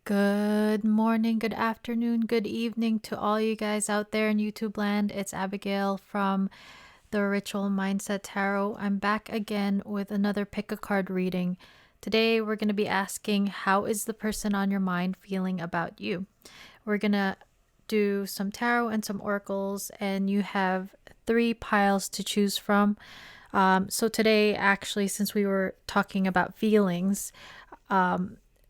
Good morning, good afternoon, good evening to all you guys out there in YouTube land. It's Abigail from the Ritual Mindset Tarot. I'm back again with another pick a card reading. Today we're going to be asking, how is the person on your mind feeling about you? We're going to do some tarot and some oracles, and you have 3 piles to choose from. So today, actually, since we were talking about feelings,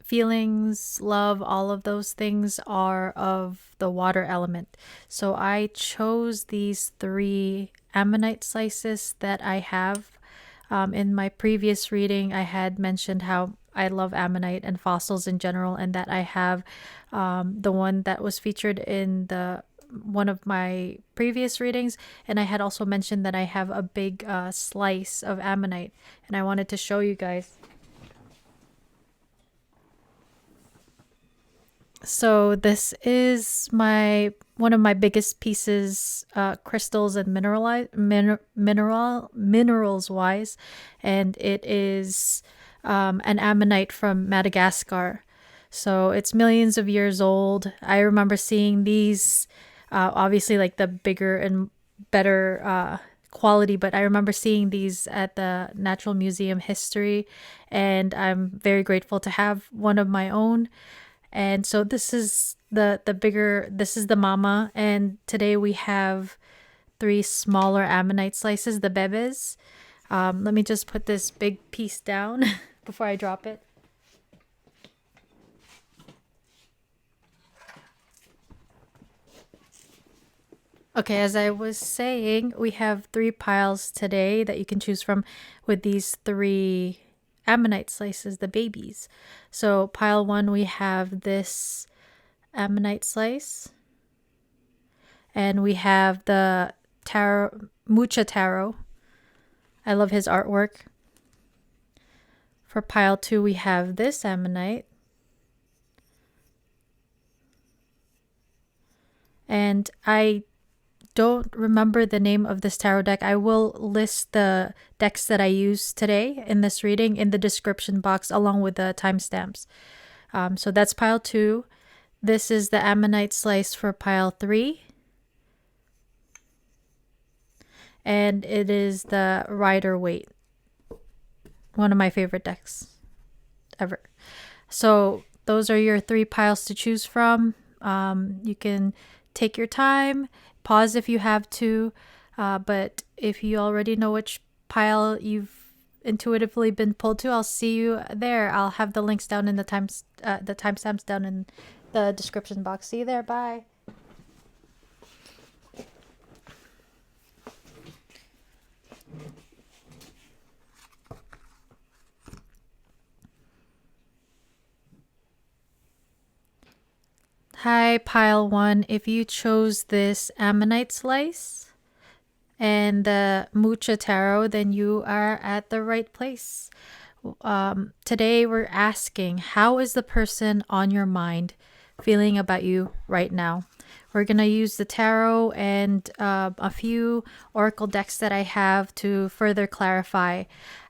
feelings, love, all of those things are of the water element. So I chose these 3 ammonite slices that I have. In my previous reading, I had mentioned how I love ammonite and fossils in general, and that I have the one that was featured in one of my previous readings, and I had also mentioned that I have a big slice of ammonite, and I wanted to show you guys. So this is one of my biggest pieces, crystals and minerals wise, and it is an ammonite from Madagascar. So it's millions of years old. I remember seeing these, obviously like the bigger and better quality, but I remember seeing these at the Natural Museum History, and I'm very grateful to have one of my own. And so this is the bigger, this is the mama, and today we have 3 smaller ammonite slices, the bebes. Let me just put this big piece down before I drop it. Okay, as I was saying, we have 3 piles today that you can choose from with these 3 ammonite slices, the babies. So pile 1, we have this ammonite slice, and we have the Mucha Tarot. I love his artwork. For pile 2, we have this ammonite, and I don't remember the name of this tarot deck. I will list the decks that I use today in this reading in the description box along with the timestamps. So that's pile 2. This is the ammonite slice for pile 3. And it is the Rider-Waite. One of my favorite decks ever. So those are your 3 piles to choose from. You can take your time, pause if you have to, but if you already know which pile you've intuitively been pulled to, I'll see you there. I'll have the links down in the timestamps down in the description box. See you there. Bye. Hi, pile 1. If you chose this ammonite slice and the Mucha Tarot, then you are at the right place. Today we're asking, how is the person on your mind feeling about you right now? We're going to use the tarot and a few oracle decks that I have to further clarify.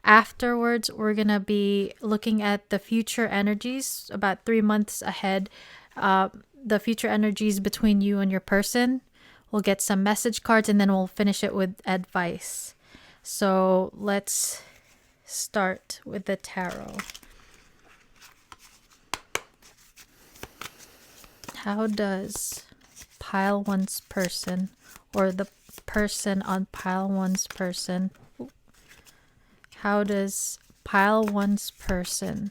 Afterwards, we're going to be looking at the future energies about 3 months ahead. The future energies between you and your person. We'll get some message cards, and then we'll finish it with advice. So let's start with the tarot. How does pile 1's person, or the person on pile 1's person, how does pile 1's person,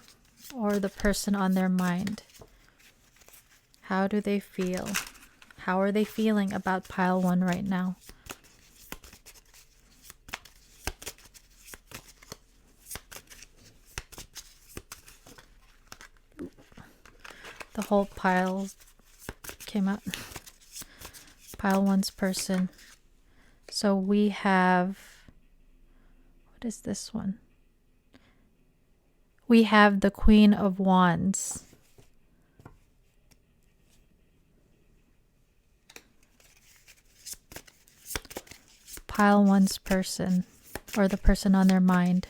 or the person on their mind, how do they feel? How are they feeling about pile 1 right now? The whole pile came out. Pile 1's person. So we have, what is this one? We have the Queen of Wands. Pile 1's person, or the person on their mind.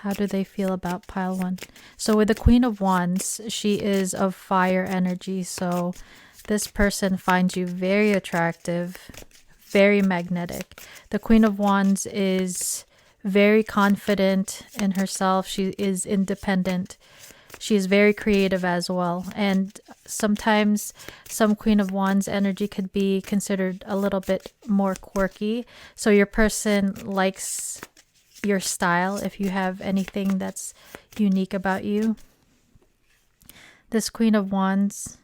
How do they feel about pile 1? So with the Queen of Wands, she is of fire energy. So this person finds you very attractive, very magnetic. The Queen of Wands is very confident in herself. She is independent. She is very creative as well. And sometimes some Queen of Wands energy could be considered a little bit more quirky. So your person likes your style if you have anything that's unique about you. This Queen of Wands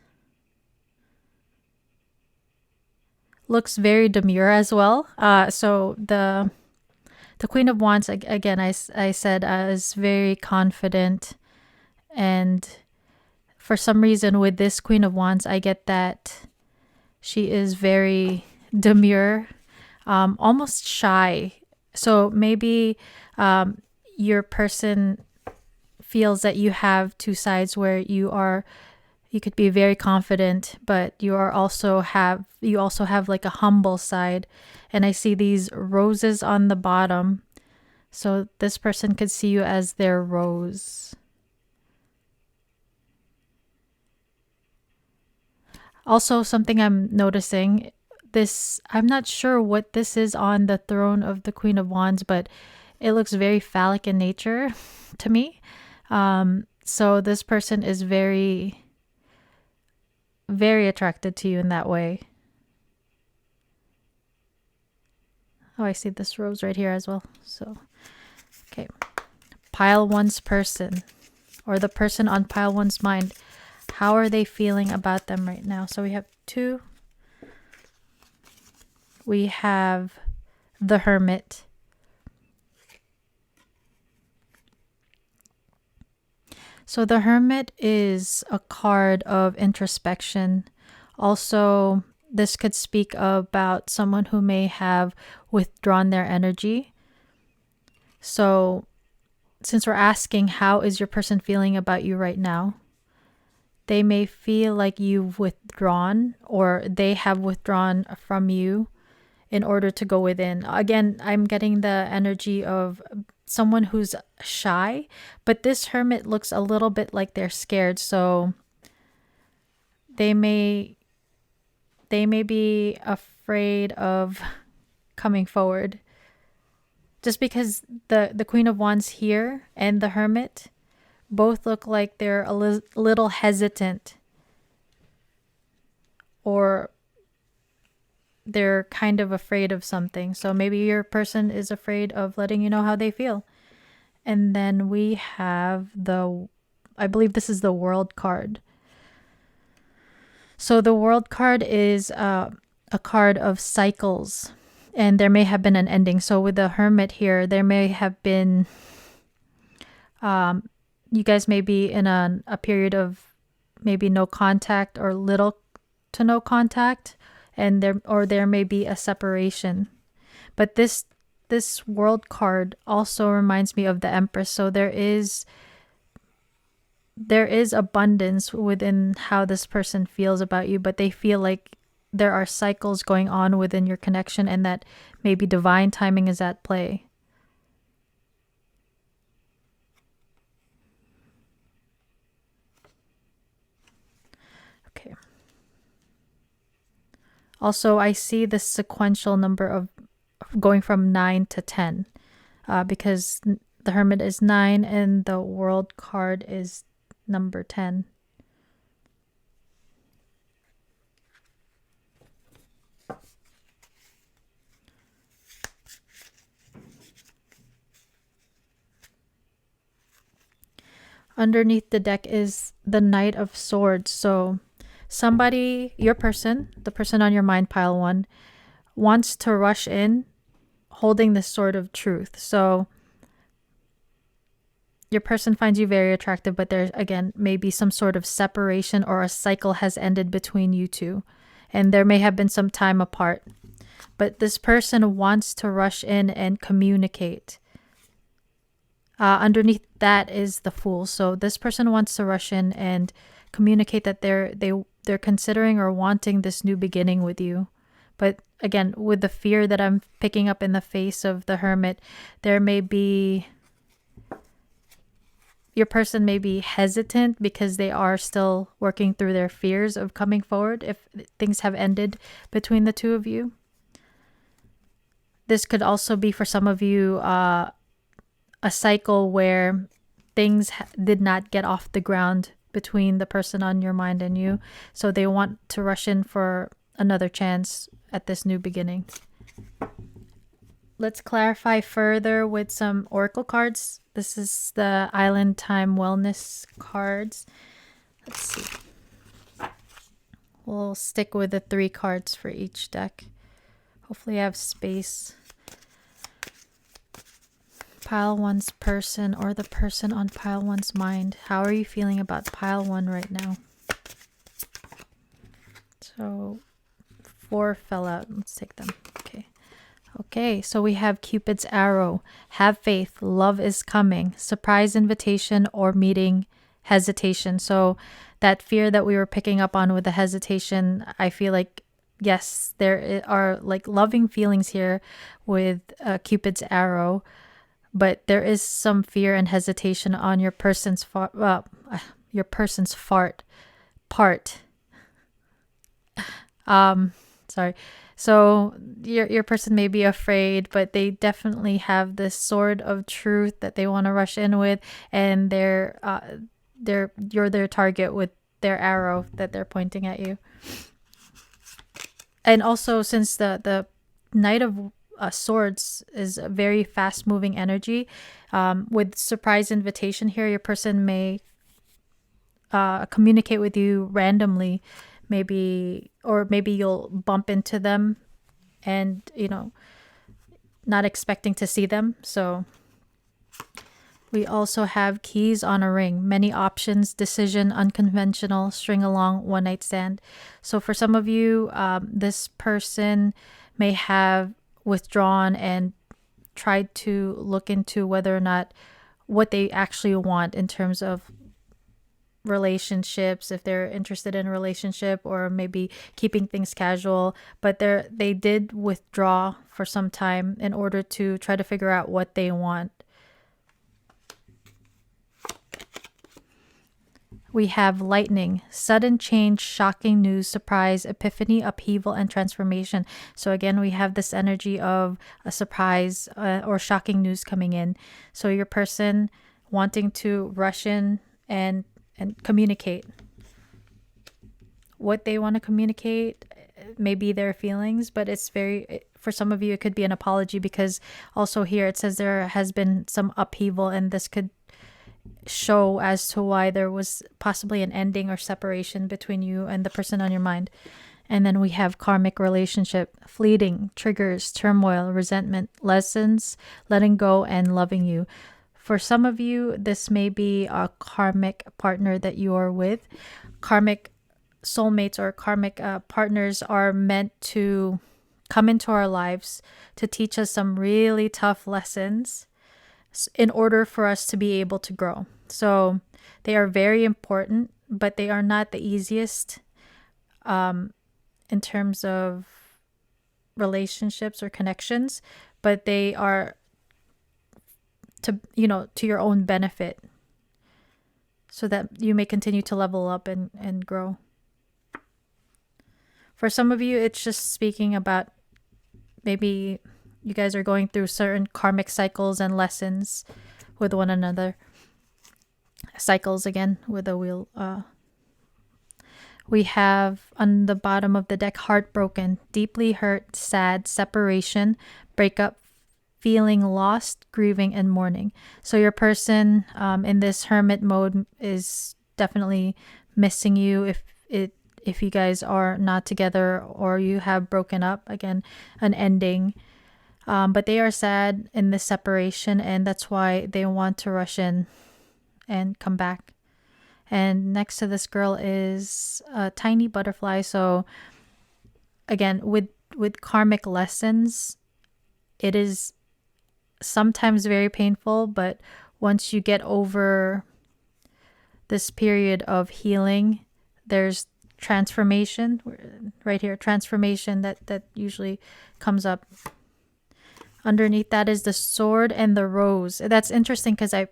looks very demure as well. So the Queen of Wands, again, I said, is very confident. And for some reason with this Queen of Wands, I get that she is very demure, almost shy. So maybe your person feels that you have two sides where you could be very confident, but you also have like a humble side. And I see these roses on the bottom. So this person could see you as their rose. Also, something I'm noticing, I'm not sure what this is on the throne of the Queen of Wands, but it looks very phallic in nature to me. So this person is very, very attracted to you in that way. Oh, I see this rose right here as well. So, okay. Pile one's person, or the person on pile one's mind. How are they feeling about them right now? So we have 2. We have the Hermit. So the Hermit is a card of introspection. Also, this could speak about someone who may have withdrawn their energy. So since we're asking how is your person feeling about you right now, they may feel like you've withdrawn, or they have withdrawn from you in order to go within. Again, I'm getting the energy of someone who's shy, but this Hermit looks a little bit like they're scared. So they may be afraid of coming forward. Just because the Queen of Wands here and the Hermit both look like they're a little hesitant, or they're kind of afraid of something. So maybe your person is afraid of letting you know how they feel. And then we have I believe this is the World card. So the World card is a card of cycles, and there may have been an ending. So with the Hermit here, there may have been you guys may be in a period of maybe no contact or little to no contact, and there may be a separation. But this World card also reminds me of the Empress. So there is abundance within how this person feels about you, but they feel like there are cycles going on within your connection, and that maybe divine timing is at play. Okay. Also, I see the sequential number of going from 9 to 10, because the Hermit is 9 and the World card is number 10. Underneath the deck is the Knight of Swords. So somebody, your person, the person on your mind, pile 1, wants to rush in holding the sword of truth. So your person finds you very attractive, but there, again, may be some sort of separation, or a cycle has ended between you two, and there may have been some time apart. But this person wants to rush in and communicate. Underneath that is the Fool. So this person wants to rush in and communicate that they're considering or wanting this new beginning with you. But again, with the fear that I'm picking up in the face of the Hermit, there may be your person may be hesitant because they are still working through their fears of coming forward if things have ended between the two of you. This could also be for some of you a cycle where things did not get off the ground between the person on your mind and you. So they want to rush in for another chance at this new beginning. Let's clarify further with some oracle cards. This is the Island Time Wellness cards. Let's see. We'll stick with the 3 cards for each deck. Hopefully I have space. Pile 1's person or the person on pile 1's mind. How are you feeling about pile 1 right now? So 4 fell out. Let's take them. Okay, so we have Cupid's arrow. Have faith. Love is coming. Surprise invitation or meeting hesitation. So that fear that we were picking up on with the hesitation, I feel like, yes, there are like loving feelings here with Cupid's arrow, but there is some fear and hesitation on your person's part. Sorry. So your person may be afraid, but they definitely have this sword of truth that they want to rush in with, and you're their target with their arrow that they're pointing at you. And also, since the Knight of Swords is a very fast moving energy, with surprise invitation here, your person may communicate with you randomly. Maybe you'll bump into them and, not expecting to see them. So we also have keys on a ring, many options, decision, unconventional, string along, one night stand. So for some of you, this person may have withdrawn and tried to look into whether or not what they actually want in terms of relationships, if they're interested in a relationship, or maybe keeping things casual, but they did withdraw for some time in order to try to figure out what they want. We have lightning, sudden change, shocking news, surprise, epiphany, upheaval, and transformation. So again, we have this energy of a surprise or shocking news coming in. So your person wanting to rush in and communicate what they want to communicate, maybe their feelings, but for some of you it could be an apology, because also here it says there has been some upheaval, and this could show as to why there was possibly an ending or separation between you and the person on your mind. And then we have karmic relationship, fleeting, triggers, turmoil, resentment, lessons, letting go, and loving you. For some of you, this may be a karmic partner that you are with. Karmic soulmates or karmic partners are meant to come into our lives to teach us some really tough lessons in order for us to be able to grow. So they are very important, but they are not the easiest in terms of relationships or connections, but they are to your own benefit, so that you may continue to level up and grow. For some of you, it's just speaking about maybe you guys are going through certain karmic cycles and lessons with one another. Cycles again with a wheel. We have on the bottom of the deck, heartbroken, deeply hurt, sad, separation, breakup, feeling lost, grieving, and mourning. So your person in this hermit mode is definitely missing you if you guys are not together or you have broken up. Again, an ending. But they are sad in this separation, and that's why they want to rush in and come back. And next to this girl is a tiny butterfly. So again, with karmic lessons, it is sometimes very painful, but once you get over this period of healing, there's transformation right here. Transformation that usually comes up. Underneath that is the sword and the rose. That's interesting because I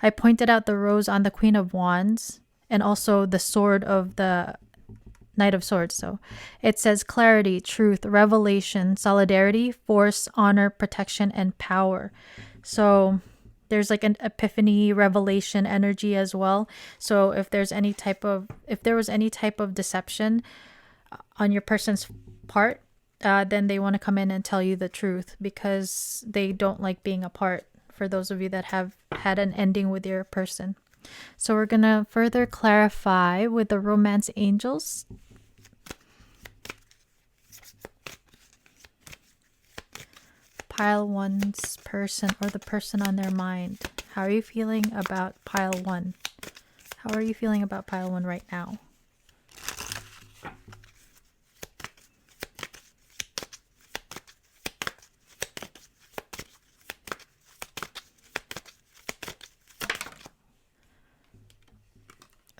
I pointed out the rose on the Queen of Wands and also the sword of the Knight of Swords. So it says clarity, truth, revelation, solidarity, force, honor, protection, and power. So there's like an epiphany, revelation energy as well. So if there was any type of deception on your person's part, then they want to come in and tell you the truth because they don't like being apart, for those of you that have had an ending with your person. So we're going to further clarify with the romance angels. Pile 1's person, or the person on their mind. How are you feeling about pile 1? How are you feeling about pile 1 right now?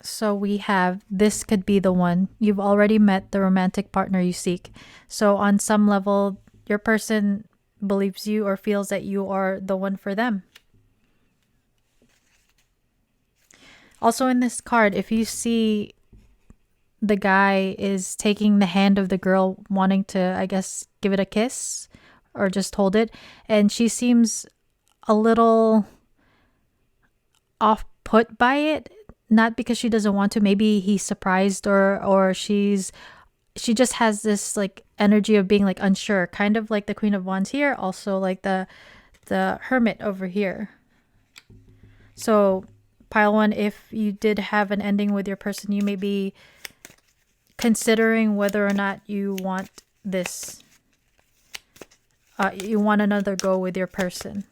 So we have, this could be the one. You've already met the romantic partner you seek. So on some level, your person believes you or feels that you are the one for them. Also in this card, if you see the guy is taking the hand of the girl, wanting to, I guess, give it a kiss or just hold it, and she seems a little off put by it, not because she doesn't want to, maybe he's surprised, or she just has this like energy of being like unsure, kind of like the Queen of Wands here, also like the Hermit over here. So pile 1, if you did have an ending with your person, you may be considering whether or not you want this, you want another go with your person.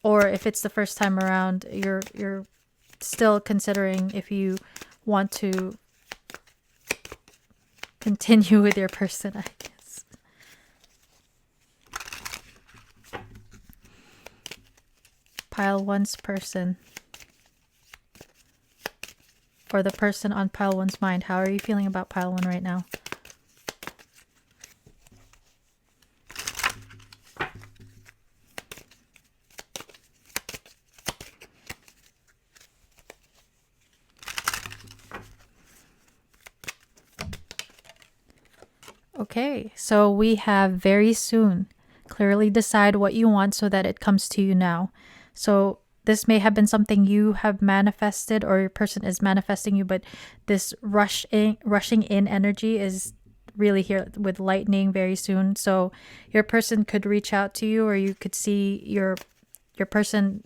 Or if it's the first time around, you're still considering if you want to continue with your person, I guess. Pile 1's person. Or the person on pile 1's mind. How are you feeling about pile 1 right now? Okay, so we have very soon. Clearly decide what you want so that it comes to you now. So this may have been something you have manifested or your person is manifesting you, but this rushing in energy is really here with lightning very soon. So your person could reach out to you, or you could see your person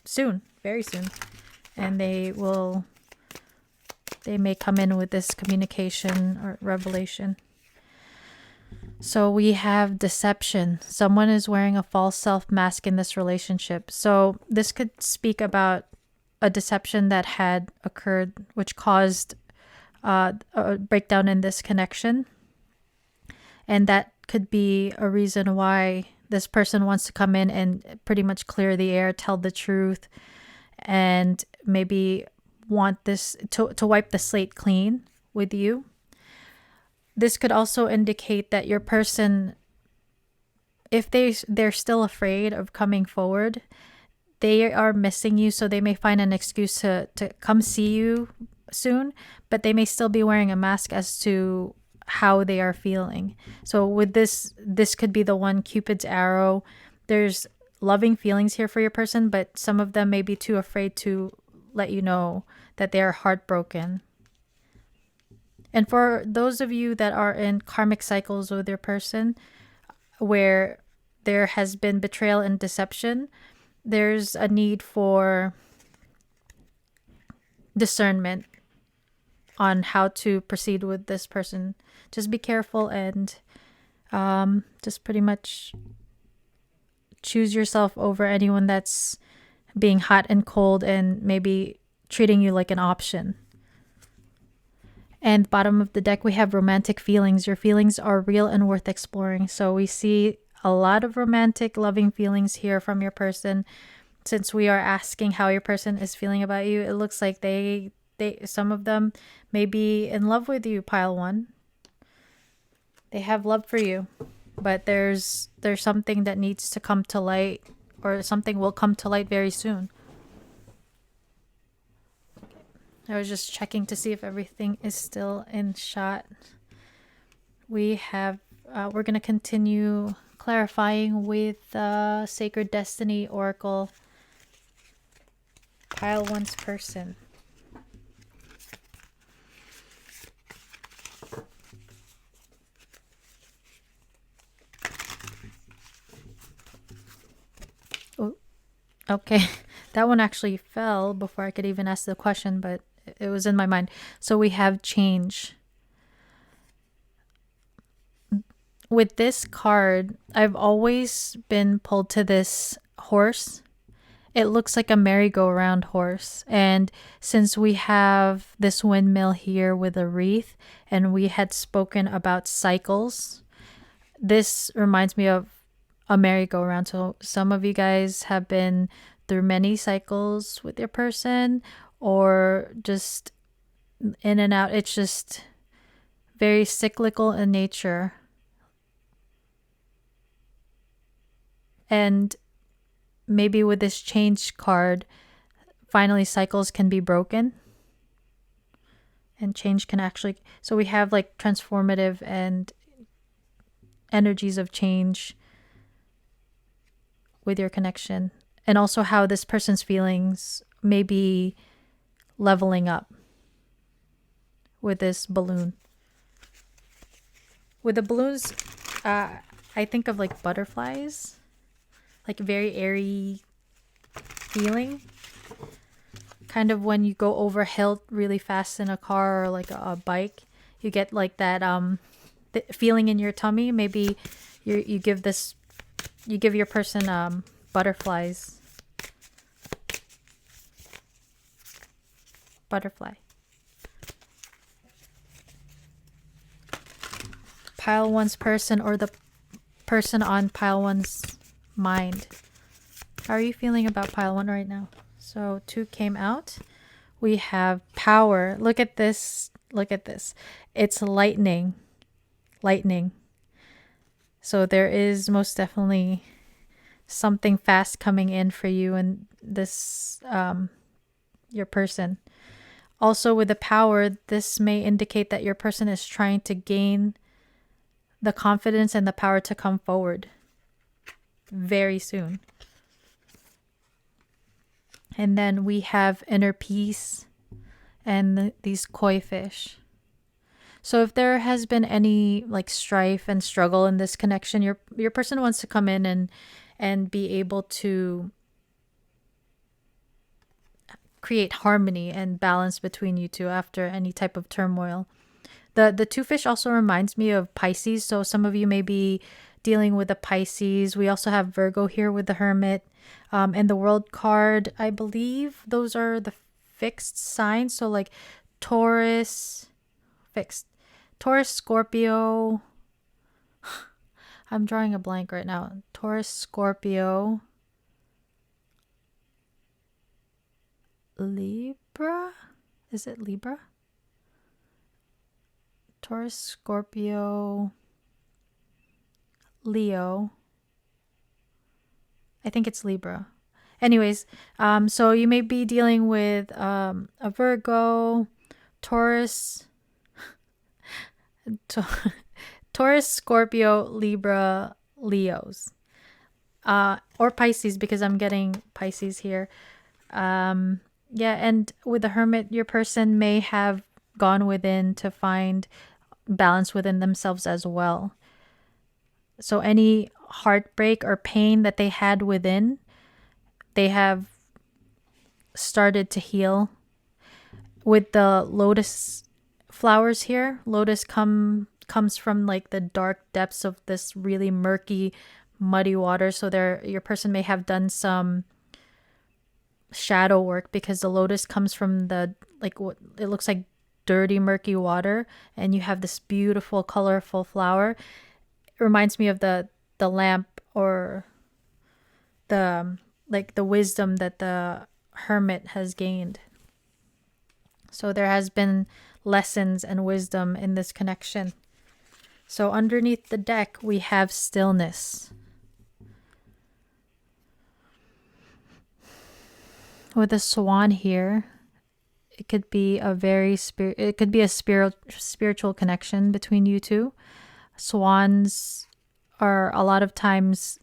soon, very soon. And they may come in with this communication or revelation. So we have deception. Someone is wearing a false self mask in this relationship. So this could speak about a deception that had occurred, which caused a breakdown in this connection. And that could be a reason why this person wants to come in and pretty much clear the air, tell the truth, and maybe want this to wipe the slate clean with you. This could also indicate that your person, if they're still afraid of coming forward, they are missing you, so they may find an excuse to come see you soon, but they may still be wearing a mask as to how they are feeling. So with this could be the one, Cupid's arrow. There's loving feelings here for your person, but some of them may be too afraid to let you know that they are heartbroken. And for those of you that are in karmic cycles with your person where there has been betrayal and deception, there's a need for discernment on how to proceed with this person. Just be careful and just pretty much choose yourself over anyone that's being hot and cold and maybe treating you like an option. And bottom of the deck, we have romantic feelings. Your feelings are real and worth exploring. So we see a lot of romantic, loving feelings here from your person. Since we are asking how your person is feeling about you, it looks like they some of them may be in love with you, pile 1. They have love for you, but there's something that needs to come to light or something will come to light very soon. I was just checking to see if everything is still in shot. We're going to continue clarifying with Sacred Destiny Oracle. Pile 1's person. Oh, okay. That one actually fell before I could even ask the question, but it was in my mind. So we have change. With this card, I've always been pulled to this horse. It looks like a merry-go-round horse. And since we have this windmill here with a wreath, and we had spoken about cycles, this reminds me of a merry-go-round. So some of you guys have been through many cycles with your person, or just in and out. It's just very cyclical in nature. And maybe with this change card, finally cycles can be broken. And change can actually... So we have like transformative and energies of change with your connection. And also how this person's feelings may be leveling up with this balloon. With the balloons, I think of like butterflies. Like very airy feeling. Kind of when you go over hill really fast in a car or like a bike, you get like that feeling in your tummy. Maybe you give your person butterflies. Butterfly. Pile 1's person, or the person on pile 1's mind. How are you feeling about pile 1 right now? So 2 came out. We have power. Look at this. Look at this. It's lightning. Lightning. So there is most definitely something fast coming in for you and this your person. Also with the power, this may indicate that your person is trying to gain the confidence and the power to come forward very soon. And then we have inner peace and these koi fish. So if there has been any like strife and struggle in this connection, your person wants to come in and be able to create harmony and balance between you two after any type of turmoil. The 2 fish also reminds me of Pisces. So some of you may be dealing with the Pisces. We also have Virgo here with the Hermit. And the World card, I believe those are the fixed signs. So like Taurus, fixed. Taurus, Scorpio. I'm drawing a blank right now. Taurus, Scorpio. Libra? Is it Libra? Taurus, Scorpio, Leo. I think it's Libra. Anyways, so you may be dealing with a Virgo, Taurus, Taurus, Scorpio, Libra, Leos, or Pisces, because I'm getting Pisces here. Yeah, and with the Hermit, your person may have gone within to find balance within themselves as well. So any heartbreak or pain that they had within, they have started to heal. With the lotus flowers here, lotus comes from like the dark depths of this really murky, muddy water. So your person may have done some shadow work, because the lotus comes from the like what it looks like dirty, murky water, and you have this beautiful, colorful flower. It reminds me of the lamp, or the like the wisdom that the hermit has gained. So there has been lessons and wisdom in this connection. So underneath the deck, we have stillness. With a swan here, it could be a it could be a spiritual connection between you two. Swans are a lot of times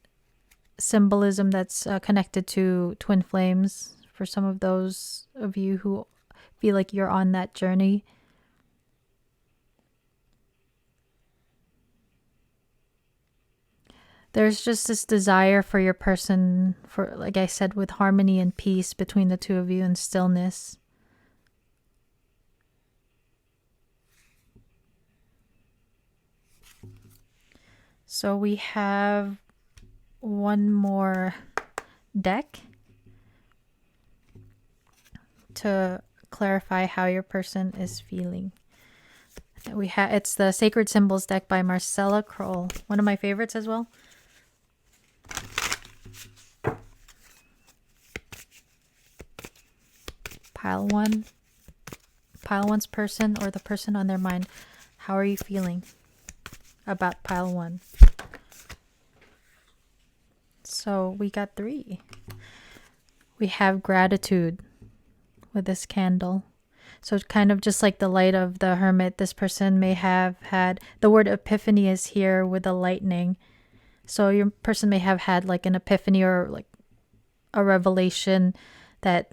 symbolism that's connected to twin flames for some of those of you who feel like you're on that journey. There's just this desire for your person, for, like I said, with harmony and peace between the two of you and stillness. So we have one more deck to clarify how your person is feeling. It's the Sacred Symbols deck by Marcella Kroll, one of my favorites as well. Pile one. Pile one's person or the person on their mind. How are you feeling about pile one? So we got 3. We have gratitude with this candle. So it's kind of just like the light of the hermit. This person may have had, the word epiphany is here with the lightning. So your person may have had like an epiphany or like a revelation that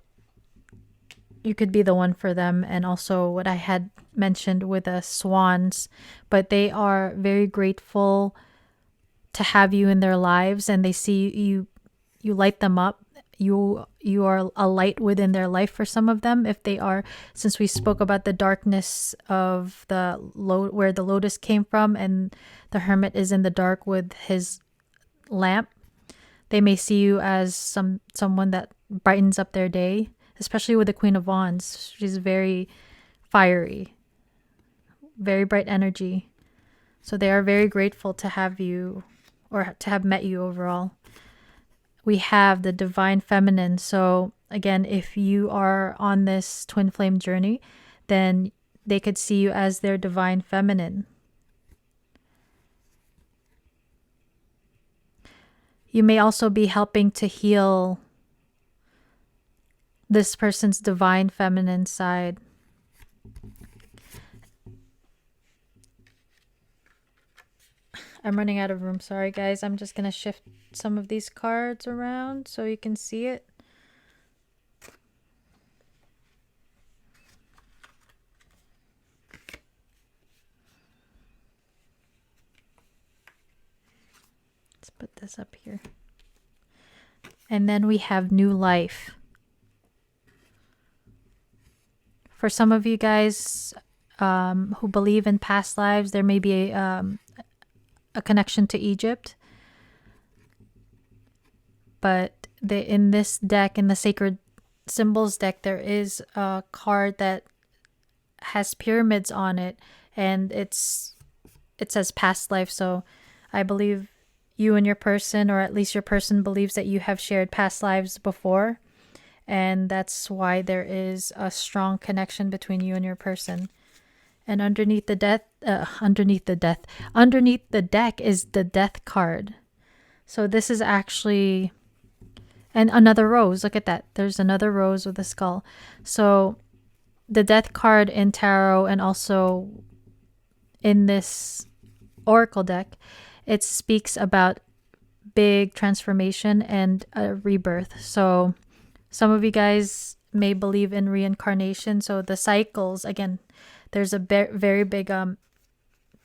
you could be the one for them. And also what I had mentioned with the swans, but they are very grateful to have you in their lives, and they see you light them up. You are a light within their life for some of them. If they are, since we spoke about the darkness of the where the lotus came from, and the hermit is in the dark with his lamp, they may see you as someone that brightens up their day, especially with the Queen of Wands. She's very fiery, very bright energy. So they are very grateful to have you, or to have met you overall. We have the Divine Feminine. So again, if you are on this twin flame journey, then they could see you as their Divine Feminine. You may also be helping to heal this person's Divine Feminine side. I'm running out of room. Sorry, guys. I'm just going to shift some of these cards around so you can see it. Let's put this up here. And then we have new life. For some of you guys who believe in past lives, there may be a connection to Egypt. But in this deck, in the Sacred Symbols deck, there is a card that has pyramids on it, and it says past life. So I believe you and your person, or at least your person, believes that you have shared past lives before, and that's why there is a strong connection between you and your person. And underneath the deck is the Death card. So this is actually, and another rose. Look at that. There's another rose with a skull. So the Death card in tarot, and also in this oracle deck, it speaks about big transformation and a rebirth. So some of you guys may believe in reincarnation. So the cycles, again, there's a very big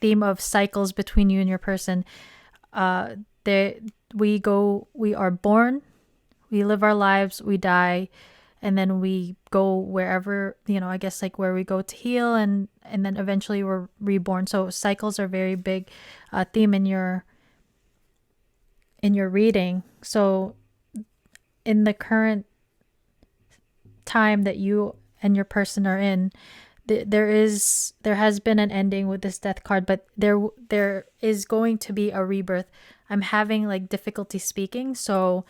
theme of cycles between you and your person. We are born, we live our lives, we die, and then we go wherever, I guess like where we go to heal, and then eventually we're reborn. So cycles are very big theme in your reading. So in the current time that you and your person are in, there has been an ending with this Death card, but there is going to be a rebirth. I'm having like difficulty speaking, so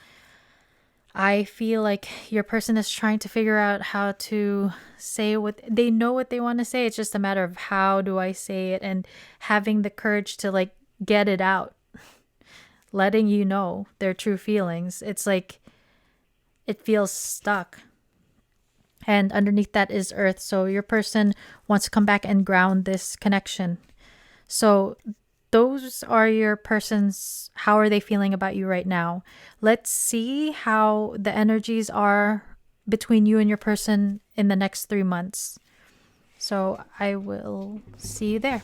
I feel like your person is trying to figure out how to say what they know what they want to say. It's just a matter of how do I say it, and having the courage to like get it out, letting you know their true feelings. It's like it feels stuck And underneath that is earth. So your person wants to come back and ground this connection. So those are your person's, how are they feeling about you right now? Let's see how the energies are between you and your person in the next 3 months. So I will see you there.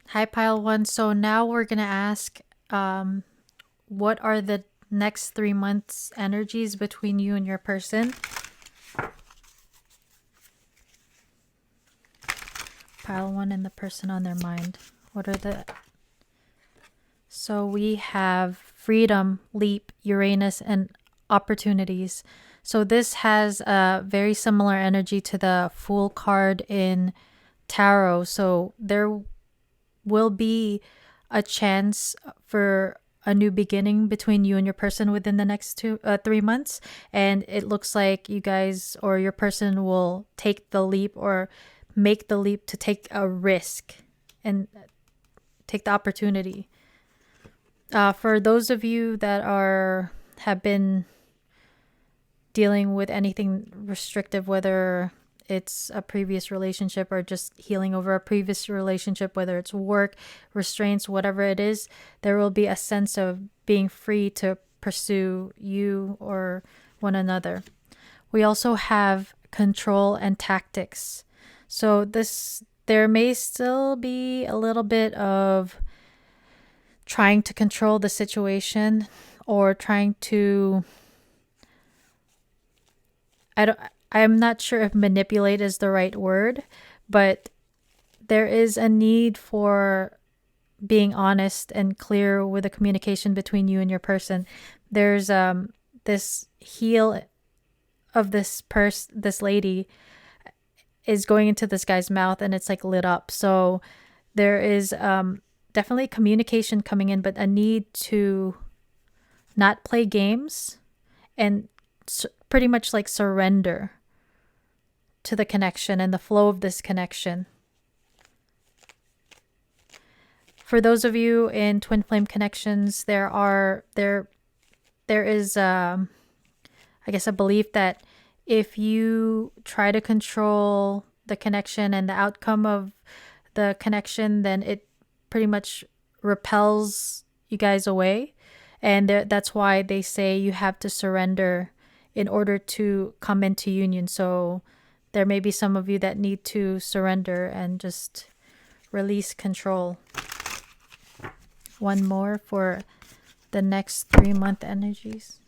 Hi, Pile One. So now we're going to ask what are the next 3 months energies between you and your person? Pile One and the person on their mind. What are the... So we have freedom, leap, Uranus, and opportunities. So this has a very similar energy to the Fool card in Tarot. So there will be a chance for a new beginning between you and your person within the next 3 months. And it looks like you guys or your person will take the leap or make the leap to take a risk and take the opportunity. For those of you that have been dealing with anything restrictive, whether it's a previous relationship or just healing over a previous relationship, whether it's work, restraints, whatever it is, there will be a sense of being free to pursue you or one another. We also have control and tactics. So there may still be a little bit of trying to control the situation or trying to, I'm not sure if manipulate is the right word, but there is a need for being honest and clear with the communication between you and your person. There's this heel of this lady is going into this guy's mouth and it's like lit up. So there is definitely communication coming in, but a need to not play games and pretty much like surrender to the connection and the flow of this connection. For those of you in twin flame connections, there is I guess a belief that if you try to control the connection and the outcome of the connection, then it pretty much repels you guys away. And that's why they say you have to surrender in order to come into union. So there may be some of you that need to surrender and just release control. One more for the next 3 month energies.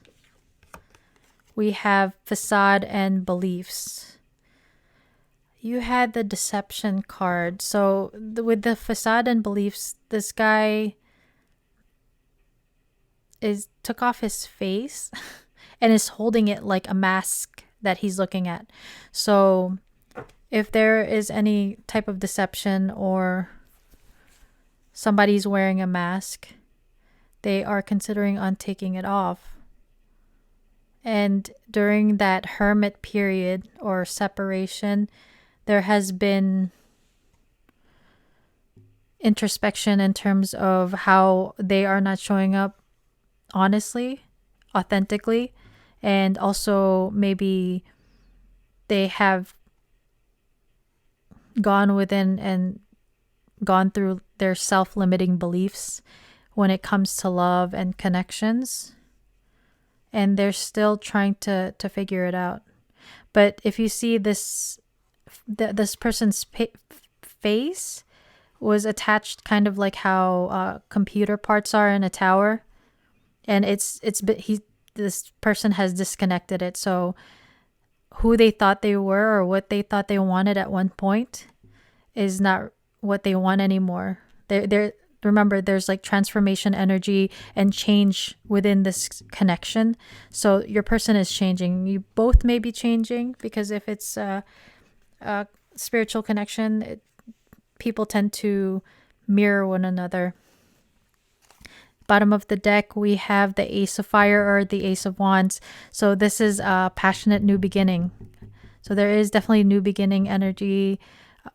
We have facade and beliefs. You had the deception card. So with the facade and beliefs, this guy took off his face and is holding it like a mask that he's looking at. So if there is any type of deception or somebody's wearing a mask, they are considering on taking it off. And during that hermit period or separation, there has been introspection in terms of how they are not showing up honestly, authentically, and also maybe they have gone within and gone through their self-limiting beliefs when it comes to love and connections, and they're still trying to figure it out. But if you see this person's face was attached kind of like how computer parts are in a tower, and this person has disconnected it. So who they thought they were or what they thought they wanted at one point is not what they want anymore. Remember, there's like transformation energy and change within this connection. So your person is changing. You both may be changing, because if it's a spiritual connection, people tend to mirror one another. Bottom of the deck, we have the Ace of Fire or the Ace of Wands. So this is a passionate new beginning. So there is definitely new beginning energy.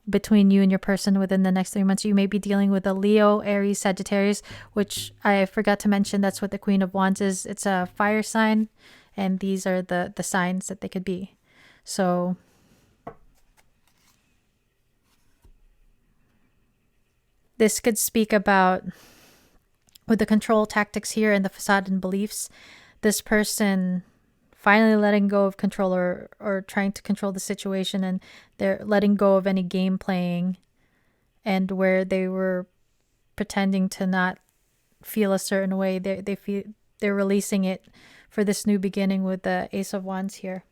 between you and your person within the next 3 months. You may be dealing with a Leo, Aries, Sagittarius, which I forgot to mention. That's what the Queen of Wands is. It's a fire sign, and these are the signs that they could be. So this could speak about, with the control tactics here and the facade and beliefs, this person finally letting go of control, or trying to control the situation, and they're letting go of any game playing, and where they were pretending to not feel a certain way, they feel they're releasing it for this new beginning with the Ace of Wands here.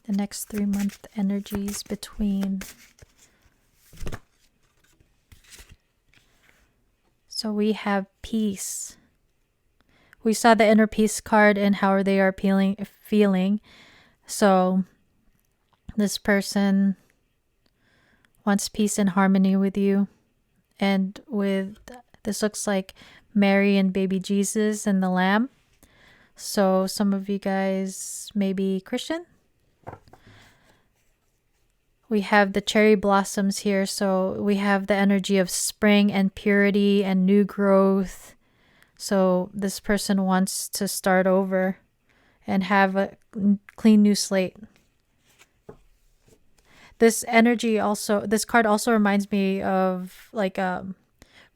The next 3-month energies between. So we have peace. We saw the inner peace card and how they are feeling. So this person wants peace and harmony with you. And with this looks like Mary and baby Jesus and the Lamb. So some of you guys may be Christian. We have the cherry blossoms here. So we have the energy of spring and purity and new growth. So this person wants to start over and have a clean new slate. This energy also, this card also reminds me of like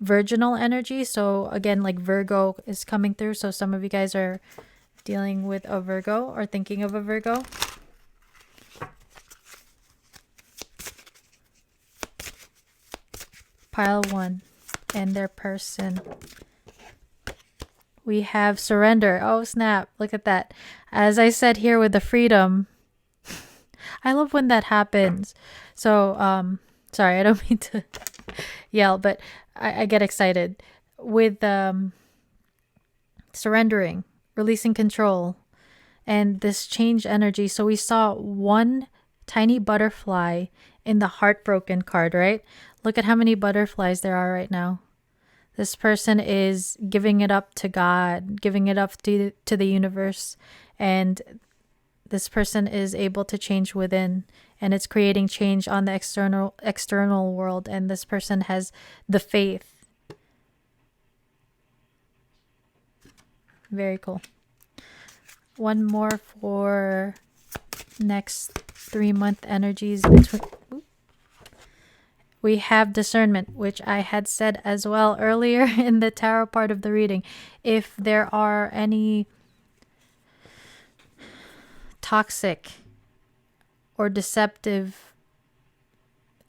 virginal energy. So again, like Virgo is coming through. So some of you guys are dealing with a Virgo or thinking of a Virgo. Pile 1 and their person. We have surrender. Oh, snap. Look at that. As I said here with the freedom, I love when that happens. So, sorry, I don't mean to yell, but I get excited. With surrendering, releasing control, and this change energy. So we saw one tiny butterfly in the heartbroken card, right? Look at how many butterflies there are right now. This person is giving it up to God, giving it up to the universe, and this person is able to change within, and it's creating change on the external world, and this person has the faith. Very cool. One more for next 3-month energies between. We have discernment, which I had said as well earlier in the tarot part of the reading. If there are any toxic or deceptive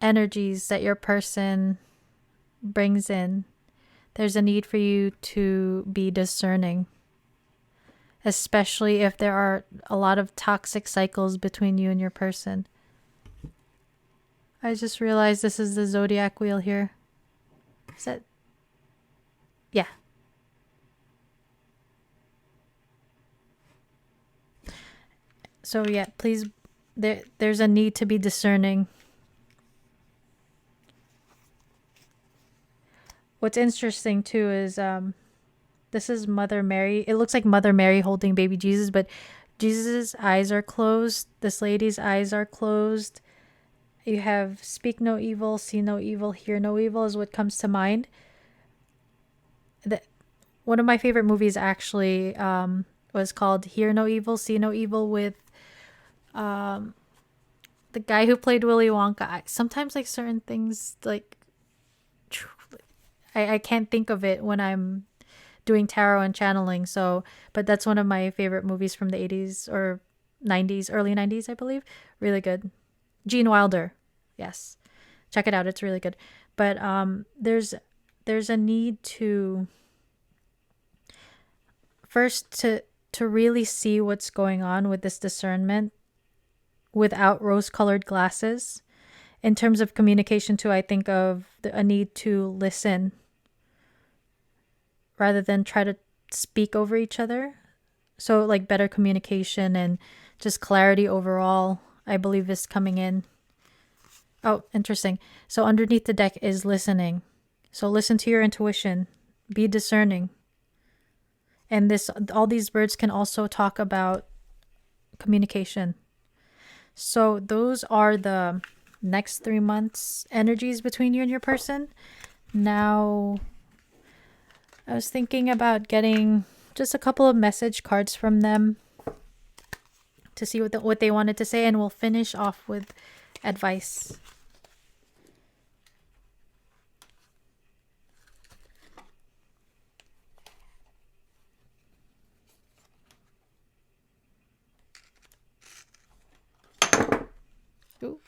energies that your person brings in, there's a need for you to be discerning, especially if there are a lot of toxic cycles between you and your person. I just realized this is the zodiac wheel here. Is that? Yeah. So yeah, please, there's a need to be discerning. What's interesting too is this is Mother Mary. It looks like Mother Mary holding baby Jesus, but Jesus's eyes are closed. This lady's eyes are closed. You have speak no evil, see no evil, hear no evil is what comes to mind. One of my favorite movies actually was called Hear No Evil, See No Evil, with the guy who played Willy Wonka. Sometimes like certain things, like I can't think of it when I'm doing tarot and channeling. So, but that's one of my favorite movies from the 80s or 90s, early 90s, I believe. Really good. Gene Wilder. Yes. Check it out. It's really good. But there's a need to first to really see what's going on with this discernment without rose-colored glasses. In terms of communication too, I think of a need to listen rather than try to speak over each other. So like better communication and just clarity overall, I believe, is coming in. Oh, interesting. So underneath the deck is listening. So listen to your intuition. Be discerning. And all these birds can also talk about communication. So those are the next 3 months energies between you and your person. Now, I was thinking about getting just a couple of message cards from them to see what they wanted to say, and we'll finish off with advice. Ooh.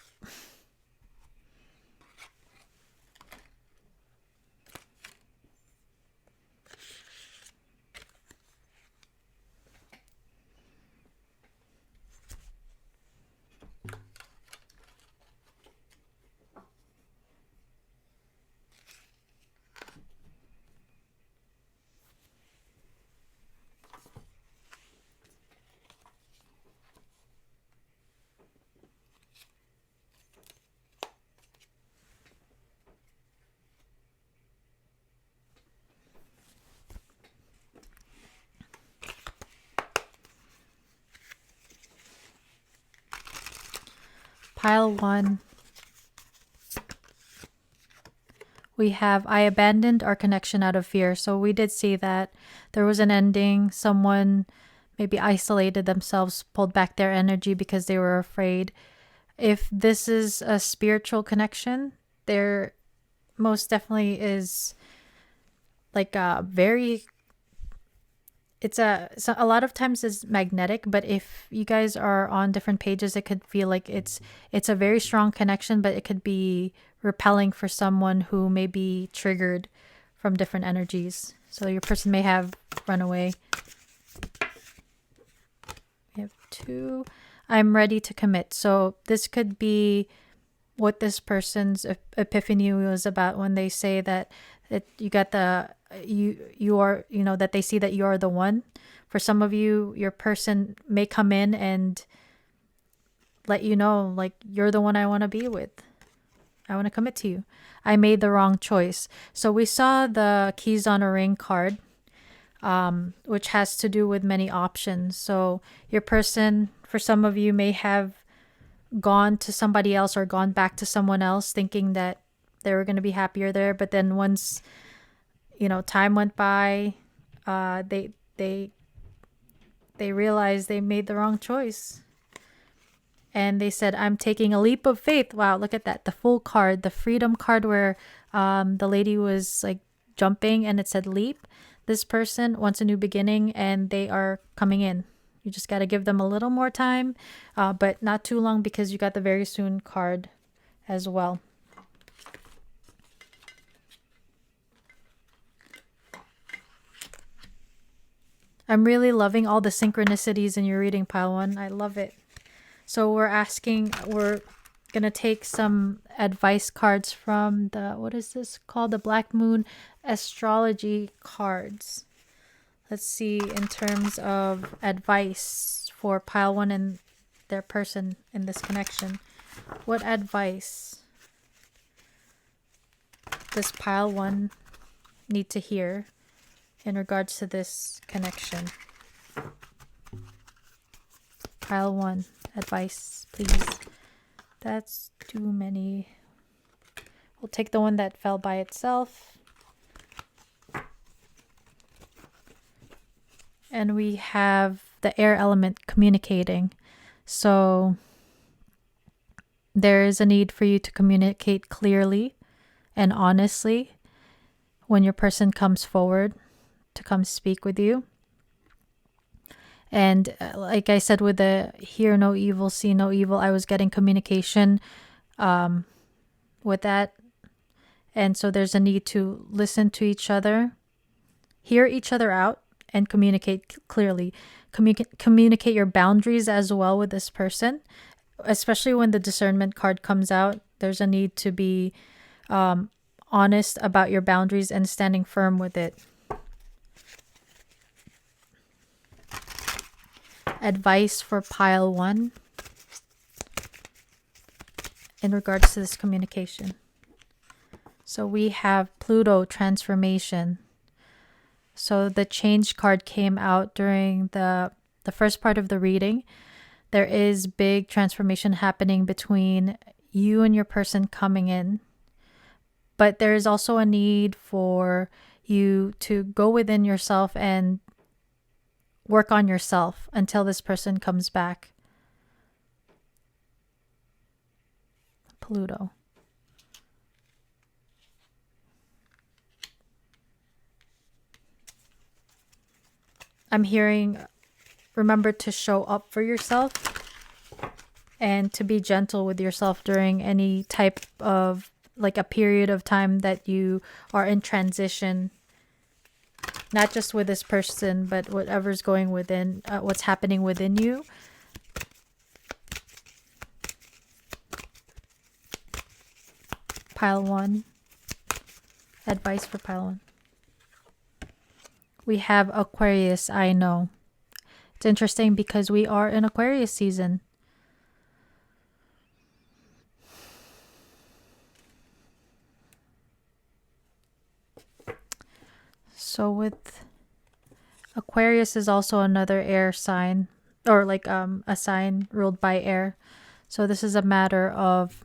Pile 1. We have, I abandoned our connection out of fear. So we did see that there was an ending. Someone maybe isolated themselves, pulled back their energy because they were afraid. If this is a spiritual connection, there most definitely is like a very, so a lot of times it's magnetic, but if you guys are on different pages, it could feel like it's a very strong connection, but it could be repelling for someone who may be triggered from different energies. So your person may have run away. We have 2. I'm ready to commit. So this could be what this person's epiphany was about when they say that you got you are, that they see that you are the one. For some of you, your person may come in and let you know, like, you're the one I want to be with. I want to commit to you. I made the wrong choice. So we saw the keys on a ring card, which has to do with many options. So your person, for some of you, may have gone to somebody else or gone back to someone else thinking that they were going to be happier there. But then once, time went by, they realized they made the wrong choice. And they said, I'm taking a leap of faith. Wow, look at that. The full card, the freedom card where the lady was like jumping and it said leap. This person wants a new beginning and they are coming in. You just got to give them a little more time, but not too long, because you got the very soon card as well. I'm really loving all the synchronicities in your reading, Pile 1. I love it. So we're going to take some advice cards from what is this called? The Black Moon Astrology cards. Let's see, in terms of advice for Pile 1 and their person in this connection. What advice does Pile 1 need to hear in regards to this connection? Pile 1, advice, please. That's too many. We'll take the one that fell by itself. And we have the air element, communicating. So there is a need for you to communicate clearly and honestly when your person comes forward to come speak with you. And like I said, with the hear no evil, see no evil, I was getting communication with that. And so there's a need to listen to each other, hear each other out, and communicate clearly. Communicate your boundaries as well with this person, especially when the discernment card comes out. There's a need to be honest about your boundaries and standing firm with it. Advice for Pile 1 in regards to this communication. So we have Pluto transformation. So the change card came out during the first part of the reading. There is big transformation happening between you and your person coming in. But there is also a need for you to go within yourself and work on yourself until this person comes back. Pluto. I'm hearing, remember to show up for yourself and to be gentle with yourself during any type of, like, a period of time that you are in transition, not just with this person, but whatever's going within, what's happening within you. Pile 1. Advice for pile 1. We have Aquarius, I know. It's interesting because we are in Aquarius season. So with Aquarius is also another air sign, or like a sign ruled by air. So this is a matter of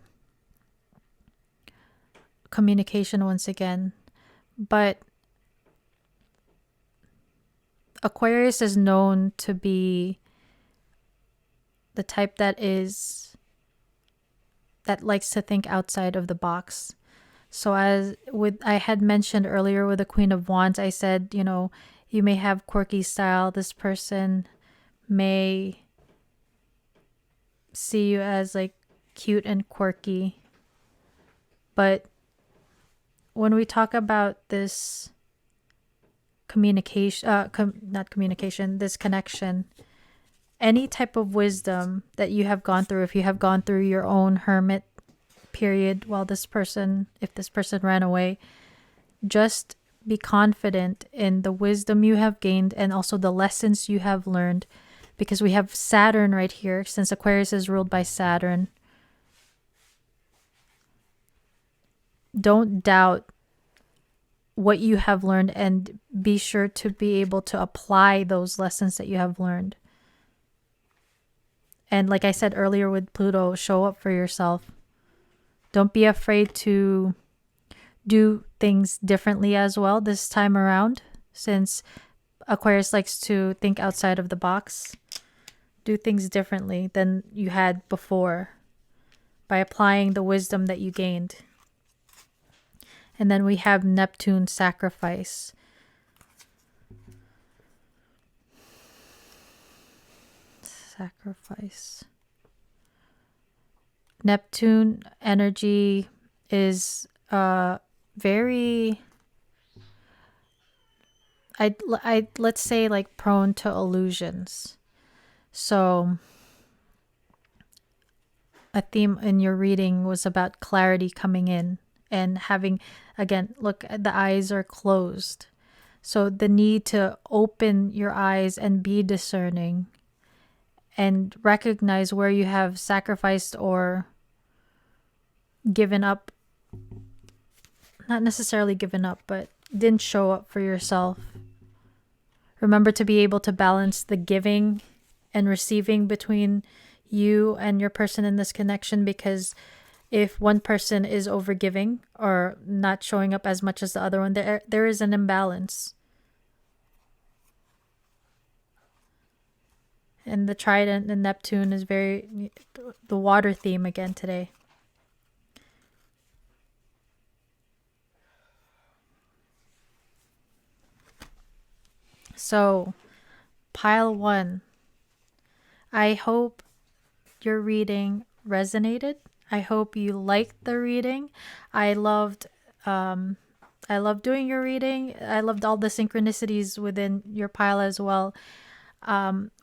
communication once again. But Aquarius is known to be the type that likes to think outside of the box. So as with I had mentioned earlier with the Queen of Wands, I said, you may have quirky style. This person may see you as like cute and quirky. But when we talk about this this connection, any type of wisdom that you have gone through, if you have gone through your own hermit period if this person ran away, just be confident in the wisdom you have gained and also the lessons you have learned, because we have Saturn right here, since Aquarius is ruled by Saturn. Don't doubt what you have learned and be sure to be able to apply those lessons that you have learned. And like I said earlier with Pluto, show up for yourself. Don't be afraid to do things differently as well this time around, since Aquarius likes to think outside of the box. Do things differently than you had before by applying the wisdom that you gained. And then we have Neptune, sacrifice. Sacrifice. Neptune energy is very, let's say, like, prone to illusions. So a theme in your reading was about clarity coming in and having, again, look, the eyes are closed. So the need to open your eyes and be discerning and recognize where you have sacrificed or given up. Not necessarily given up, but didn't show up for yourself. Remember to be able to balance the giving and receiving between you and your person in this connection, because if one person is overgiving or not showing up as much as the other one, there is an imbalance. And the Trident and Neptune is very the water theme again today. So, pile 1. I hope your reading resonated. I hope you liked the reading. I loved doing your reading. I loved all the synchronicities within your pile as well.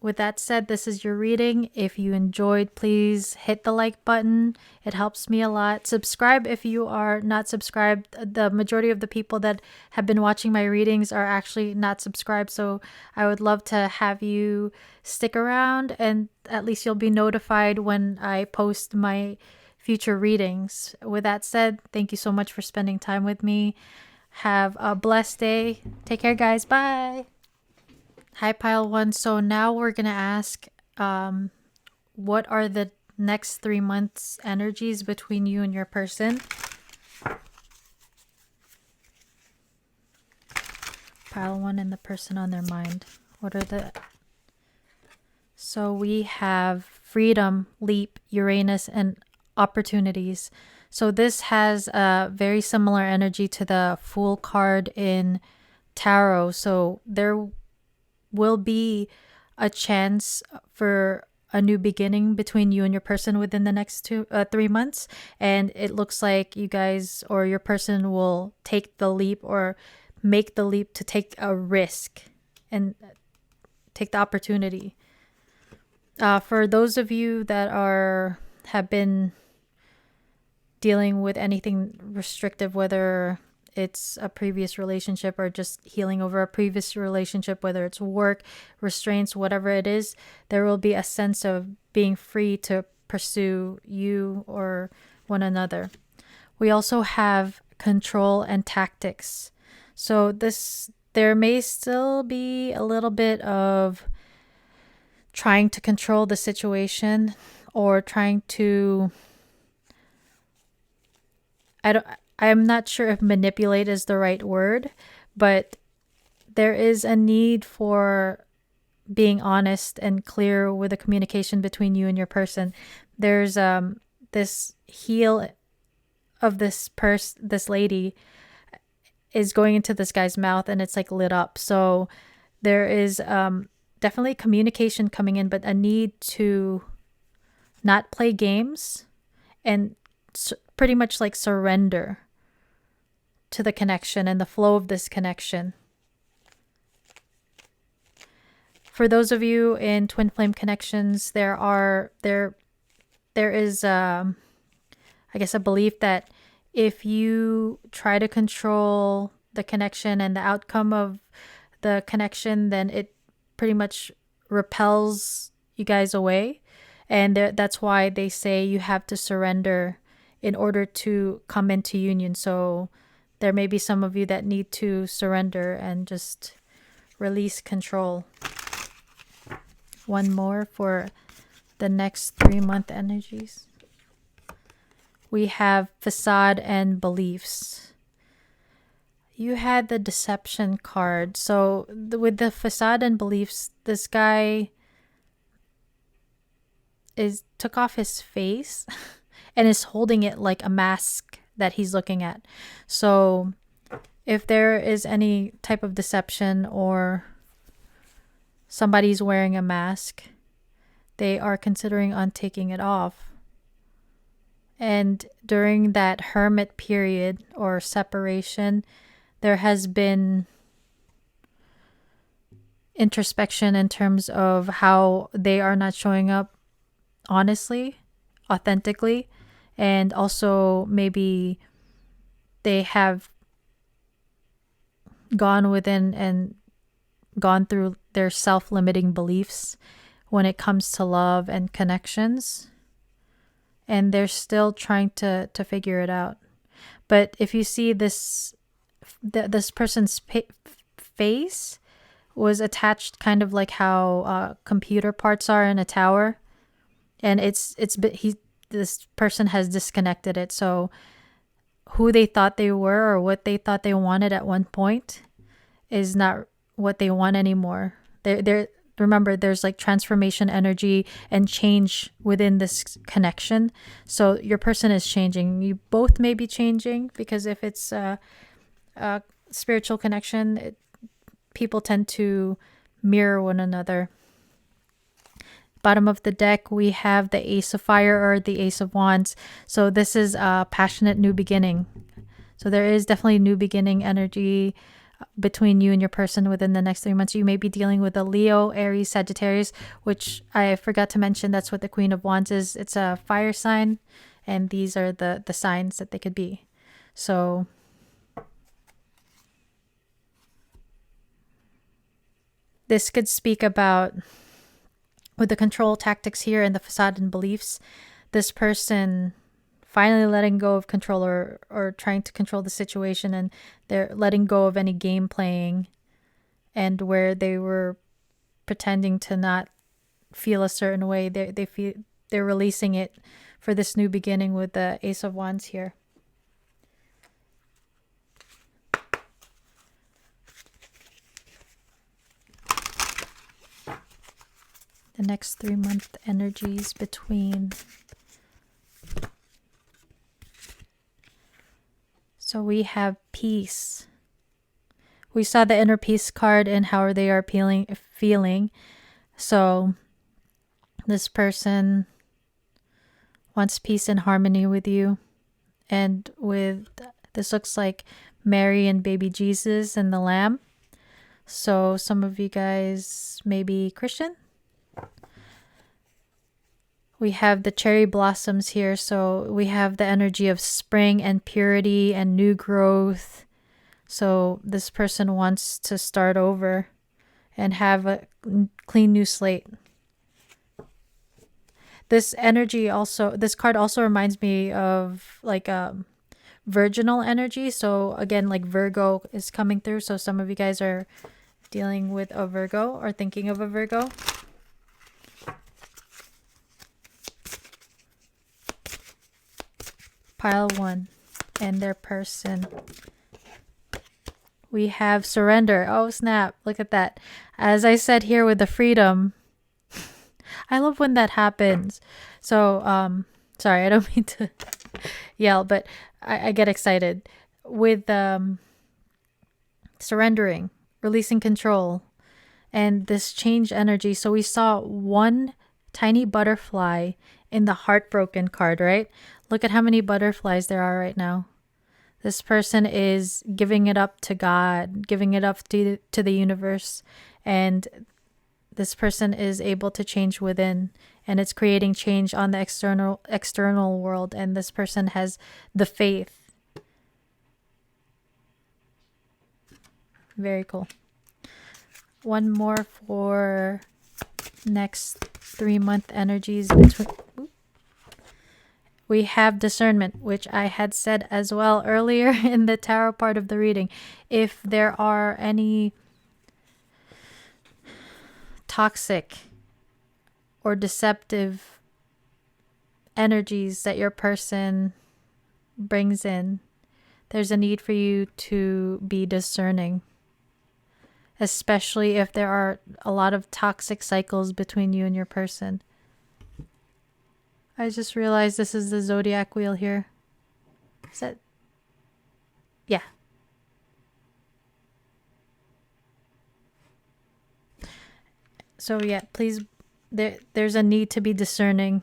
With that said, this is your reading. If you enjoyed, please hit the like button. It helps me a lot. Subscribe if you are not subscribed. The majority of the people that have been watching my readings are actually not subscribed, so I would love to have you stick around, and at least you'll be notified when I post my future readings. With that said, thank you so much for spending time with me. Have a blessed day. Take care, guys. Bye. Hi, Pile One. So now we're going to ask what are the next 3 months energies between you and your person? Pile One and the person on their mind. What are the... So we have freedom, leap, Uranus, and opportunities. So this has a very similar energy to the Fool card in Tarot. So there will be a chance for a new beginning between you and your person within the next 3 months. And it looks like you guys or your person will take the leap or make the leap to take a risk and take the opportunity. For those of you that have been dealing with anything restrictive, whether it's a previous relationship or just healing over a previous relationship, whether it's work, restraints, whatever it is, there will be a sense of being free to pursue you or one another. We also have control and tactics. So there may still be a little bit of trying to control the situation or trying to... I'm not sure if manipulate is the right word, but there is a need for being honest and clear with the communication between you and your person. There's this heel of this lady is going into this guy's mouth and it's like lit up. So there is definitely communication coming in, but a need to not play games and pretty much like surrender to the connection and the flow of this connection. For those of you in twin flame connections, there is I guess a belief that if you try to control the connection and the outcome of the connection, then it pretty much repels you guys away. And that's why they say you have to surrender in order to come into union. So there may be some of you that need to surrender and just release control. One more for the next 3-month energies. We have facade and beliefs. You had the deception card. So with the facade and beliefs, this guy took off his face and is holding it like a mask that he's looking at. So if there is any type of deception or somebody's wearing a mask, they are considering on taking it off. And during that hermit period or separation, there has been introspection in terms of how they are not showing up honestly, authentically, and also maybe they have gone within and gone through their self-limiting beliefs when it comes to love and connections, and they're still trying to figure it out. But if you see this person's face was attached kind of like how computer parts are in a tower, and this person has disconnected it. So who they thought they were or what they thought they wanted at one point is not what they want anymore. Remember, there's like transformation energy and change within this connection. So your person is changing. You both may be changing, because if it's a spiritual connection, people tend to mirror one another. Bottom of the deck, we have the Ace of Fire or the Ace of Wands. So this is a passionate new beginning. So there is definitely new beginning energy between you and your person within the next 3 months. You may be dealing with a Leo, Aries, Sagittarius, which I forgot to mention. That's what the Queen of Wands is. It's a fire sign, and these are the signs that they could be. So this could speak about, with the control tactics here and the facade and beliefs, this person finally letting go of control, or trying to control the situation, and they're letting go of any game playing and where they were pretending to not feel a certain way. They're releasing it for this new beginning with the Ace of Wands here. The next 3-month energies between. So we have peace. We saw the inner peace card and how they are feeling. So this person wants peace and harmony with you. And with this looks like Mary and baby Jesus and the Lamb. So some of you guys may be Christian. We have the cherry blossoms here. So we have the energy of spring and purity and new growth. So this person wants to start over and have a clean new slate. This card also reminds me of like virginal energy. So again, like Virgo is coming through. So some of you guys are dealing with a Virgo or thinking of a Virgo. Pile 1 and their person. We have surrender. Oh, snap. Look at that. As I said here with the freedom, I love when that happens. So, sorry, I don't mean to yell, but I get excited. With surrendering, releasing control, and this change energy. So we saw one tiny butterfly in the heartbroken card, right? Look at how many butterflies there are right now. This person is giving it up to God, giving it up to the universe, and this person is able to change within, and it's creating change on the external world, and this person has the faith. Very cool. One more for next 3-month energies between. We have discernment, which I had said as well earlier in the tarot part of the reading. If there are any toxic or deceptive energies that your person brings in, there's a need for you to be discerning, especially if there are a lot of toxic cycles between you and your person. I just realized this is the zodiac wheel here. Is that? Yeah. So yeah, please, there's a need to be discerning.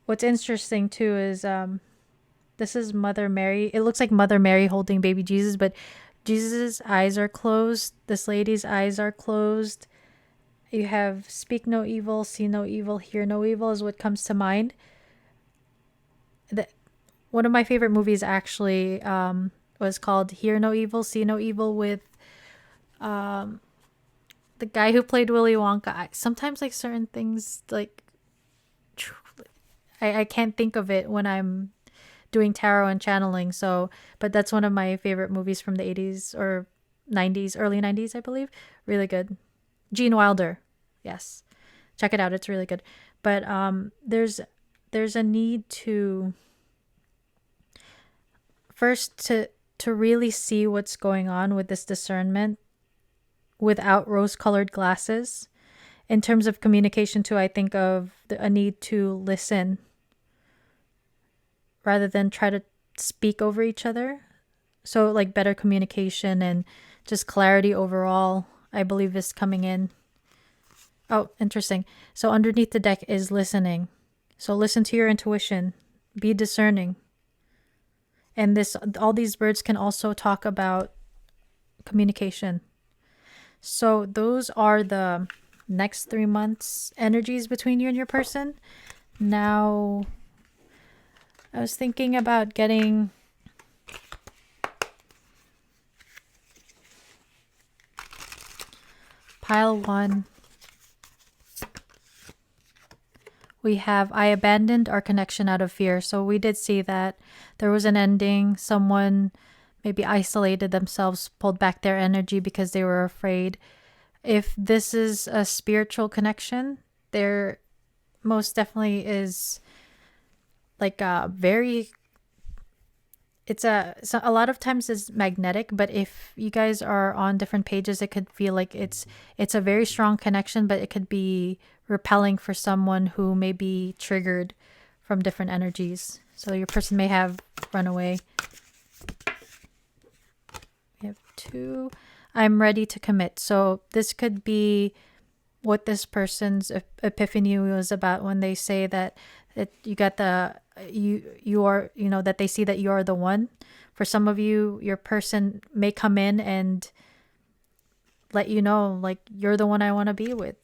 What's interesting too is this is Mother Mary. It looks like Mother Mary holding baby Jesus, but Jesus's eyes are closed. This lady's eyes are closed. You have speak no evil, see no evil, hear no evil is what comes to mind. One of my favorite movies actually was called Hear No Evil, See No Evil, with the guy who played Willy Wonka. Sometimes like certain things, like I can't think of it when I'm doing tarot and channeling. So, but that's one of my favorite movies from the 80s or 90s, early 90s, I believe. Really good. Gene Wilder. Yes. Check it out. It's really good. But there's a need to first to really see what's going on with this discernment without rose-colored glasses. In terms of communication too, I think of a need to listen rather than try to speak over each other. So like better communication and just clarity overall, I believe, is coming in. Oh, interesting. So underneath the deck is listening. So listen to your intuition. Be discerning. And all these birds can also talk about communication. So those are the next 3 months energies between you and your person. Now, I was thinking about getting pile 1 We have I abandoned our connection out of fear. So we did see that there was an ending. Someone maybe isolated themselves, pulled back their energy because they were afraid. If this is a spiritual connection, there most definitely is like a very so a lot of times it's magnetic, but if you guys are on different pages, it could feel like it's a very strong connection, but it could be repelling for someone who may be triggered from different energies. So your person may have run away. We have 2. I'm ready to commit. So this could be what this person's epiphany was about when they say that you got you are, that they see that you are the one. For some of you, your person may come in and let you know, like, you're the one I want to be with.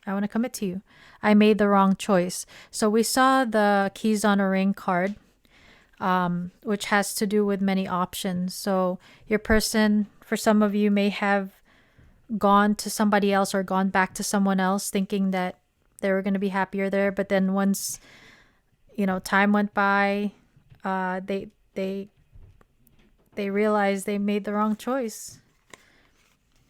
I want to commit to you. I made the wrong choice. So we saw the keys on a ring card, which has to do with many options. So your person, for some of you, may have gone to somebody else or gone back to someone else thinking that they were going to be happier there. But then once, time went by, they realized they made the wrong choice.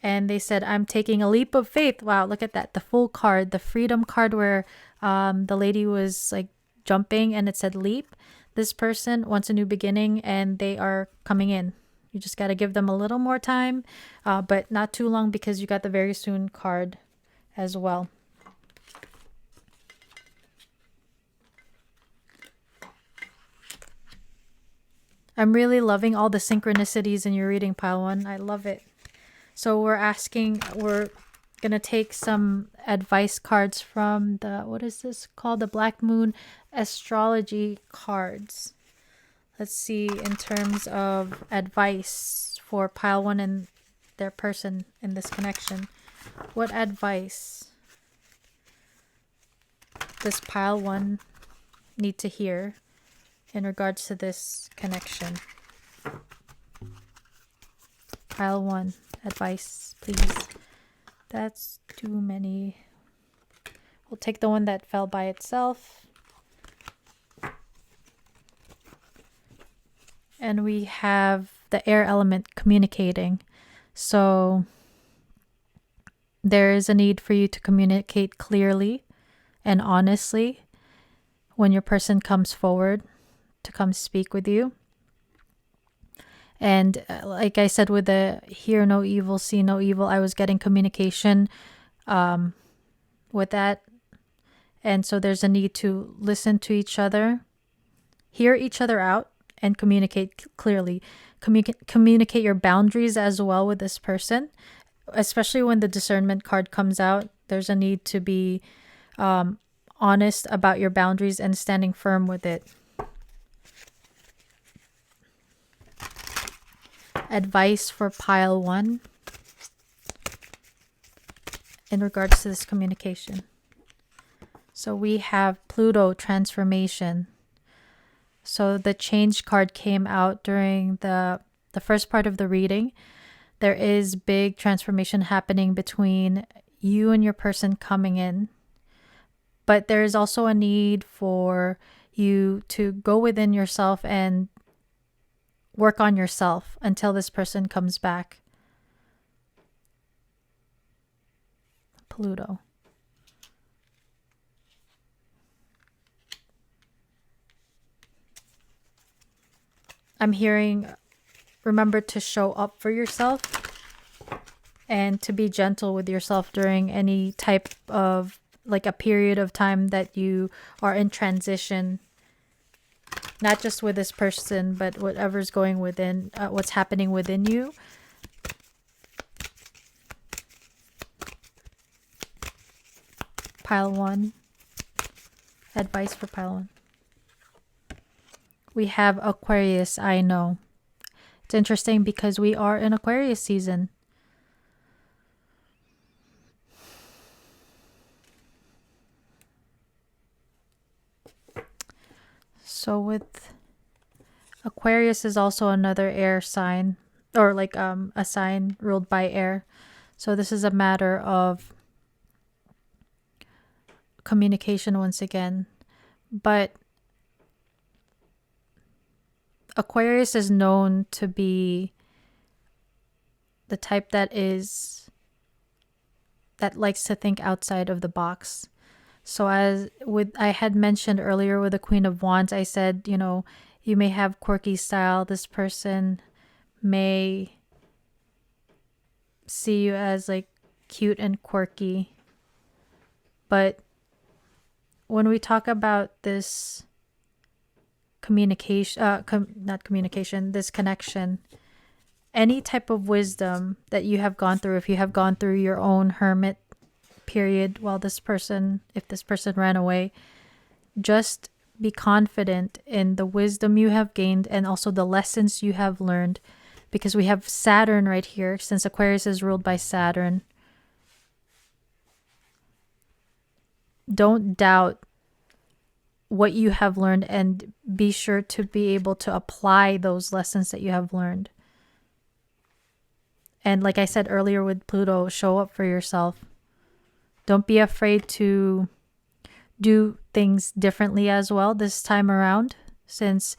And they said, I'm taking a leap of faith. Wow, look at that. The full card, the freedom card where the lady was like jumping and it said leap. This person wants a new beginning and they are coming in. You just got to give them a little more time, but not too long because you got the very soon card as well. I'm really loving all the synchronicities in your reading, pile 1. I love it. So we're going to take some advice cards from what is this called? The Black Moon astrology cards. Let's see, in terms of advice for pile 1 and their person in this connection. What advice does pile 1 need to hear in regards to this connection? Pile 1, advice, please. That's too many. We'll take the one that fell by itself. And we have the air element communicating. So there is a need for you to communicate clearly and honestly when your person comes forward to come speak with you. And like I said, with the hear no evil, see no evil, I was getting communication with that. And so there's a need to listen to each other, hear each other out, and communicate clearly. Communicate your boundaries as well with this person, especially when the discernment card comes out. There's a need to be honest about your boundaries and standing firm with it. Advice for pile 1 in regards to this communication. So we have Pluto transformation. So the change card came out during the first part of the reading. There is big transformation happening between you and your person coming in. But there is also a need for you to go within yourself and work on yourself until this person comes back. Pluto. I'm hearing, remember to show up for yourself and to be gentle with yourself during any type of, like, a period of time that you are in transition. Not just with this person, but whatever's going within, what's happening within you. Pile 1. Advice for pile 1. We have Aquarius, I know. It's interesting because we are in Aquarius season. So with Aquarius is also another air sign, or like a sign ruled by air. So this is a matter of communication once again. But Aquarius is known to be the type that likes to think outside of the box. So I had mentioned earlier with the Queen of Wands, I said, you may have quirky style. This person may see you as like cute and quirky. But when we talk about this this connection, any type of wisdom that you have gone through, if you have gone through your own hermit period if this person ran away, just be confident in the wisdom you have gained and also the lessons you have learned, because we have Saturn right here, since Aquarius is ruled by Saturn. Don't doubt what you have learned, and be sure to be able to apply those lessons that you have learned. And like I said earlier with Pluto, show up for yourself. Don't be afraid to do things differently as well this time around, since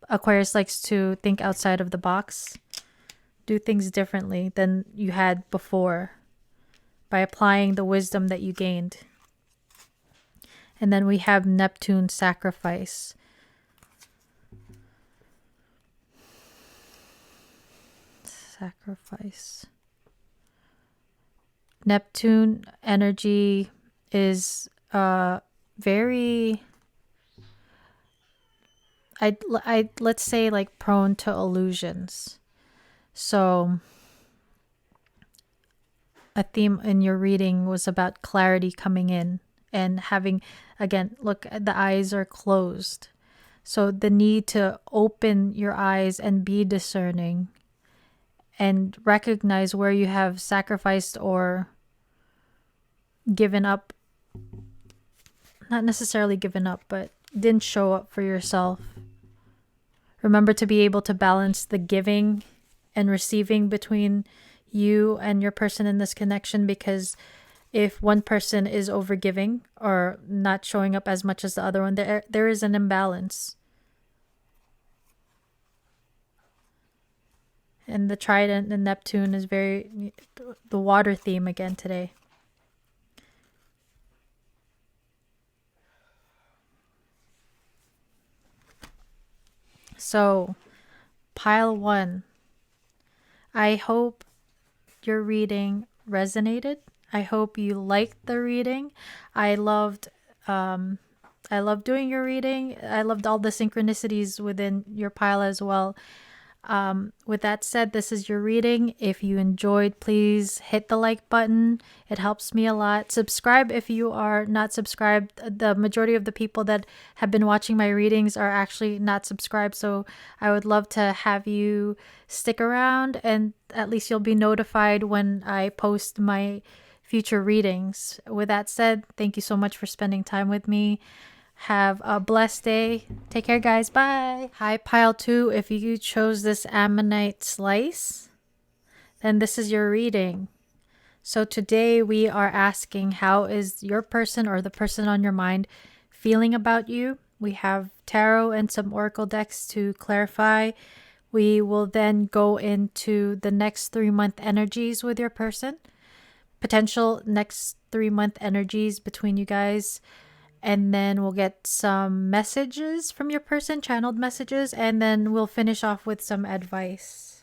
Aquarius likes to think outside of the box. Do things differently than you had before by applying the wisdom that you gained. And then we have Neptune sacrifice. Neptune energy is very, I let's say, like, prone to illusions. So a theme in your reading was about clarity coming in and having, again, look, the eyes are closed. So the need to open your eyes and be discerning and recognize where you have sacrificed or given up. Not necessarily given up, but didn't show up for yourself. Remember to be able to balance the giving and receiving between you and your person in this connection, because if one person is overgiving or not showing up as much as the other one, there is an imbalance. And the Trident and Neptune is the water theme again today. So, pile 1. I hope your reading resonated. I hope you liked the reading. I loved doing your reading. I loved all the synchronicities within your pile as well. With that said, this is your reading. If you enjoyed, please hit the like button. It helps me a lot. Subscribe if you are not subscribed. The majority of the people that have been watching my readings are actually not subscribed, so I would love to have you stick around, and at least you'll be notified when I post my future readings. With that said, thank you so much for spending time with me. Have a blessed day. Take care, guys. Bye. Hi, pile 2. If you chose this Ammonite slice, then this is your reading. So today we are asking, how is your person or the person on your mind feeling about you? We have tarot and some oracle decks to clarify. We will then go into the next 3-month energies with your person, potential next 3-month energies between you guys. And then we'll get some messages from your person, channeled messages, and then we'll finish off with some advice.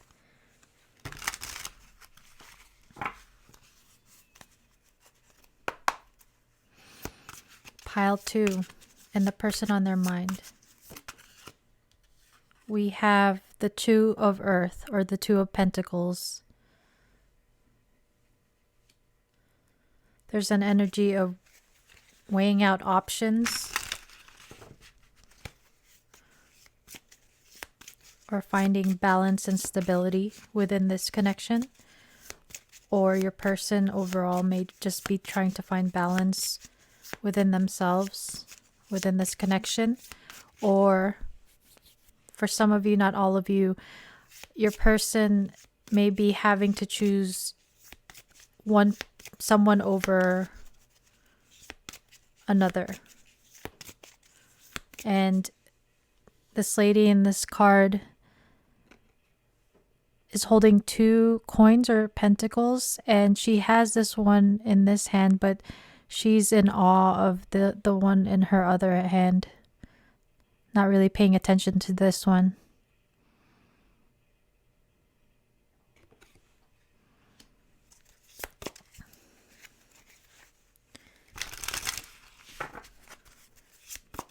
Pile 2, and the person on their mind. We have the 2 of Earth, or the 2 of Pentacles. There's an energy of weighing out options or finding balance and stability within this connection, or your person overall may just be trying to find balance within themselves within this connection. Or for some of you, not all of you, your person may be having to choose someone over another. And this lady in this card is holding 2 coins or pentacles, and she has this one in this hand, but she's in awe of the one in her other hand, not really paying attention to this one.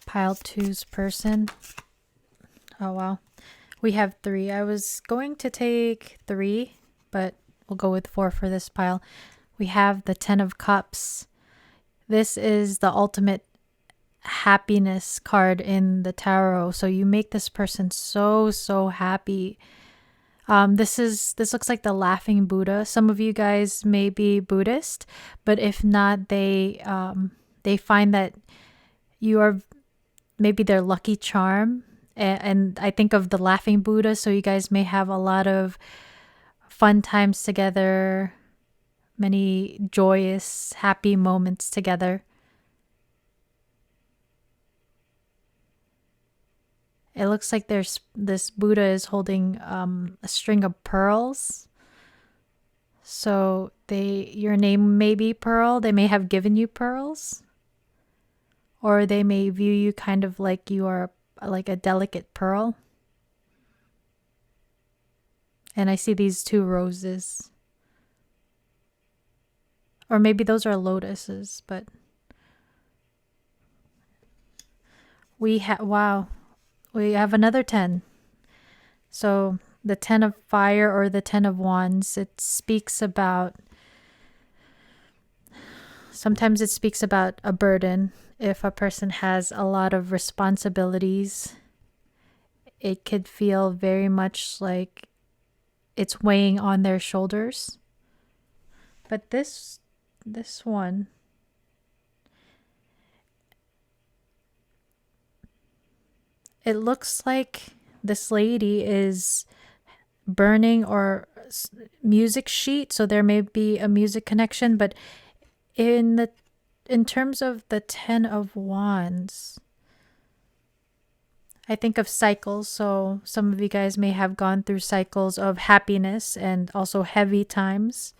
Pile 2's person. Oh wow. We have 3. I was going to take 3, but we'll go with 4 for this pile. We have the 10 of Cups. This is the ultimate happiness card in the tarot. So you make this person so happy. This looks like the laughing Buddha. Some of you guys may be Buddhist, but if not, they find that you are maybe their lucky charm. And I think of the laughing Buddha, so you guys may have a lot of fun times together, many joyous, happy moments together. It looks like this Buddha is holding a string of pearls. So your name may be Pearl. They may have given you pearls. Or they may view you kind of like you are like a delicate pearl. And I see these 2 roses. Or maybe those are lotuses, but wow. We have another 10. So the 10 of Fire or the 10 of Wands, sometimes it speaks about a burden. If a person has a lot of responsibilities, it could feel very much like it's weighing on their shoulders. But this one, it looks like this lady is burning or music sheet, so there may be a music connection, but in terms of the 10 of Wands, I think of cycles. So some of you guys may have gone through cycles of happiness and also heavy times.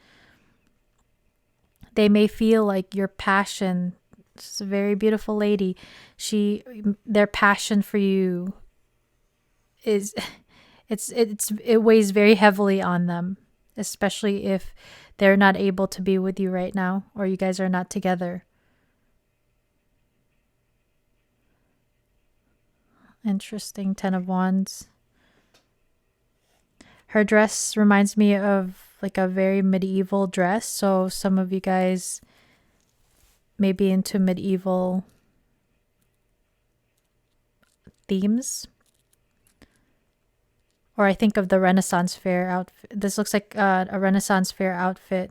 They may feel like your passion. It's a very beautiful lady. Their passion for you is it weighs very heavily on them, especially if they're not able to be with you right now or you guys are not together. Interesting. 10 of Wands. Her dress reminds me of like a very medieval dress. So some of you guys may be into medieval themes. Or I think of the Renaissance Fair outfit. This looks like a Renaissance Fair outfit.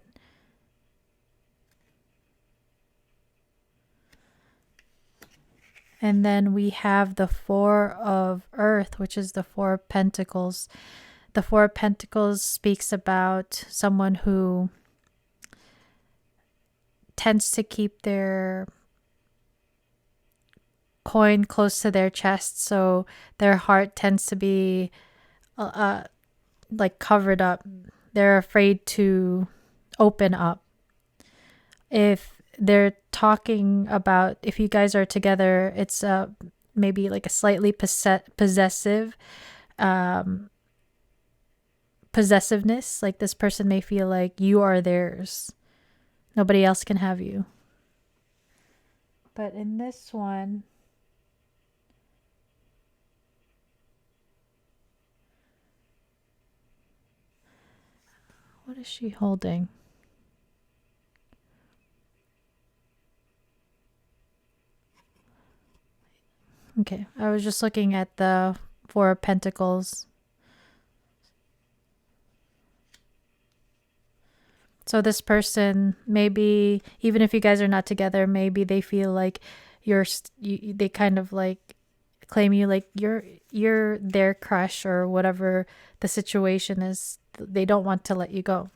And then we have the 4 of Earth, which is the 4 of Pentacles. The 4 of Pentacles speaks about someone who tends to keep their coin close to their chest. So their heart tends to be like covered up. They're afraid to open up. If they're talking about, if you guys are together, it's maybe like a slightly possessiveness. Like this person may feel like you are theirs. Nobody else can have you. But in this one, what is she holding? Okay, I was just looking at the 4 of Pentacles. So this person, maybe even if you guys are not together, maybe they feel like they kind of like claim you like you're their crush or whatever the situation is. They don't want to let you go.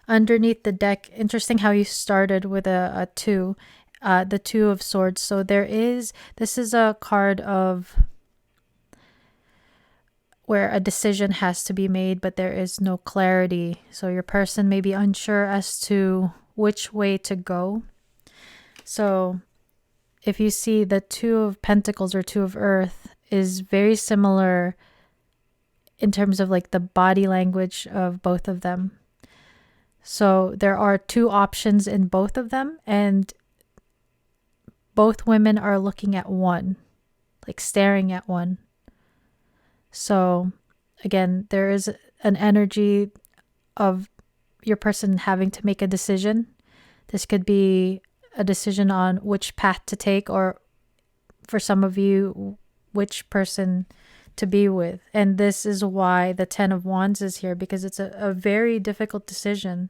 Underneath the deck, interesting how you started with a 2. the Two of Swords. So this is a card of where a decision has to be made, but there is no clarity. So your person may be unsure as to which way to go. So if you see the Two of Pentacles or Two of Earth is very similar in terms of like the body language of both of them. So there are two options in both of them, and both women are looking at one, like staring at one. So again, there is an energy of your person having to make a decision. This could be a decision on which path to take, or for some of you, which person to be with. And this is why the Ten of Wands is here, because it's a very difficult decision.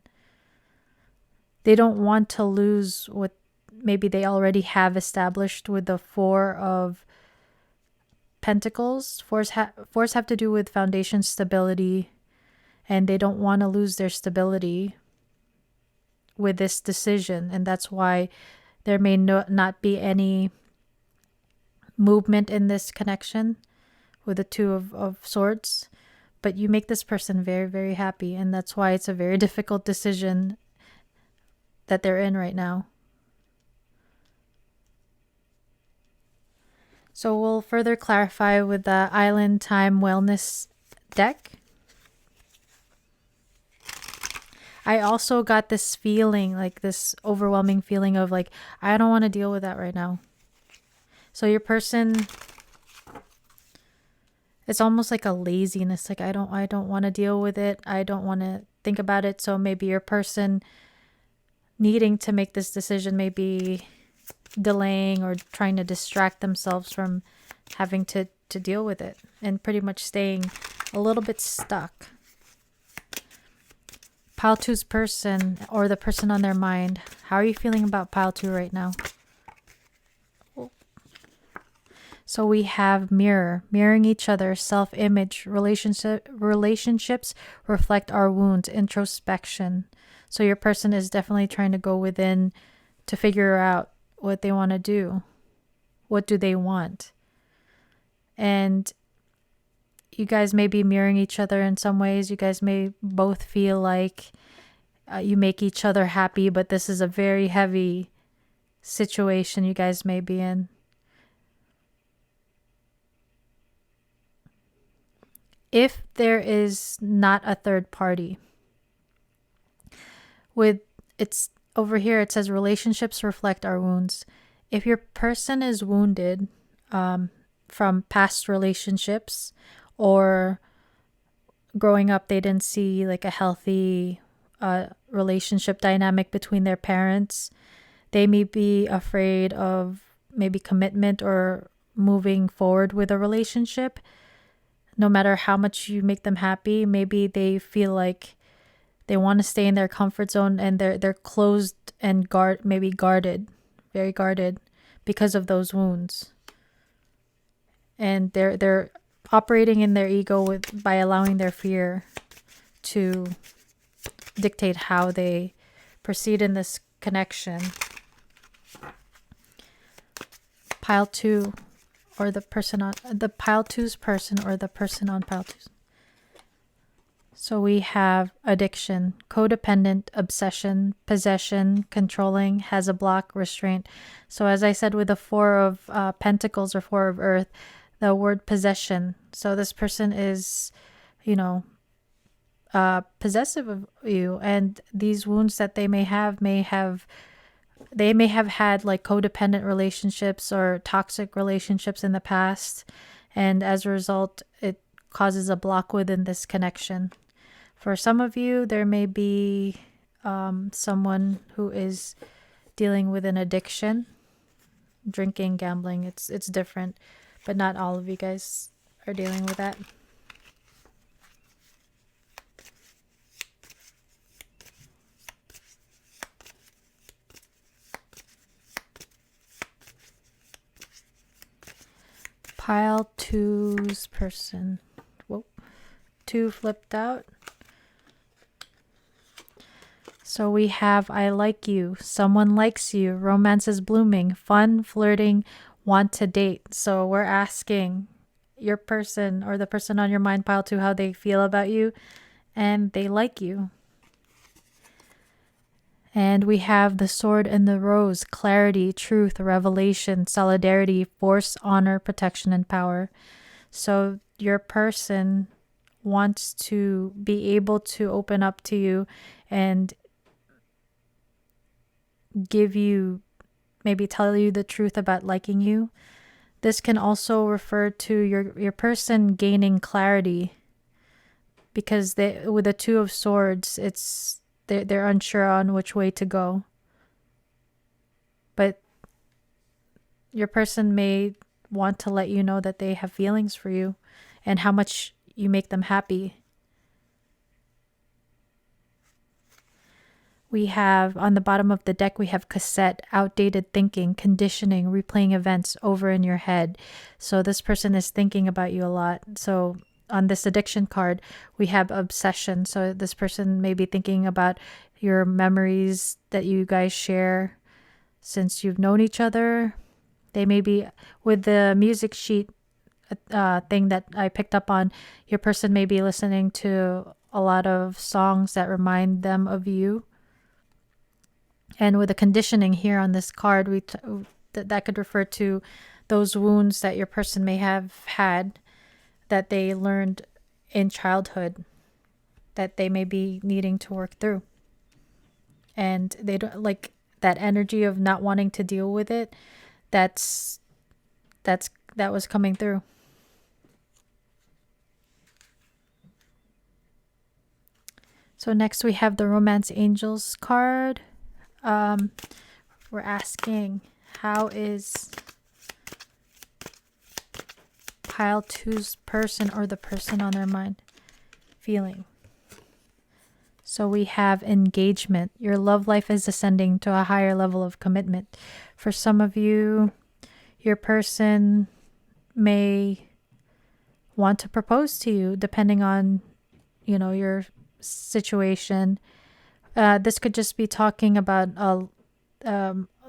They don't want to lose what maybe they already have established with the Four of Pentacles. Fours have to do with foundation stability, and they don't want to lose their stability with this decision. And that's why there may not be any movement in this connection with the Two of Swords. But you make this person very, very happy, and that's why it's a very difficult decision that they're in right now. So we'll further clarify with the Island Time Wellness deck. I also got this feeling, like this overwhelming feeling of like, I don't want to deal with that right now. So your person, it's almost like a laziness. Like, I don't want to deal with it. I don't want to think about it. So maybe your person needing to make this decision, maybe delaying or trying to distract themselves from having to deal with it, and pretty much staying a little bit stuck. Pile 2's person, or the person on their mind. How are you feeling about Pile 2 right now? So we have mirroring each other, self-image, relationships reflect our wounds, introspection. So your person is definitely trying to go within to figure out what they want to do. What do they want? And you guys may be mirroring each other in some ways. You guys may both feel like you make each other happy, but this is a very heavy situation you guys may be in. If there is not a third party, with it's over here, it says relationships reflect our wounds. If your person is wounded from past relationships, or growing up they didn't see like a healthy relationship dynamic between their parents, they may be afraid of maybe commitment or moving forward with a relationship. No matter how much you make them happy, maybe they feel like they want to stay in their comfort zone, and they're closed and guarded, very guarded because of those wounds. And they're operating in their ego by allowing their fear to dictate how they proceed in this connection. Pile 2, or the person on the Pile 2's person, or the person on Pile 2's. So we have addiction, codependent, obsession, possession, controlling, has a block, restraint. So as I said with the Four of Pentacles or Four of Earth, the word possession. So this person is, possessive of you, and these wounds that they may have had like codependent relationships or toxic relationships in the past, and as a result, it causes a block within this connection. For some of you, there may be someone who is dealing with an addiction, drinking, gambling. It's different, but not all of you guys are dealing with that. Pile 2's person. Whoa. 2 flipped out. So we have I like you, someone likes you, romance is blooming, fun, flirting, want to date. So we're asking your person or the person on your mind pile 2 how they feel about you, and they like you. And we have the sword and the rose, clarity, truth, revelation, solidarity, force, honor, protection, and power. So your person wants to be able to open up to you and give you, maybe tell you the truth about liking you. This can also refer to your person gaining clarity, because they, with the 2 of swords, they're unsure on which way to go. But your person may want to let you know that they have feelings for you and how much you make them happy. We have on the bottom of the deck, we have cassette, outdated thinking, conditioning, replaying events over in your head. So this person is thinking about you a lot. So on this addiction card, we have obsession. So this person may be thinking about your memories that you guys share since you've known each other. They may be, with the music sheet thing that I picked up on, your person may be listening to a lot of songs that remind them of you. And with the conditioning here on this card, that could refer to those wounds that your person may have had that they learned in childhood that they may be needing to work through. And they don't like that energy of not wanting to deal with it. That was coming through. So next we have the Romance Angels card. We're asking, how is pile 2's person or the person on their mind feeling? So we have engagement. Your love life is ascending to a higher level of commitment. For some of you, your person may want to propose to you depending on, your situation. This could just be talking about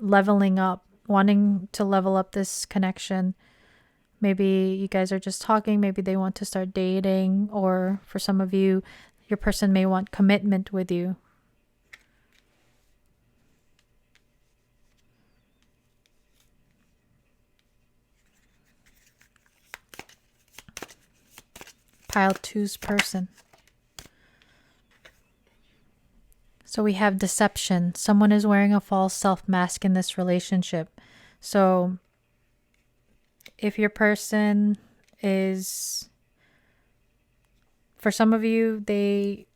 leveling up, wanting to level up this connection. Maybe you guys are just talking. Maybe they want to start dating. Or for some of you, your person may want commitment with you. Pile 2's person. So we have deception. Someone is wearing a false self mask in this relationship. So if your person is, for some of you, they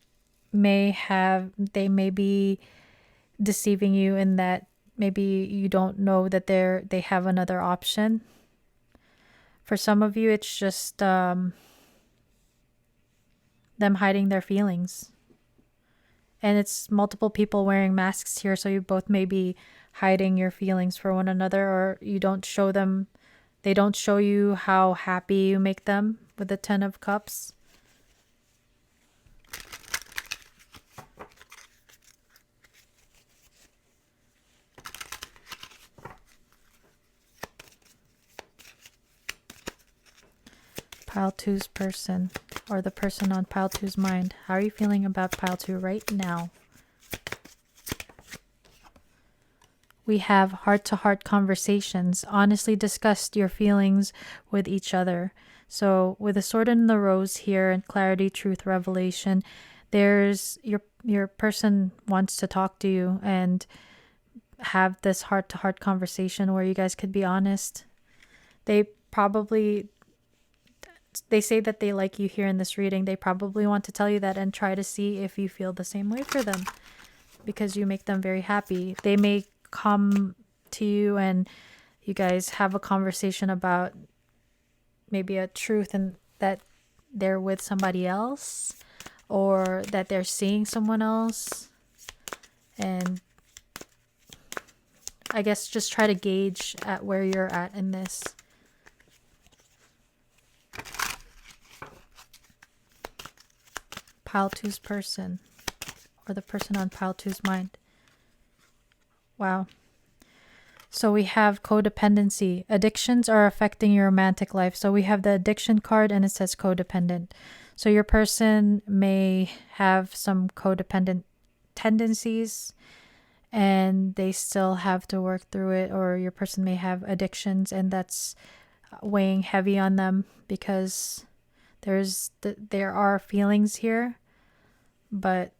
may be deceiving you in that maybe you don't know that they have another option. For some of you, it's just them hiding their feelings. And it's multiple people wearing masks here, so you both may be hiding your feelings for one another, or you don't show them, they don't show you how happy you make them with the 10 of Cups. Pile 2's person, or the person on pile 2's mind. How are you feeling about pile 2 right now? We have heart-to-heart conversations. Honestly discuss your feelings with each other. So with the sword and the rose here, and clarity, truth, revelation, there's your person wants to talk to you and have this heart-to-heart conversation where you guys could be honest. They say that they like you here in this reading. They probably want to tell you that and try to see if you feel the same way for them, because you make them very happy. They may come to you and you guys have a conversation about maybe a truth and that they're with somebody else, or that they're seeing someone else. And I guess just try to gauge at where you're at in this. Pile 2's person. or the person on pile two's mind. Wow. So we have codependency. Addictions are affecting your romantic life. So we have the addiction card and it says codependent. So your person may have some codependent tendencies and they still have to work through it, or your person may have addictions and that's weighing heavy on them because there are feelings here, but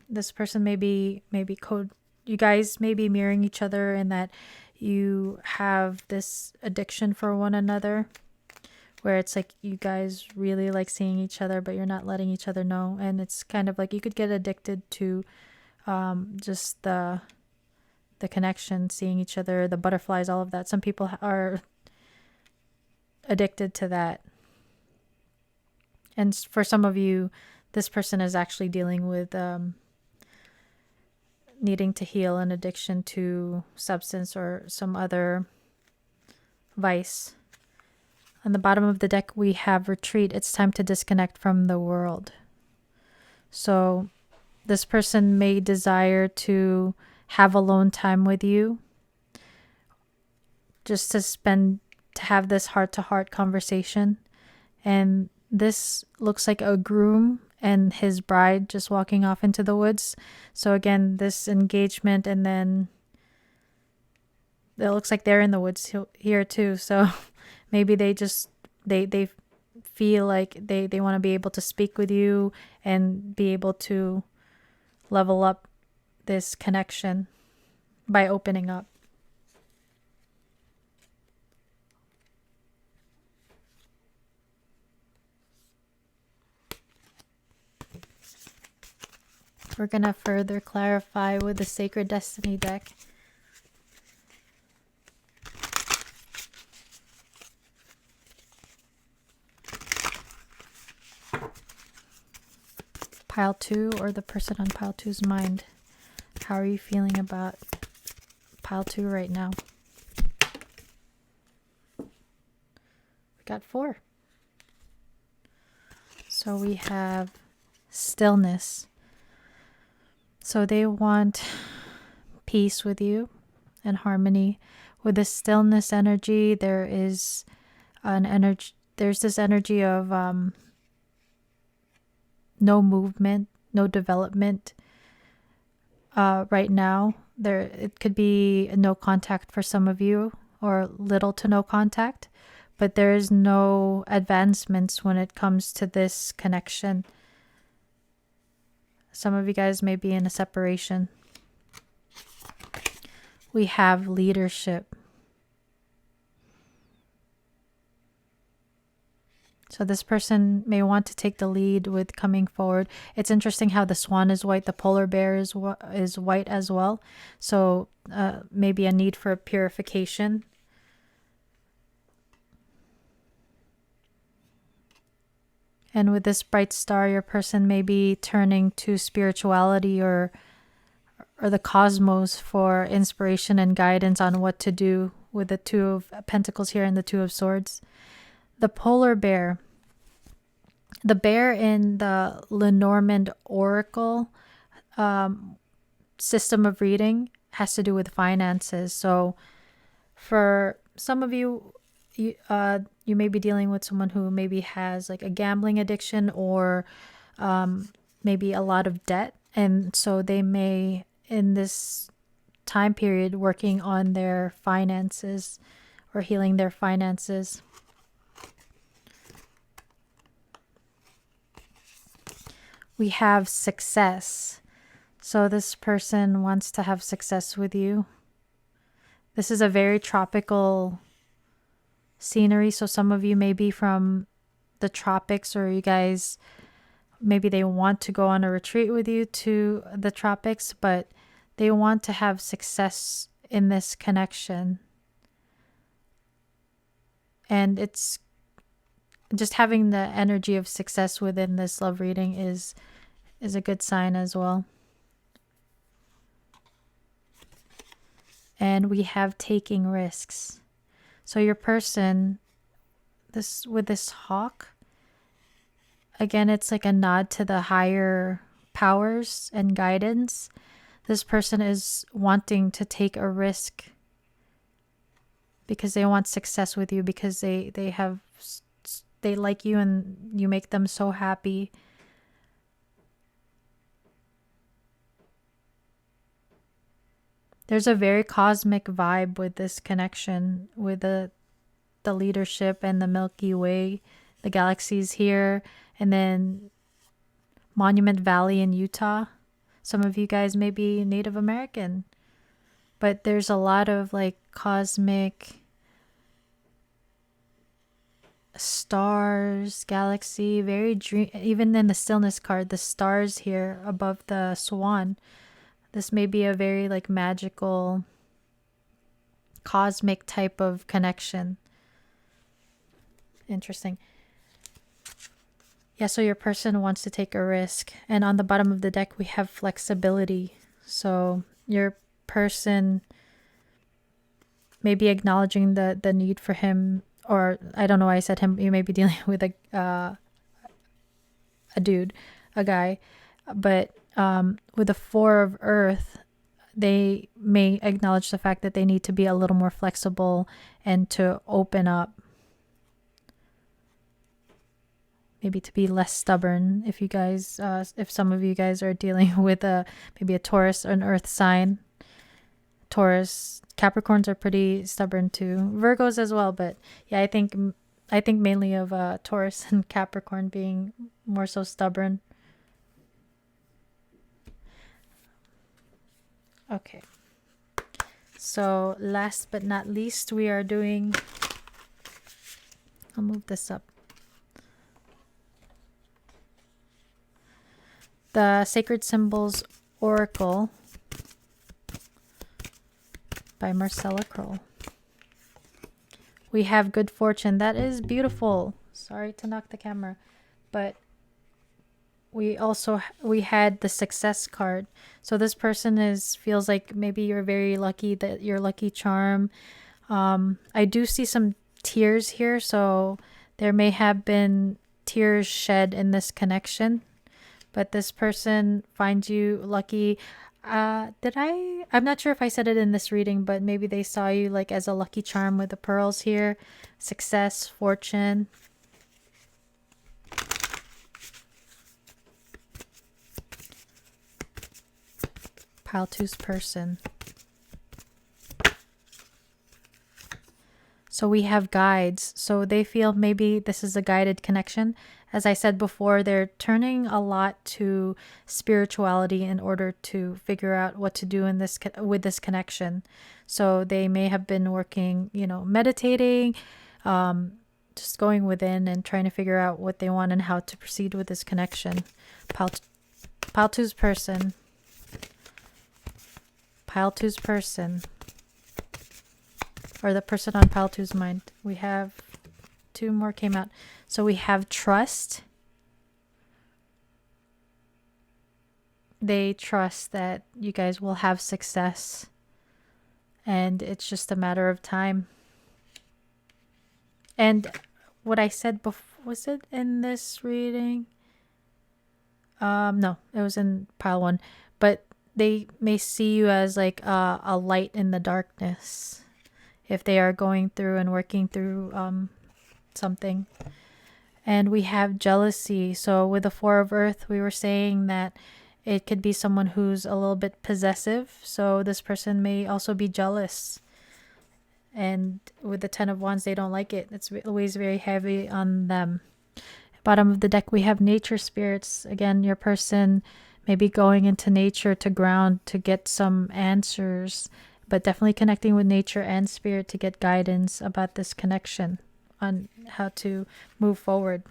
this person you guys may be mirroring each other in that you have this addiction for one another, where it's like you guys really like seeing each other, but you're not letting each other know. And it's kind of like you could get addicted to just the connection, seeing each other, the butterflies, all of that. Some people are addicted to that. And for some of you, this person is actually dealing with needing to heal an addiction to substance or some other vice. On the bottom of the deck, we have retreat. It's time to disconnect from the world. So this person may desire to have alone time with you, just to have this heart-to-heart conversation. And this looks like a groom and his bride just walking off into the woods. So again, this engagement, and then it looks like they're in the woods here too. So maybe they feel like they want to be able to speak with you and be able to level up this connection by opening up. We're going to further clarify with the Sacred Destiny deck. Pile 2, or the person on pile 2's mind. How are you feeling about pile 2 right now? We got 4. So we have stillness. So they want peace with you and harmony. With the stillness energy, there's this energy of no movement, no development. Right now, it could be no contact for some of you, or little to no contact, but there is no advancements when it comes to this connection. Some of you guys may be in a separation. We have leadership. So this person may want to take the lead with coming forward. It's interesting how the swan is white, the polar bear is white as well. So maybe a need for purification. And with this bright star, your person may be turning to spirituality or the cosmos for inspiration and guidance on what to do, with the Two of Pentacles here and the Two of Swords. The polar bear. The bear in the Lenormand Oracle system of reading has to do with finances. So for some of you, you may be dealing with someone who maybe has like a gambling addiction, or maybe a lot of debt. And so they may, in this time period, working on their finances or healing their finances. We have success. So this person wants to have success with you. This is a very tropical scenery. So some of you may be from the tropics, or you guys, maybe they want to go on a retreat with you to the tropics, but they want to have success in this connection. And it's just having the energy of success within this love reading is a good sign as well. And we have taking risks. So your person, with this hawk, again, it's like a nod to the higher powers and guidance. This person is wanting to take a risk because they want success with you, because they like you and you make them so happy. There's a very cosmic vibe with this connection, with the leadership and the Milky Way, the galaxies here, and then Monument Valley in Utah. Some of you guys may be Native American, but there's a lot of like cosmic stars, galaxy, very dream. Even in the stillness card, the stars here above the swan. This may be a very like magical, cosmic type of connection. Interesting. Yeah, so your person wants to take a risk. And on the bottom of the deck, we have flexibility. So your person may be acknowledging the need for him, or I don't know why I said him. You may be dealing with a dude, a guy. But with the Four of Earth, they may acknowledge the fact that they need to be a little more flexible and to open up. Maybe to be less stubborn. If you guys, if some of you guys are dealing with maybe a Taurus or an Earth sign. Taurus, Capricorns are pretty stubborn too. Virgos as well, but yeah, I think mainly of Taurus and Capricorn being more so stubborn. Okay. So last but not least, we are doing, I'll move this up. The Sacred Symbols Oracle by Marcella Kroll. We have good fortune. That is beautiful. Sorry to knock the camera, but we had the success card. So this person feels like maybe you're very lucky, that your lucky charm. I do see some tears here, so there may have been tears shed in this connection, but this person finds you lucky. I'm not sure if I said it in this reading, but maybe they saw you like as a lucky charm with the pearls here. Success, fortune. Pile two's person. So we have guides. So they feel maybe this is a guided connection. As I said before, they're turning a lot to spirituality in order to figure out what to do with this connection. So they may have been working, meditating, just going within and trying to figure out what they want and how to proceed with this connection. Pile two's person. Pile two's person. Or the person on pile two's mind. We have two more came out. So we have trust. They trust that you guys will have success. And it's just a matter of time. And what I said before, was it in this reading? No, it was in pile one. But they may see you as like a light in the darkness if they are going through and working through something. And we have jealousy. So with the Four of Earth, we were saying that it could be someone who's a little bit possessive. So this person may also be jealous. And with the Ten of Wands, they don't like it. It's always very heavy on them. Bottom of the deck, we have nature spirits. Again, your person may be going into nature to ground to get some answers, but definitely connecting with nature and spirit to get guidance about this connection on how to move forward.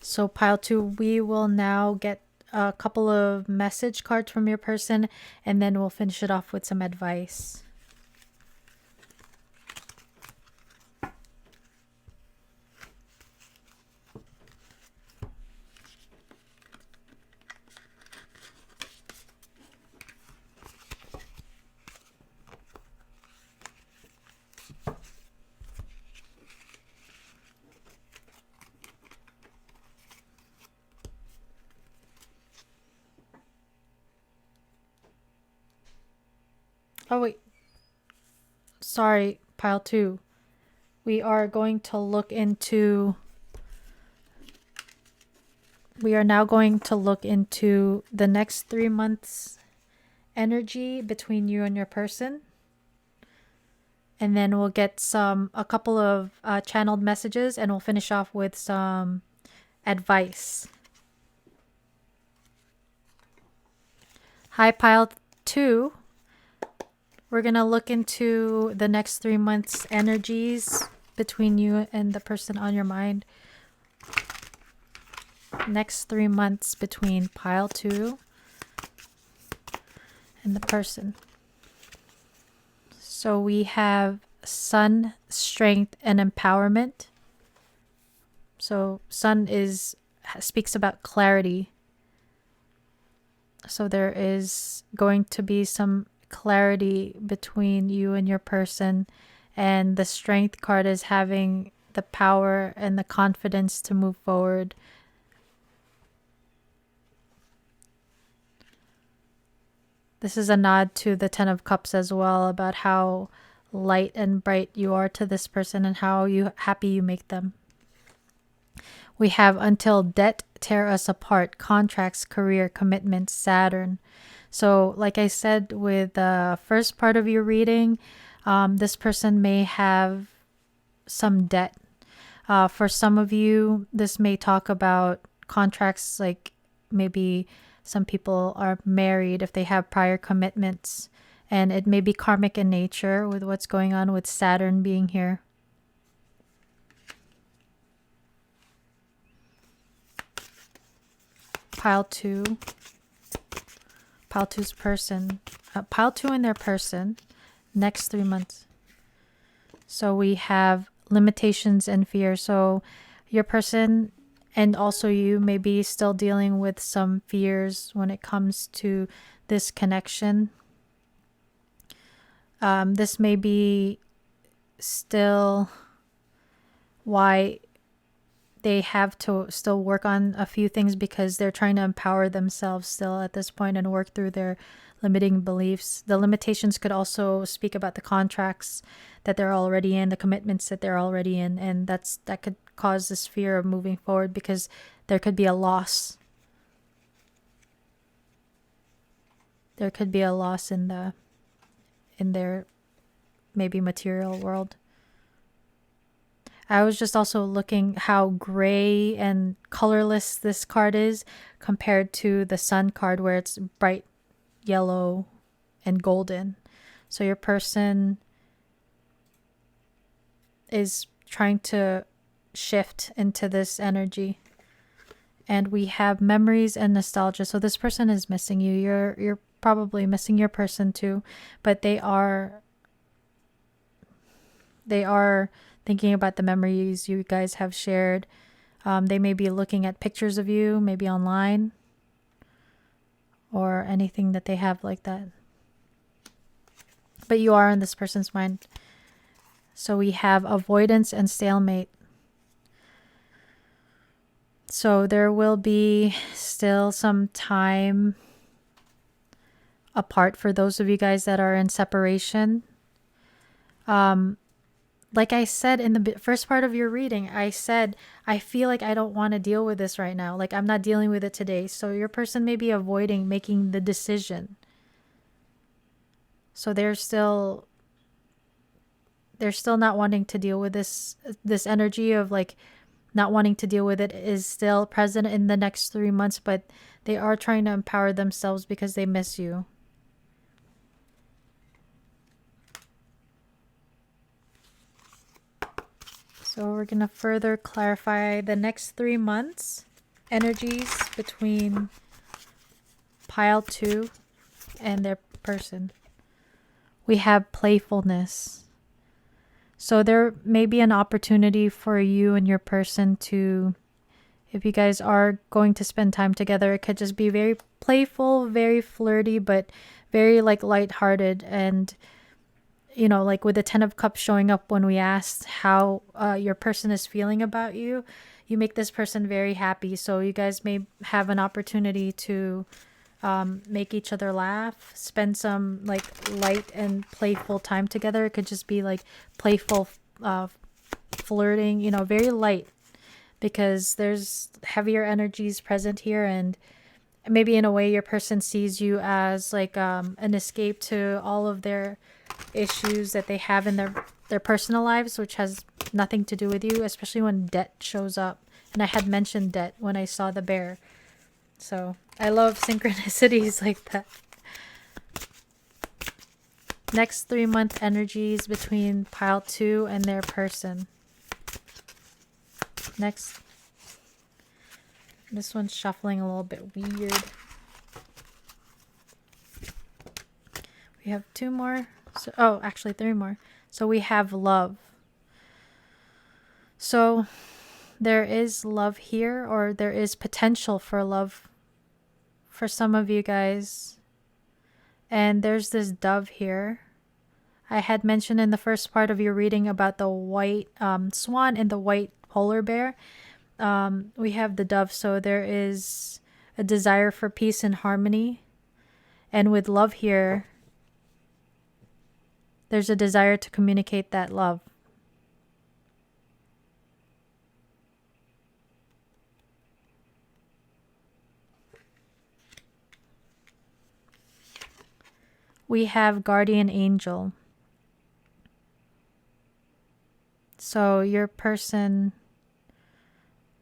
So pile two, we will now get a couple of message cards from your person, and then we'll finish it off with some advice. Oh, wait. Sorry, pile 2. We are going to look into... We are now going to look into the next 3 months energy between you and your person. And then we'll get a couple of channeled messages, and we'll finish off with some advice. Hi, pile 2. We're going to look into the next 3 months energies between you and the person on your mind. Next 3 months between pile 2 and the person. So we have sun, strength, and empowerment. So sun speaks about clarity. So there is going to be some clarity between you and your person, and the strength card is having the power and the confidence to move forward. This is a nod to the 10 of Cups as well, about how light and bright you are to this person and how happy you make them. We have until debt tear us apart, contracts, career, commitments, Saturn. So like I said with the first part of your reading, this person may have some debt. For some of you, this may talk about contracts, like maybe some people are married if they have prior commitments, and it may be karmic in nature with what's going on with Saturn being here. Pile 2. Pile 2's person. Pile 2 and their person. Next 3 months. So we have limitations and fear. So your person and also you may be still dealing with some fears when it comes to this connection. This may be still why they have to still work on a few things, because they're trying to empower themselves still at this point and work through their limiting beliefs. The limitations could also speak about the contracts that they're already in, the commitments that they're already in, and that could cause this fear of moving forward, because there could be a loss. There could be a loss in their maybe material world. I was just also looking how gray and colorless this card is compared to the sun card, where it's bright yellow and golden. So your person is trying to shift into this energy. And we have memories and nostalgia. So this person is missing you. You're probably missing your person too, but they are thinking about the memories you guys have shared. They may be looking at pictures of you, maybe online, or anything that they have like that. But you are in this person's mind. So we have avoidance and stalemate. So there will be still some time apart for those of you guys that are in separation. Like I said in the first part of your reading, I said, I feel like I don't want to deal with this right now. Like I'm not dealing with it today. So your person may be avoiding making the decision. So they're still not wanting to deal with this energy of like not wanting to deal with it is still present in the next 3 months, but they are trying to empower themselves because they miss you. So we're going to further clarify the next 3 months energies between pile 2 and their person. We have playfulness. So there may be an opportunity for you and your person to, if you guys are going to spend time together, it could just be very playful, very flirty, but very like lighthearted. And you know, like with the 10 of Cups showing up when we asked how your person is feeling about you, you make this person very happy. So you guys may have an opportunity to make each other laugh, spend some like light and playful time together. It could just be like playful flirting, you know, very light, because there's heavier energies present here, and maybe in a way your person sees you as like an escape to all of their issues that they have in their personal lives, which has nothing to do with you, especially when debt shows up. And I had mentioned debt when I saw the bear. So I love synchronicities like that. Next 3-month energies between pile 2 and their person. Next. This one's shuffling a little bit weird. We have 2 more. So, oh, actually 3 more. So we have love. So there is love here, or there is potential for love for some of you guys. And there's this dove here. I had mentioned in the first part of your reading about the white swan and the white polar bear. We have the dove, so there is a desire for peace and harmony. And with love here, there's a desire to communicate that love. We have guardian angel. So your person,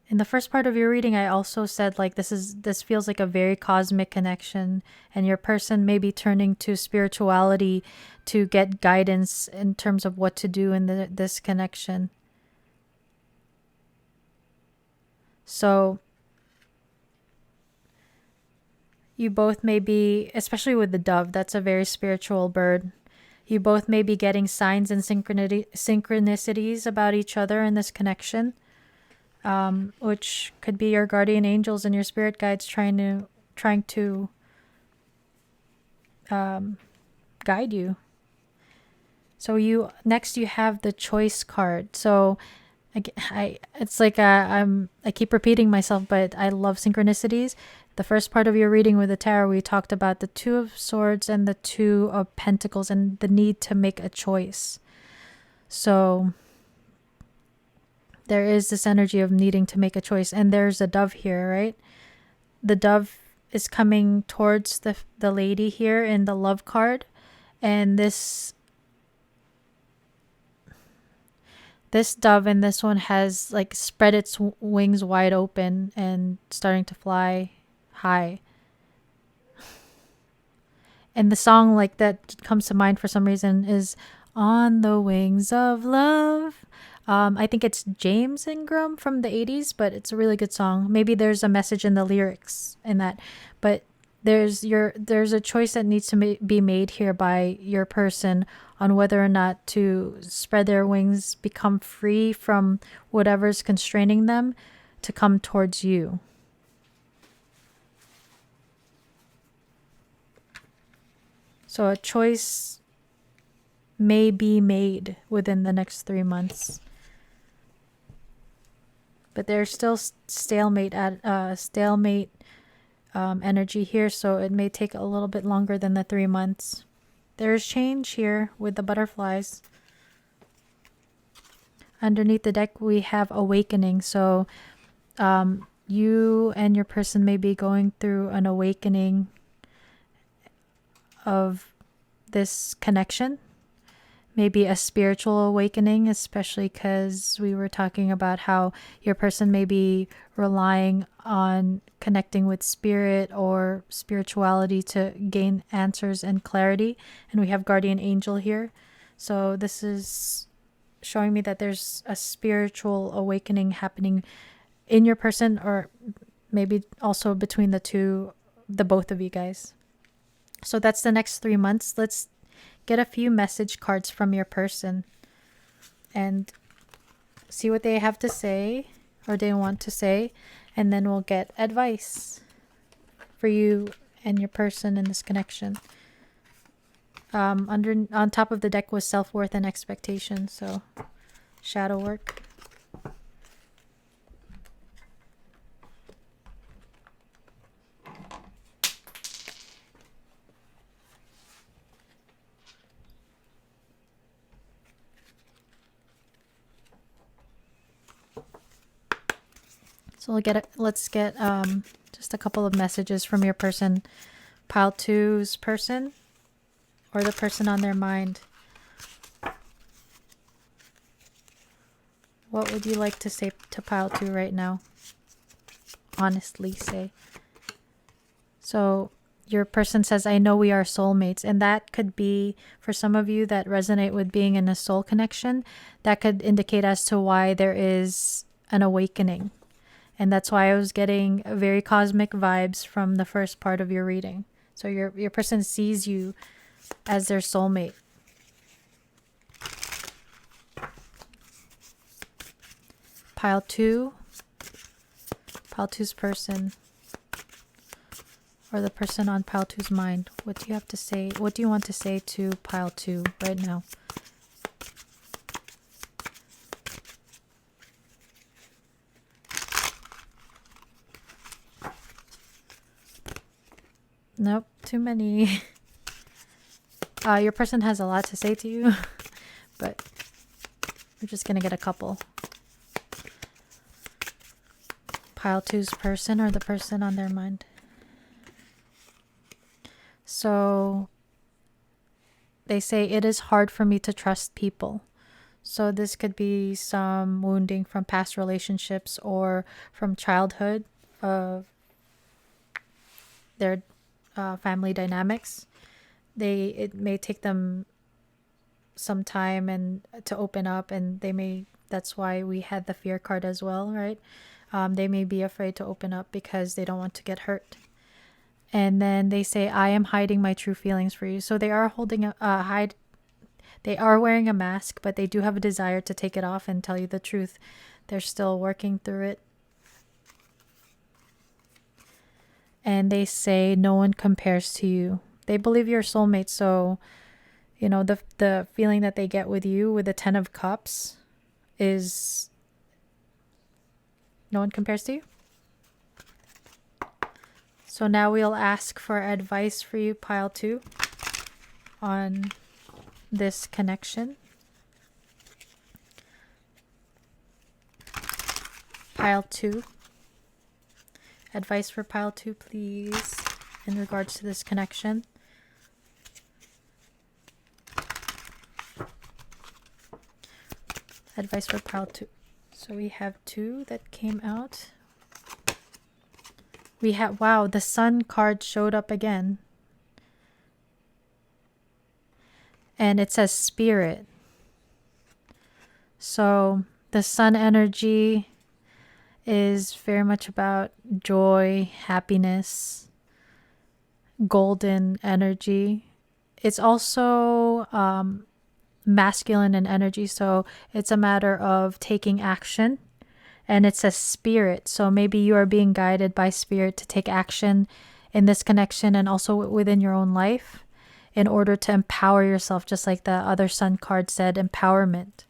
in the first part of your reading, I also said like this feels like a very cosmic connection, and your person may be turning to spirituality to get guidance in terms of what to do in this connection. So you both may be, especially with the dove, that's a very spiritual bird. You both may be getting signs and synchronicities about each other in this connection, which could be your guardian angels and your spirit guides trying to guide you. So you have the choice card. So it's like I keep repeating myself, but I love synchronicities. The first part of your reading with the tarot, we talked about the 2 of Swords and the 2 of Pentacles and the need to make a choice. So there is this energy of needing to make a choice. And there's a dove here, right? The dove is coming towards the lady here in the love card. And this dove in this one has like spread its wings wide open and starting to fly high. And the song like that comes to mind for some reason is On the Wings of Love. I think it's James Ingram from the 80s, but it's a really good song. Maybe there's a message in the lyrics in that, but there's a choice that needs to be made here by your person on whether or not to spread their wings, become free from whatever's constraining them to come towards you. So a choice may be made within the next 3 months. But there's still stalemate energy here, so it may take a little bit longer than the 3 months. There's change here with the butterflies. Underneath the deck, we have awakening. So you and your person may be going through an awakening of this connection. Maybe a spiritual awakening, especially because we were talking about how your person may be relying on connecting with spirit or spirituality to gain answers and clarity. And we have guardian angel here. So this is showing me that there's a spiritual awakening happening in your person, or maybe also between the both of you guys. So that's the next 3 months. Let's get a few message cards from your person and see what they have to say or they want to say, and then we'll get advice for you and your person in this connection. On top of the deck was self-worth and expectation, so shadow work. So let's get just a couple of messages from your person, pile two's person, or the person on their mind. What would you like to say to pile two right now? Honestly say. So your person says, I know we are soulmates. And that could be, for some of you that resonate with being in a soul connection, that could indicate as to why there is an awakening. And that's why I was getting very cosmic vibes from the first part of your reading. So your person sees you as their soulmate. Pile two's person, or the person on pile two's mind. What do you have to say? What do you want to say to pile two right now? Nope, too many. Your person has a lot to say to you, but we're just gonna get a couple. Pile two's person, or the person on their mind. So they say, it is hard for me to trust people. So this could be some wounding from past relationships or from childhood of their family dynamics. It may take them some time and to open up, and that's why we had the fear card as well, right? They may be afraid to open up because they don't want to get hurt. And then they say, I am hiding my true feelings for you. So they are they are wearing a mask, but they do have a desire to take it off and tell you the truth. They're still working through it. And they say, no one compares to you. They believe you're soulmates. So, you know, the feeling that they get with you with the 10 of Cups is no one compares to you. So now we'll ask for advice for you, pile two, on this connection. Pile two. Advice for pile two, please, in regards to this connection. Advice for pile two. So we have two that came out. We have, wow, the Sun card showed up again. And it says spirit. So the Sun energy is very much about joy, happiness, golden energy. It's also masculine in energy, so it's a matter of taking action. And it says spirit, so maybe you are being guided by spirit to take action in this connection and also within your own life in order to empower yourself, just like the other Sun card said, empowerment.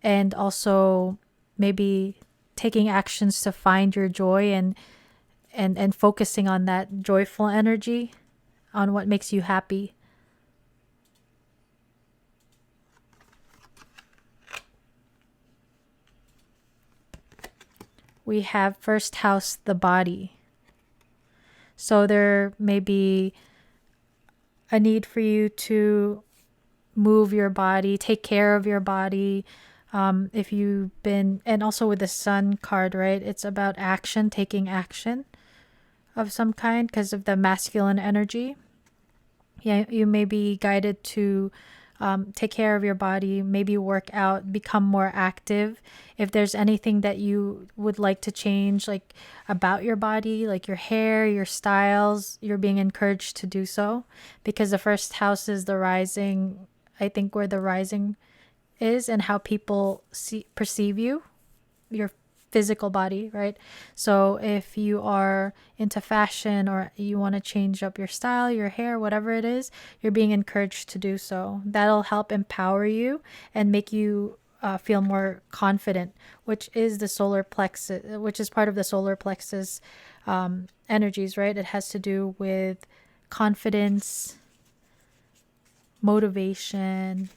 And also maybe taking actions to find your joy and focusing on that joyful energy, on what makes you happy. We have first house, the body. So there may be a need for you to move your body, take care of your body. If you've been, and also with the Sun card, right? It's about action, taking action of some kind because of the masculine energy. Yeah, you may be guided to take care of your body, maybe work out, become more active. If there's anything that you would like to change, like about your body, like your hair, your styles, you're being encouraged to do so, because the first house is the rising, I think, where the rising is and how people perceive you, your physical body, right? So if you are into fashion or you want to change up your style, your hair, whatever it is, you're being encouraged to do so. That'll help empower you and make you feel more confident, which is the solar plexus, which is part of the solar plexus energies, right? It has to do with confidence, motivation.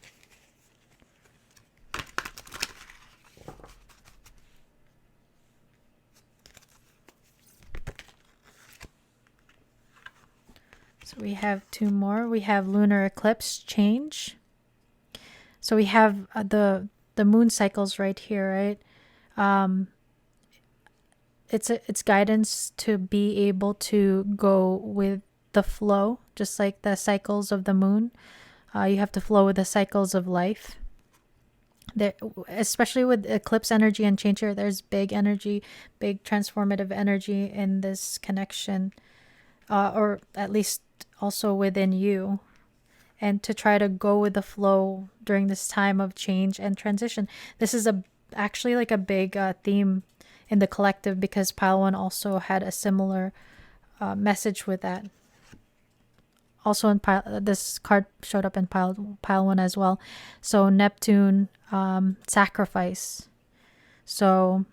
So we have two more. We have lunar eclipse change. So we have the moon cycles right here, right? It's guidance to be able to go with the flow, just like the cycles of the moon. You have to flow with the cycles of life. There, especially with eclipse energy and change here, there's big energy, big transformative energy in this connection, or at least also within you. And to try to go with the flow during this time of change and transition. This is actually like a big theme in the collective, because pile 1 also had a similar message with that. Also in this card showed up in pile 1 as well. So Neptune, sacrifice. So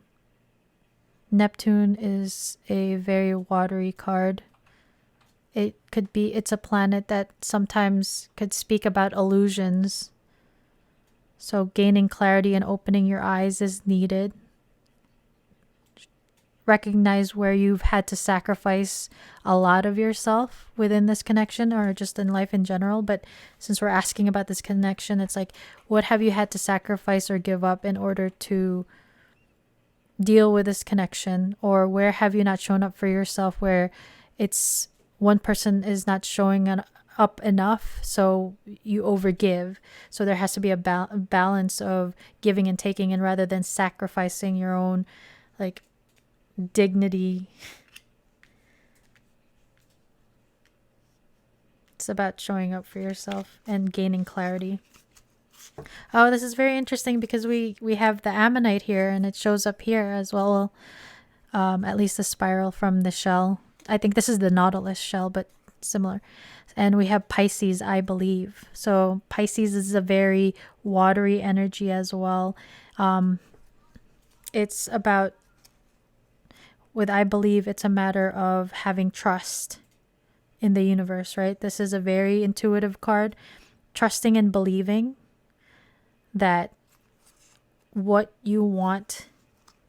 Neptune is a very watery card. It's a planet that sometimes could speak about illusions. So gaining clarity and opening your eyes is needed. Recognize where you've had to sacrifice a lot of yourself within this connection, or just in life in general. But since we're asking about this connection, it's like, what have you had to sacrifice or give up in order to deal with this connection? Or where have you not shown up for yourself, where it's one person is not showing up enough, so you overgive. So there has to be a balance of giving and taking, and rather than sacrificing your own like dignity, it's about showing up for yourself and gaining clarity. Oh, this is very interesting, because we have the ammonite here, and it shows up here as well. At least the spiral from the shell. I think this is the nautilus shell, but similar. And we have Pisces, I believe. So Pisces is a very watery energy as well. It's about, with I believe, it's a matter of having trust in the universe, right? This is a very intuitive card, trusting and believing that what you want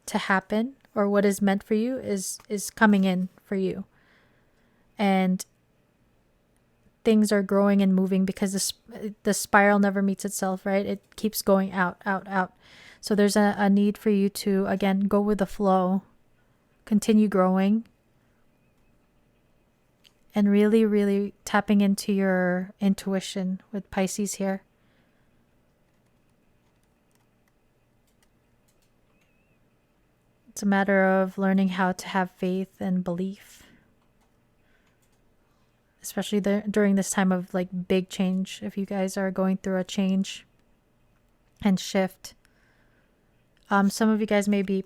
to happen, or what is meant for you, is coming in for you. And things are growing and moving, because the spiral never meets itself, right? It keeps going out, out, out. So there's a need for you to, again, go with the flow, continue growing, and really, really tapping into your intuition with Pisces here. It's a matter of learning how to have faith and belief, especially during this time of like big change. If you guys are going through a change and shift, some of you guys may be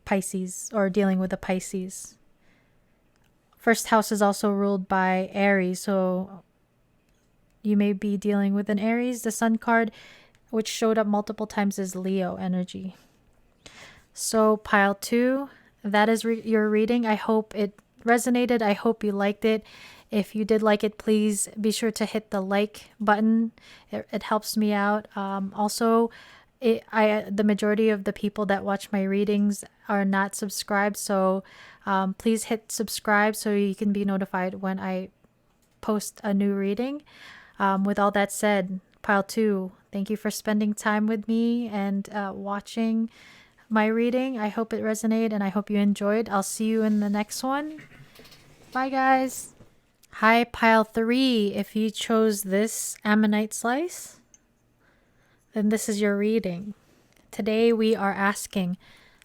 Pisces or dealing with a Pisces. First house is also ruled by Aries, so you may be dealing with an Aries. The Sun card, which showed up multiple times, is Leo energy. So pile 2, that is your reading. I hope it resonated. I hope you liked it. If you did like it, please be sure to hit the like button. It helps me out. Also, the majority of the people that watch my readings are not subscribed, so please hit subscribe so you can be notified when I post a new reading. With all that said, pile 2, thank you for spending time with me and watching my reading. I hope it resonated, and I hope you enjoyed. I'll see you in the next one. Bye, guys. Hi, pile 3. If you chose this ammonite slice, then this is your reading. Today we are asking,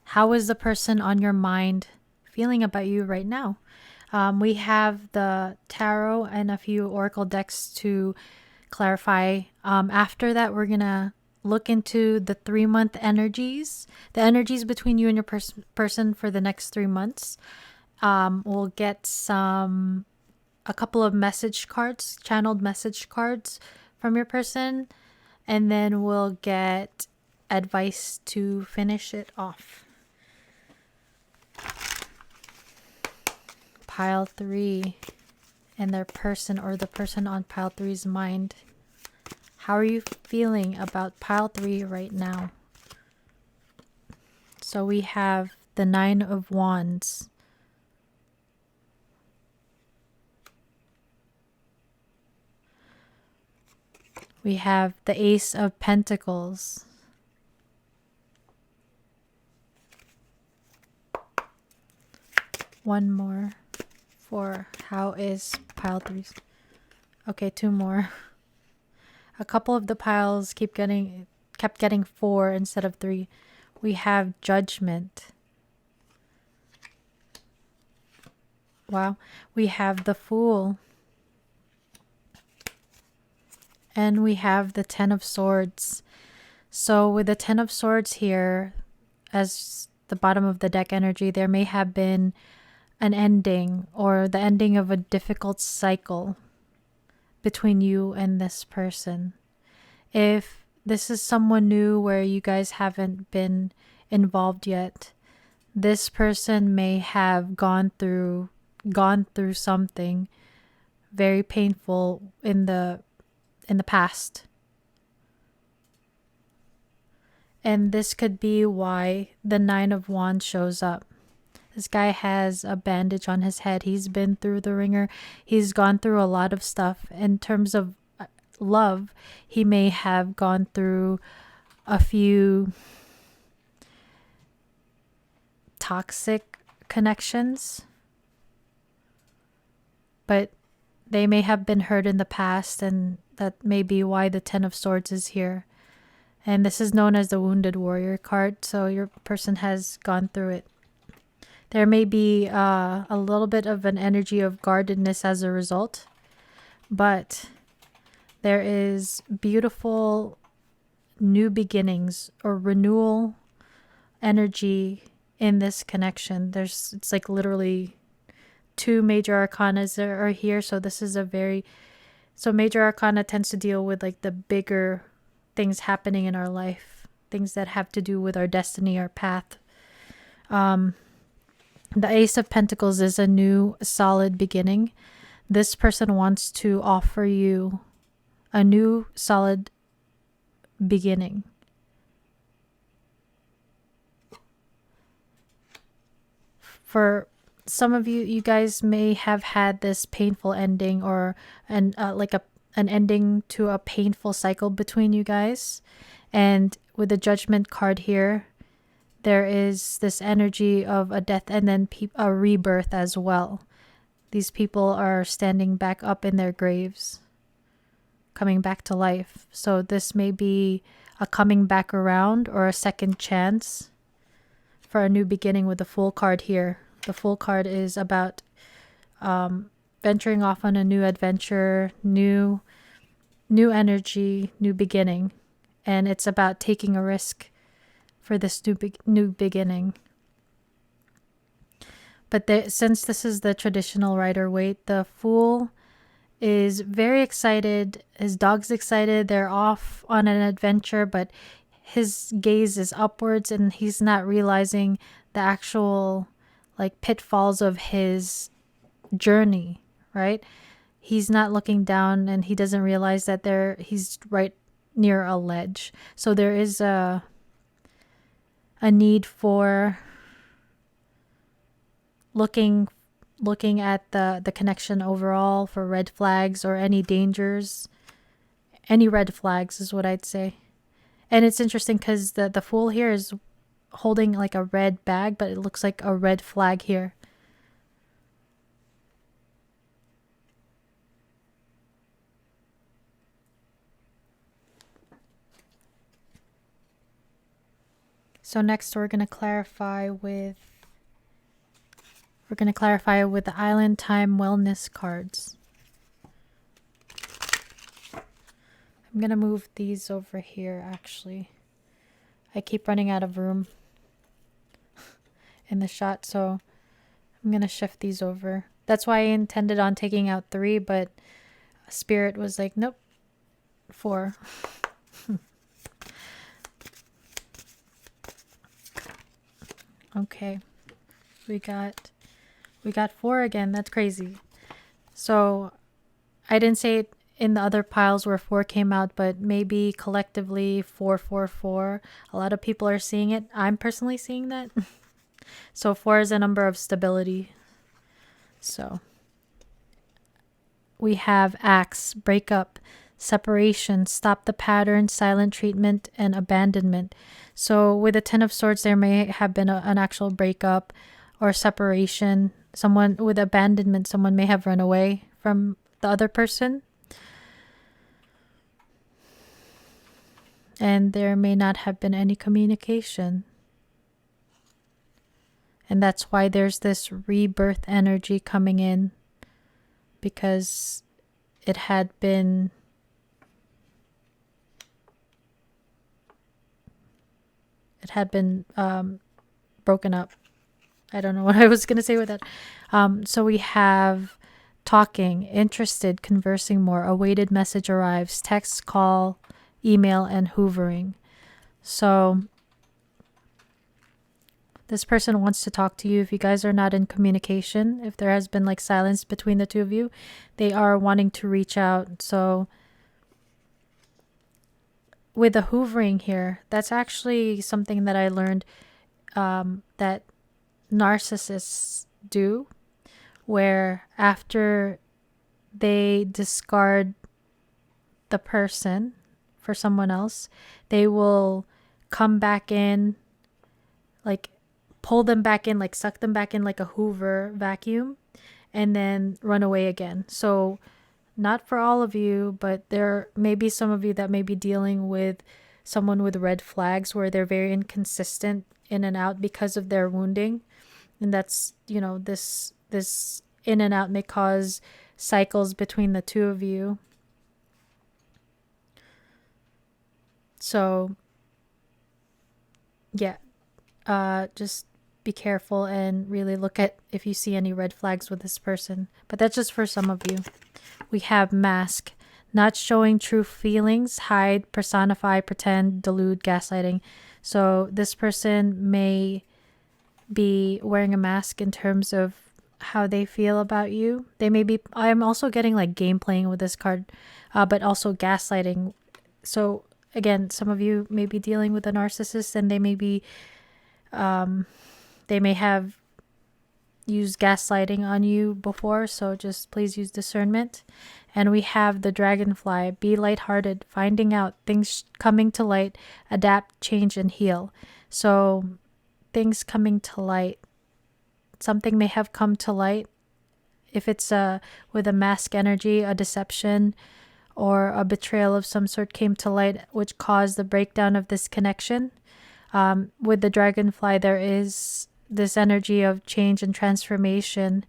how is the person on your mind feeling about you right now? We have the tarot and a few oracle decks to clarify. After that, we're going to look into the 3-month energies, the energies between you and your person for the next 3 months. We'll get a couple of message cards, channeled message cards from your person, and then we'll get advice to finish it off. Pile 3 and their person, or the person on pile 3's mind. How are you feeling about pile 3 right now? So we have the 9 of Wands. We have the Ace of Pentacles. One more for how is pile 3. Okay, 2 more. A couple of the piles kept getting 4 instead of 3. We have Judgment. Wow. We have the Fool. And we have the 10 of Swords. So with the 10 of Swords here, as the bottom of the deck energy, there may have been an ending or the ending of a difficult cycle between you and this person. If this is someone new where you guys haven't been involved yet, this person may have gone through something very painful in the past. And this could be why the 9 of Wands shows up. This guy has a bandage on his head. He's been through the ringer. He's gone through a lot of stuff. In terms of love, he may have gone through a few toxic connections, but they may have been hurt in the past, and that may be why the 10 of Swords is here. And this is known as the Wounded Warrior card, so your person has gone through it. There may be a little bit of an energy of guardedness as a result, but there is beautiful new beginnings or renewal energy in this connection. It's like literally 2 major arcanas that are here. So this is so major arcana tends to deal with like the bigger things happening in our life, things that have to do with our destiny, our path. The Ace of Pentacles is a new solid beginning. This person wants to offer you a new solid beginning. For some of you, you guys may have had this painful ending or an ending to a painful cycle between you guys. And with the Judgment card here, there is this energy of a death and then a rebirth as well. These people are standing back up in their graves, coming back to life. So this may be a coming back around or a second chance for a new beginning with the Fool card here. The Fool card is about venturing off on a new adventure, new energy, new beginning. And it's about taking a risk for this new beginning. But since this is the traditional Rider-Waite, the Fool is very excited. His dog's excited. They're off on an adventure, but his gaze is upwards and he's not realizing the actual like pitfalls of his journey, right? He's not looking down and he doesn't realize that he's right near a ledge. So there is a need for looking at the connection overall for red flags or any dangers. Any red flags is what I'd say. And it's interesting because the Fool here is holding like a red bag, but it looks like a red flag here. So next we're going to clarify with the Island Time Wellness cards. I'm going to move these over here actually. I keep running out of room in the shot, so I'm going to shift these over. That's why I intended on taking out 3, but Spirit was like, nope, 4. Okay. We got 4 again. That's crazy. So I didn't say it in the other piles where 4 came out, but maybe collectively 444. A lot of people are seeing it. I'm personally seeing that. So 4 is a number of stability. So we have Axe, break up, separation, stop the pattern, silent treatment, and abandonment. So with the Ten of Swords, there may have been an actual breakup or separation. Someone with abandonment, someone may have run away from the other person. And there may not have been any communication. And that's why there's this rebirth energy coming in, because it had been broken up. I don't know what I was going to say with that. So we have talking, interested, conversing more, awaited message arrives, text, call, email, and hoovering. So this person wants to talk to you. If you guys are not in communication, if there has been like silence between the two of you, they are wanting to reach out. So with the hoovering here, that's actually something that I learned that narcissists do, where after they discard the person for someone else, they will come back in, like pull them back in, like suck them back in like a Hoover vacuum, and then run away again. So not for all of you, but there may be some of you that may be dealing with someone with red flags where they're very inconsistent in and out because of their wounding. And that's, you know, this in and out may cause cycles between the two of you. So yeah, just be careful and really look at if you see any red flags with this person. But that's just for some of you. We have mask, not showing true feelings, hide, personify, pretend, delude, gaslighting. So this person may be wearing a mask in terms of how they feel about you. They may be, I'm also getting like game playing with this card, but also gaslighting. So again, some of you may be dealing with a narcissist, and they may be, they may have used gaslighting on you before. So just please use discernment. And we have the dragonfly, be lighthearted, finding out things coming to light, adapt, change, and heal. So things coming to light, something may have come to light. If it's with a mask energy, a deception or a betrayal of some sort came to light, which caused the breakdown of this connection. With the dragonfly, there is this energy of change and transformation,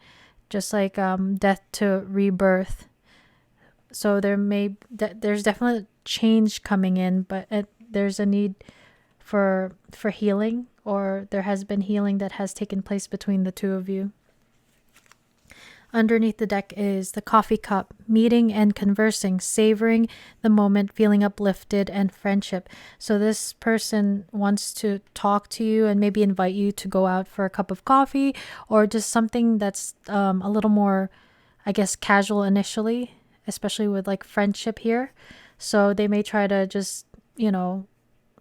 just like death to rebirth. So there's definitely change coming in, but there's a need for healing, or there has been healing that has taken place between the two of you. Underneath the deck is the coffee cup, meeting and conversing, savoring the moment, feeling uplifted, and friendship. So this person wants to talk to you and maybe invite you to go out for a cup of coffee, or just something that's a little more, I guess, casual initially, especially with like friendship here. So they may try to just,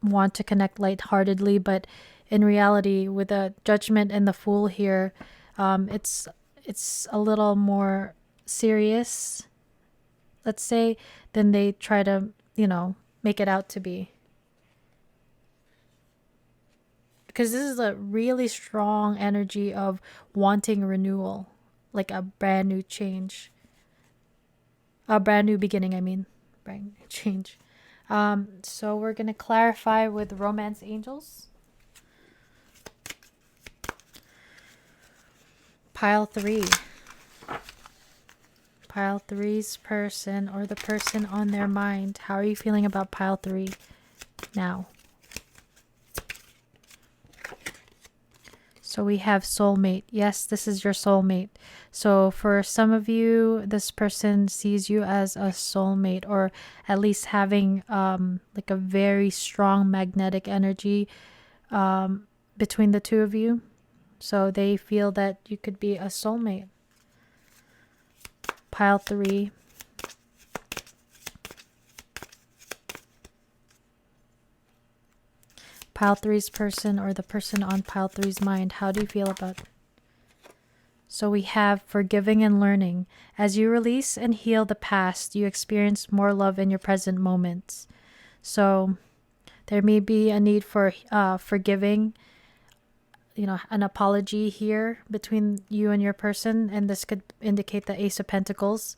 want to connect lightheartedly, but in reality, with the Judgment and the Fool here, it's a little more serious, let's say, than they try to, make it out to be. Because this is a really strong energy of wanting renewal, like a brand new change. A brand new beginning, brand new change. So we're going to clarify with Romance Angels. Pile 3. Pile 3's person, or the person on their mind. How are you feeling about pile 3 now? So we have soulmate. Yes, this is your soulmate. So for some of you, this person sees you as a soulmate, or at least having like a very strong magnetic energy between the two of you. So they feel that you could be a soulmate. Pile 3. Pile 3's person, or the person on pile 3's mind. How do you feel about So we have forgiving and learning. As you release and heal the past, you experience more love in your present moments. So there may be a need for forgiving, an apology here between you and your person, and this could indicate the Ace of Pentacles.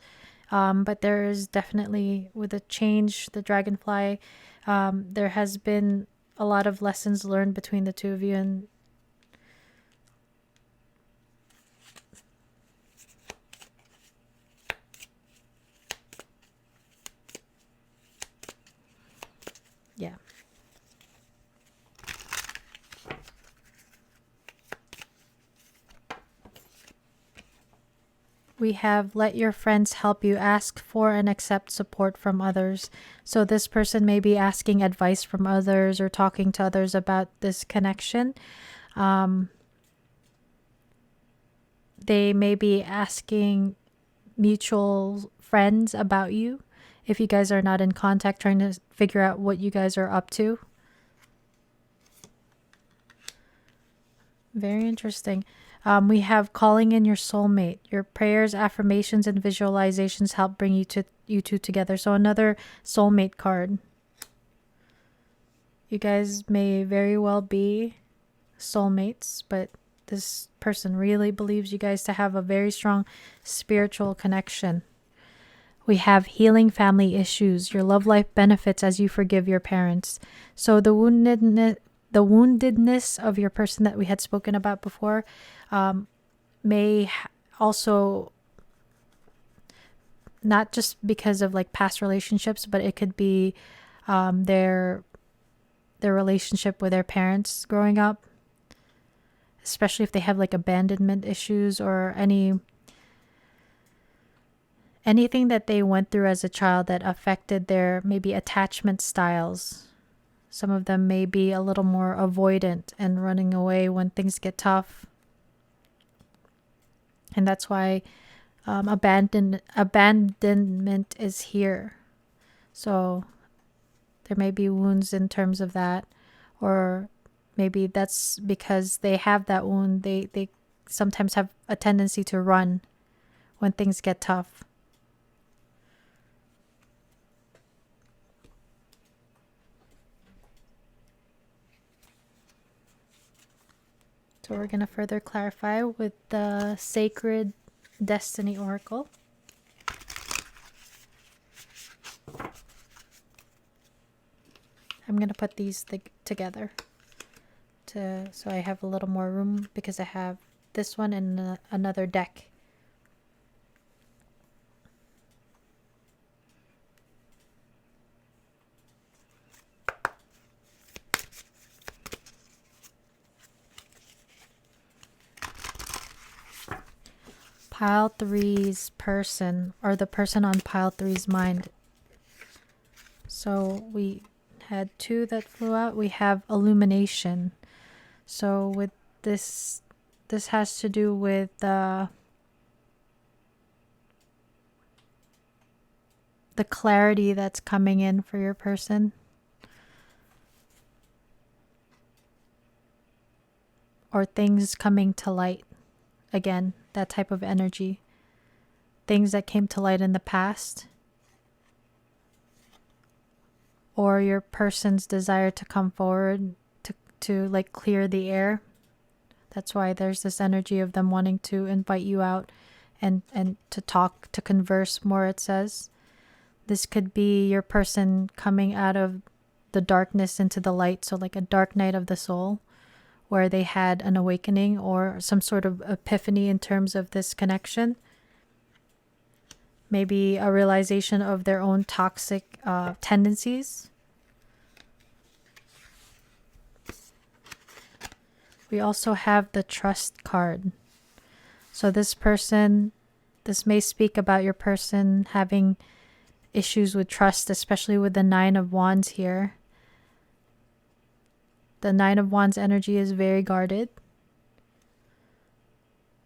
But there is definitely, with the change, the dragonfly, there has been a lot of lessons learned between the two of you, and yeah. We have let your friends help you, ask for and accept support from others. So this person may be asking advice from others or talking to others about this connection. They may be asking mutual friends about you if you guys are not in contact, trying to figure out what you guys are up to. Very interesting. We have calling in your soulmate. Your prayers, affirmations, and visualizations help bring you two together. So another soulmate card. You guys may very well be soulmates, but this person really believes you guys to have a very strong spiritual connection. We have healing family issues. Your love life benefits as you forgive your parents. So the woundedness of your person that we had spoken about before may also, not just because of like past relationships, but it could be their relationship with their parents growing up, especially if they have like abandonment issues or anything that they went through as a child that affected their maybe attachment styles. Some of them may be a little more avoidant and running away when things get tough. And that's why abandonment is here. So there may be wounds in terms of that, or maybe that's because they have that wound. They sometimes have a tendency to run when things get tough. So we're going to further clarify with the Sacred Destiny Oracle. I'm going to put these together so I have a little more room, because I have this one and another deck. Pile 3's person, or the person on pile 3's mind. So we had 2 that flew out. We have illumination. So with this has to do with the clarity that's coming in for your person, or things coming to light. Again, that type of energy. Things that came to light in the past, or your person's desire to come forward to like clear the air. That's why there's this energy of them wanting to invite you out and to talk, to converse more, it says. This could be your person coming out of the darkness into the light. So like a dark night of the soul, where they had an awakening or some sort of epiphany in terms of this connection. Maybe a realization of their own toxic tendencies. We also have the Trust card. So this may speak about your person having issues with trust, especially with the 9 of Wands here. The 9 of Wands energy is very guarded.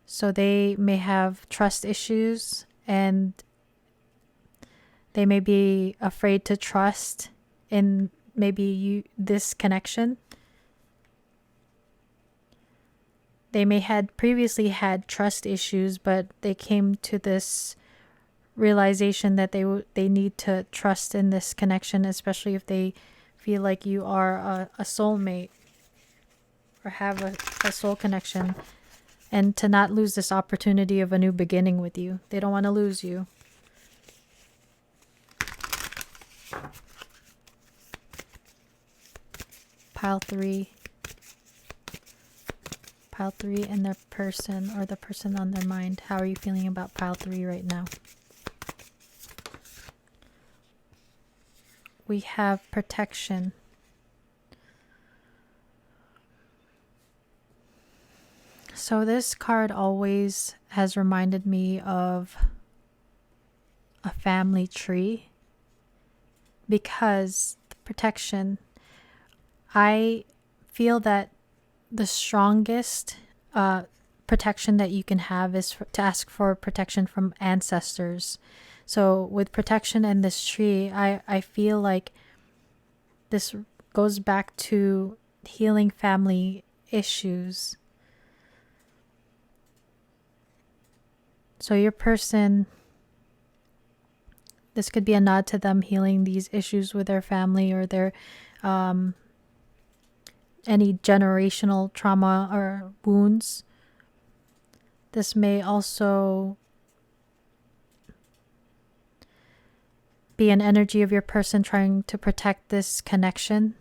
So they may have trust issues, and they may be afraid to trust in maybe this connection. they may had previously had trust issues, but they came to this realization that they need to trust in this connection, especially if they feel like you are a soulmate or have a soul connection, and to not lose this opportunity of a new beginning with you. They don't want to lose you. Pile 3. Pile 3 and their person, or the person on their mind. How are you feeling about pile 3 right now? We have protection. So this card always has reminded me of a family tree, because the protection, I feel that the strongest protection that you can have is to ask for protection from ancestors. So with protection and this tree, I feel like this goes back to healing family issues. So your person, this could be a nod to them healing these issues with their family, or their any generational trauma or wounds. This may also be an energy of your person trying to protect this connection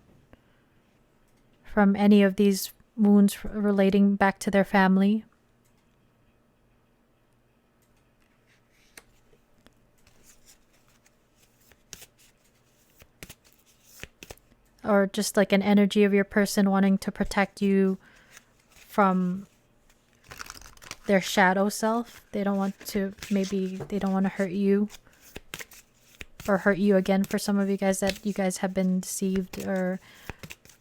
from any of these wounds relating back to their family. Or just like an energy of your person wanting to protect you from their shadow self. They don't want to, maybe they don't want to hurt you, or hurt you again. For some of you guys, that you guys have been deceived or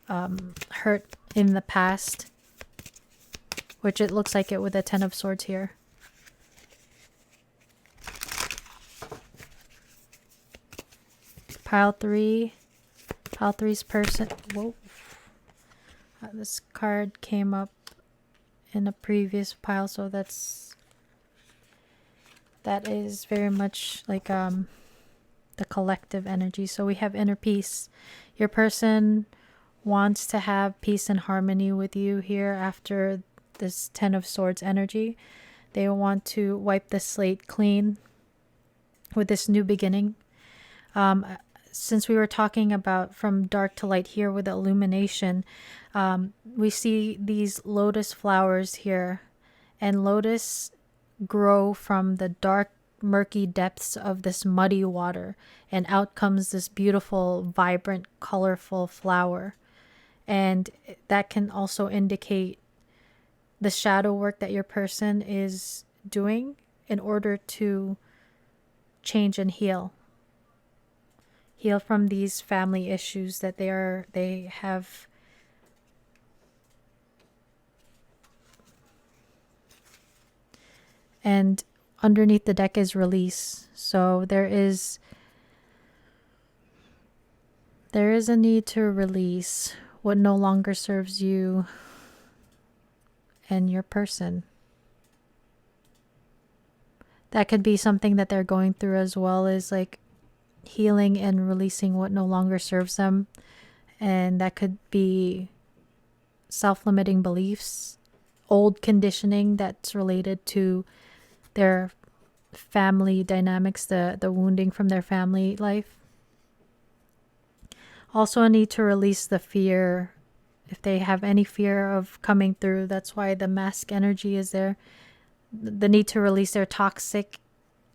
hurt in the past, which it looks like it with the 10 of Swords here. Pile 3. Pile 3's person. Whoa. This card came up in a previous pile, so that is very much like the collective energy. So we have inner peace. Your person wants to have peace and harmony with you here after this 10 of Swords energy. They want to wipe the slate clean with this new beginning. Since we were talking about from dark to light here with the illumination, we see these lotus flowers here, and lotus grow from the dark, murky depths of this muddy water, and out comes this beautiful, vibrant, colorful flower. And that can also indicate the shadow work that your person is doing in order to change and heal from these family issues that they have. And underneath the deck is release. So there is a need to release what no longer serves you and your person. That could be something that they're going through as well, is like healing and releasing what no longer serves them. And that could be self-limiting beliefs, old conditioning that's related to their family dynamics, the wounding from their family life. Also a need to release the fear, if they have any fear of coming through. That's why the mask energy is there. The need to release their toxic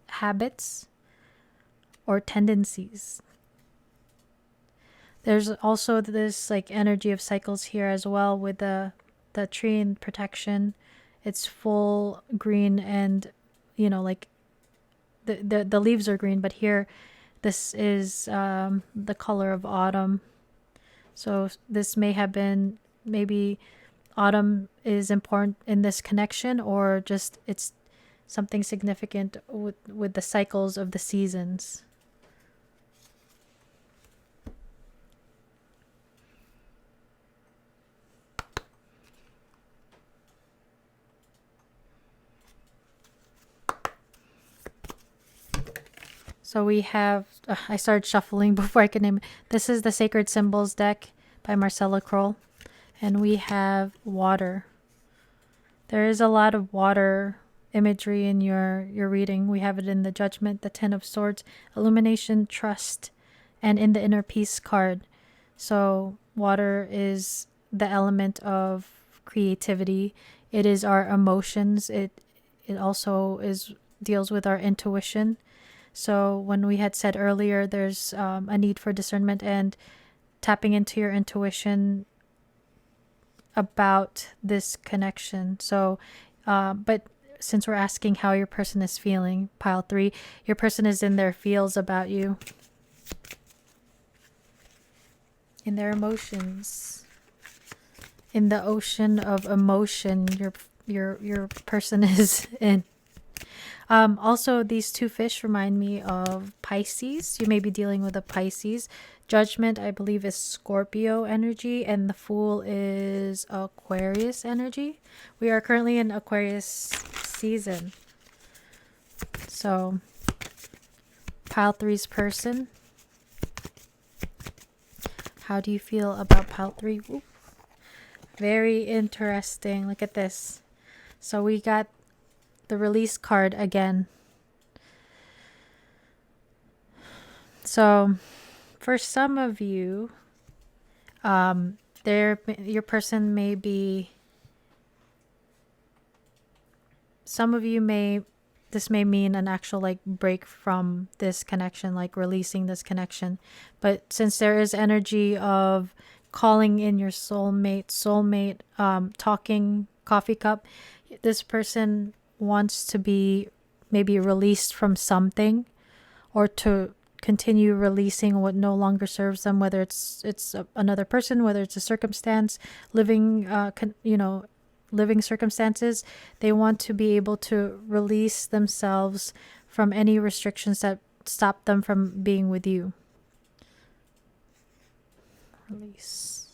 habits or tendencies. There's also this like energy of cycles here as well with the tree and protection. It's full green, and like the leaves are green, but here this is the color of autumn. So this may have been, maybe autumn is important in this connection, or just it's something significant with the cycles of the seasons. So we have, I started shuffling before I could name it. This is the Sacred Symbols deck by Marcella Kroll. And we have water. There is a lot of water imagery in your reading. We have it in the Judgment, the Ten of Swords, Illumination, Trust, and in the Inner Peace card. So water is the element of creativity. It is our emotions. It also deals with our intuition. So when we had said earlier, there's a need for discernment and tapping into your intuition about this connection. So, but since we're asking how your person is feeling, pile 3, your person is in their feels about you, in their emotions, in the ocean of emotion your person is in. Also, these 2 fish remind me of Pisces. You may be dealing with a Pisces. Judgment, I believe, is Scorpio energy, and the Fool is Aquarius energy. We are currently in Aquarius season. So, pile 3's person. How do you feel about pile 3? Ooh. Very interesting. Look at this. So we got the release card again. So for some of you, your person may be, some of you this may mean an actual like break from this connection, like releasing this connection. But since there is energy of calling in your soulmate, talking, coffee cup, this person wants to be maybe released from something, or to continue releasing what no longer serves them, whether it's another person, whether it's a circumstance, living circumstances. They want to be able to release themselves from any restrictions that stop them from being with you. Release.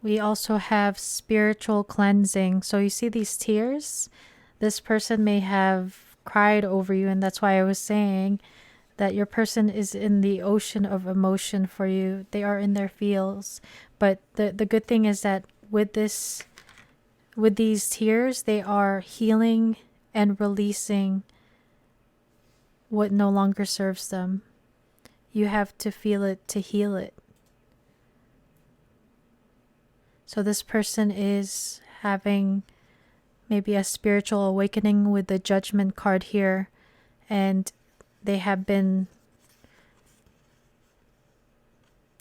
We also have spiritual cleansing. So you see these tears? This person may have cried over you, and that's why I was saying that your person is in the ocean of emotion for you. They are in their feels. But the good thing is that with these tears, they are healing and releasing what no longer serves them. You have to feel it to heal it. So this person is having maybe a spiritual awakening with the Judgment card here, and they have been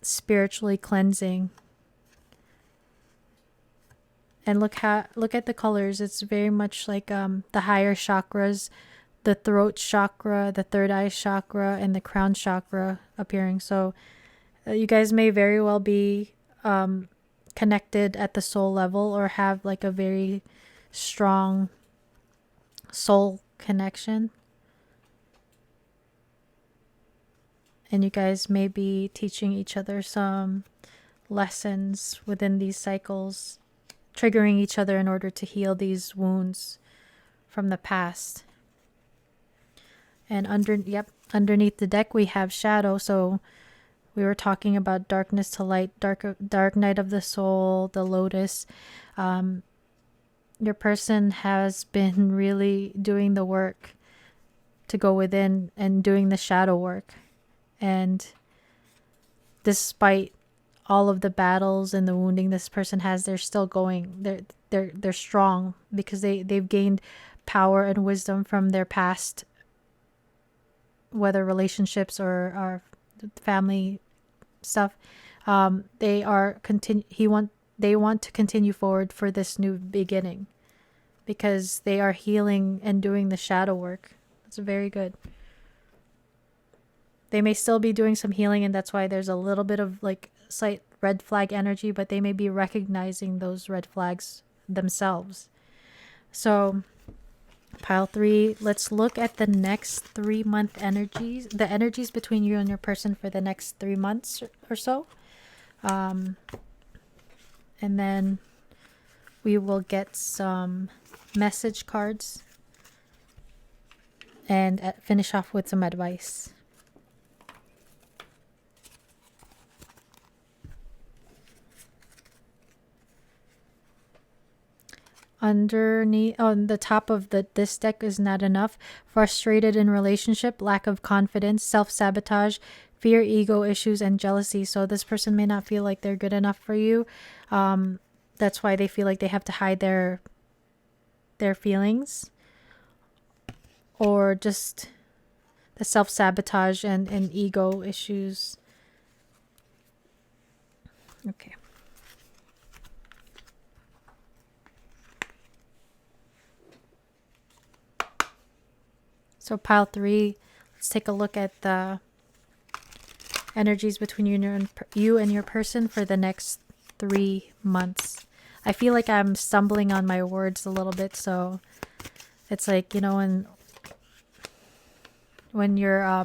spiritually cleansing. And look at the colors. It's very much like the higher chakras, the throat chakra, the third eye chakra, and the crown chakra appearing. So you guys may very well be connected at the soul level, or have like a very strong soul connection. And you guys may be teaching each other some lessons within these cycles, triggering each other in order to heal these wounds from the past. And underneath the deck we have shadow. So we were talking about darkness to light, dark night of the soul, the lotus. Your person has been really doing the work to go within and doing the shadow work. And despite all of the battles and the wounding this person has, they're still going. They're strong because they've gained power and wisdom from their past, whether relationships or family stuff. They want to continue forward for this new beginning because they are healing and doing the shadow work. It's very good. They may still be doing some healing, and that's why there's a little bit of like slight red flag energy, but they may be recognizing those red flags themselves. So pile 3, let's look at the next 3-month energies, the energies between you and your person for the next 3 months or so. And then we will get some message cards and finish off with some advice. Underneath, on the top of this deck is not enough. Frustrated in relationship, lack of confidence, self-sabotage, fear, ego issues, and jealousy. So this person may not feel like they're good enough for you. That's why they feel like they have to hide their feelings, or just the self-sabotage and ego issues. Okay. So pile 3, let's take a look at the energies between you and your person for the next 3 months. I feel like I'm stumbling on my words a little bit, so it's like, you know, when you're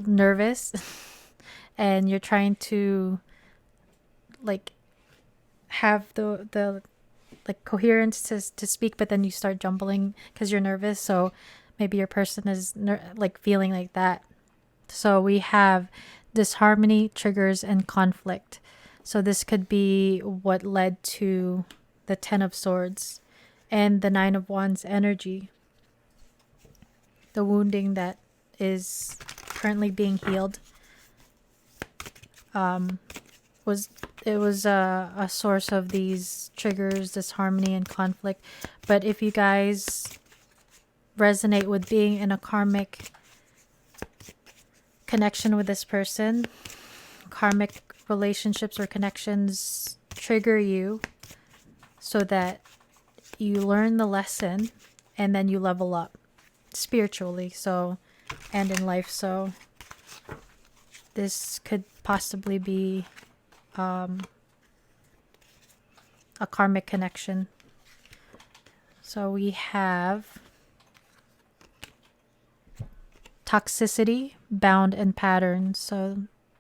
nervous and you're trying to like have the like coherence to speak, but then you start jumbling because you're nervous. So maybe your person is like feeling like that. So we have disharmony, triggers, and conflict. So this could be what led to the 10 of Swords and the 9 of Wands energy. The wounding that is currently being healed was a source of these triggers, disharmony, and conflict. But if you guys resonate with being in a karmic connection with this person, karmic relationships or connections trigger you so that you learn the lesson and then you level up spiritually, so, and in life. So this could possibly be a karmic connection. So we have toxicity, bound, and patterns. So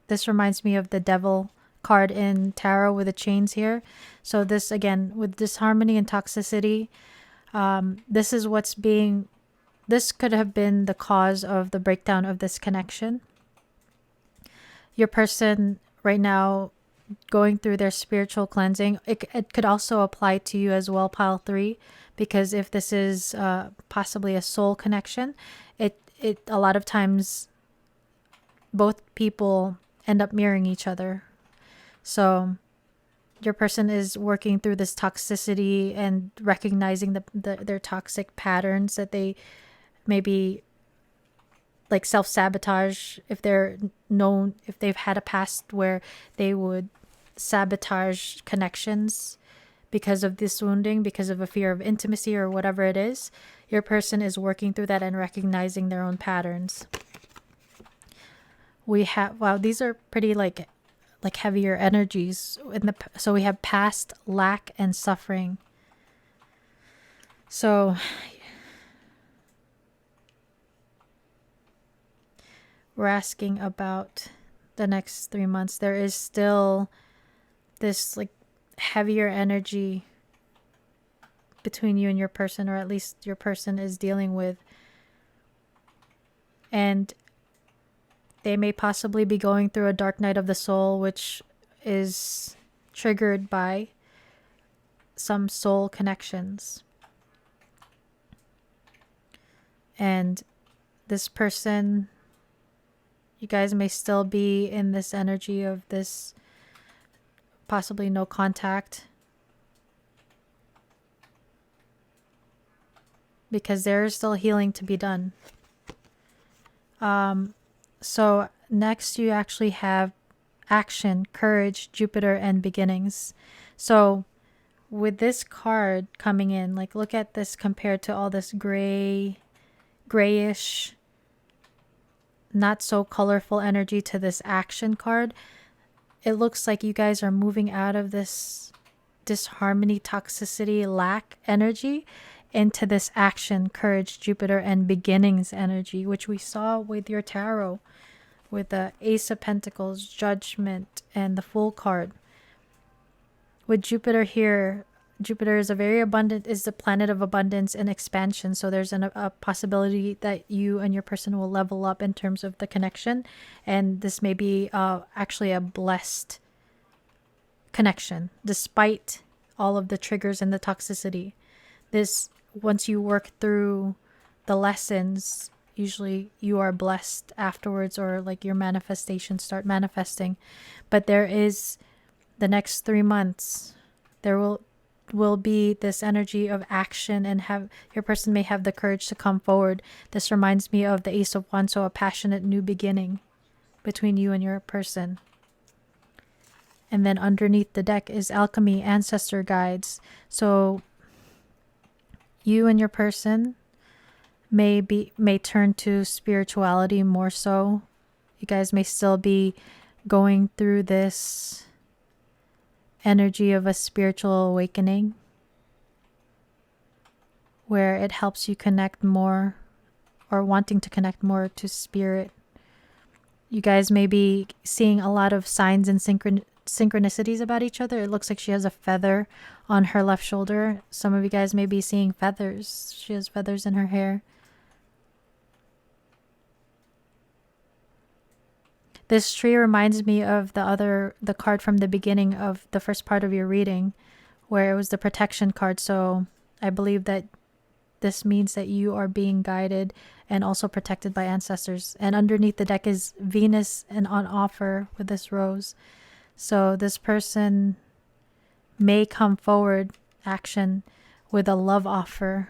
this reminds me of the Devil card in tarot with the chains here. So this, again, with disharmony and toxicity, this is this could have been the cause of the breakdown of this connection. Your person right now going through their spiritual cleansing. It could also apply to you as well, pile 3, because if this is possibly a soul connection, it a lot of times both people end up mirroring each other. So your person is working through this toxicity and recognizing their toxic patterns, that they maybe like self-sabotage, if they've had a past where they would sabotage connections because of this wounding, because of a fear of intimacy or whatever it is. Your person is working through that and recognizing their own patterns. We have, wow, these are pretty like heavier energies so we have past, lack, and suffering. So we're asking about the next 3 months. There is still this like heavier energy between you and your person, or at least your person is dealing with, and they may possibly be going through a dark night of the soul, which is triggered by some soul connections. And this person, you guys may still be in this energy of this possibly no contact, because there is still healing to be done. So next you actually have action, courage, Jupiter, and beginnings. So with this card coming in, like look at this compared to all this grayish, not so colorful energy to this action card. It looks like you guys are moving out of this disharmony, toxicity, lack energy into this action, courage, Jupiter, and beginnings energy, which we saw with your tarot, with the Ace of Pentacles, Judgment, and the Fool card. with Jupiter here, Jupiter is the planet of abundance and expansion. So there's a possibility that you and your person will level up in terms of the connection. And this may be actually a blessed connection, despite all of the triggers and the toxicity. This, once you work through the lessons, usually you are blessed afterwards, or like your manifestations start manifesting. But there is the next 3 months, there will be this energy of action, and have your person may have the courage to come forward. This reminds me of the Ace of Wands, so a passionate new beginning between you and your person. And then underneath the deck is alchemy, ancestor guides. So you and your person may turn to spirituality more so. You guys may still be going through this energy of a spiritual awakening, where it helps you connect more, or wanting to connect more to spirit. You guys may be seeing a lot of signs and synchronicities about each other. It looks like she has a feather on her left shoulder. Some of you guys may be seeing feathers. She has feathers in her hair. This tree reminds me of the card from the beginning of the first part of your reading, where it was the protection card. So I believe that this means that you are being guided and also protected by ancestors. And underneath the deck is Venus and on offer with this rose. So this person may come forward, action, with a love offer.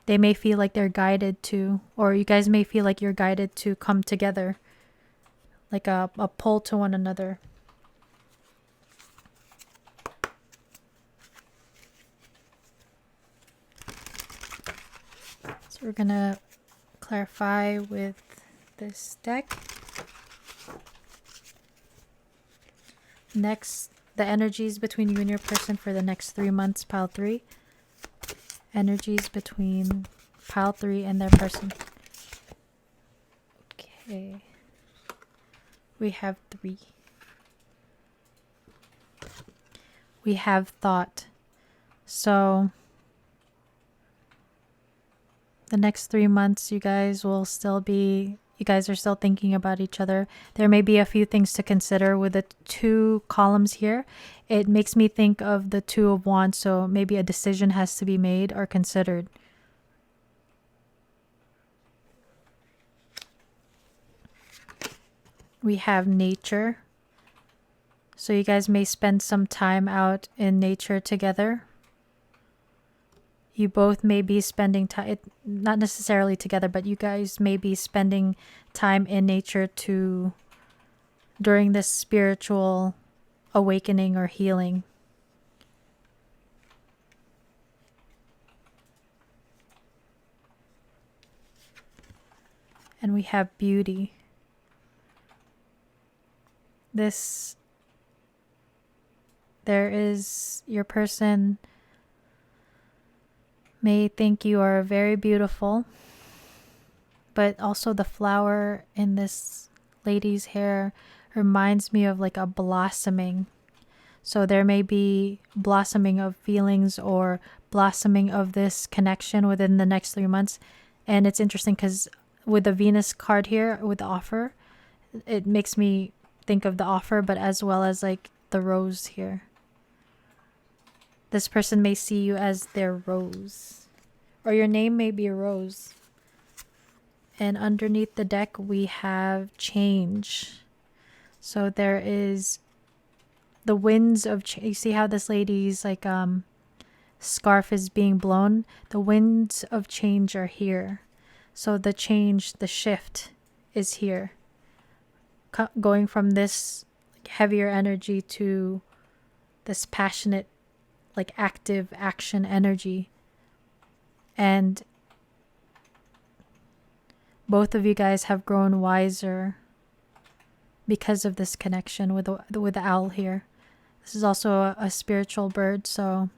They may feel like they're guided to, or you guys may feel like you're guided to come together, like a pull to one another. So we're going to clarify with this deck. Next, the energies between you and your person for the next 3 months, pile 3. Energies between pile 3 and their person. Okay. We have 3. We have thought. So the next 3 months, you guys are still thinking about each other. There may be a few things to consider with the 2 columns here. It makes me think of the 2 of Wands, so maybe a decision has to be made or considered. We have nature. So you guys may spend some time out in nature together. You both may be spending time, not necessarily together, but you guys may be spending time in nature during this spiritual awakening or healing. And we have beauty. There is your person may think you are very beautiful, but also the flower in this lady's hair reminds me of like a blossoming. So there may be blossoming of feelings or blossoming of this connection within the next 3 months. And it's interesting because with the Venus card here with the offer, it makes me think of the offer, but as well as like the rose here. This person may see you as their rose, or your name may be a rose. And underneath the deck, we have change. So there is the winds of change. You see how this lady's like scarf is being blown? The winds of change are here. So the change, the shift is here. Going from this heavier energy to this passionate, like active action energy. And both of you guys have grown wiser because of this connection with the owl here. This is also a spiritual bird, so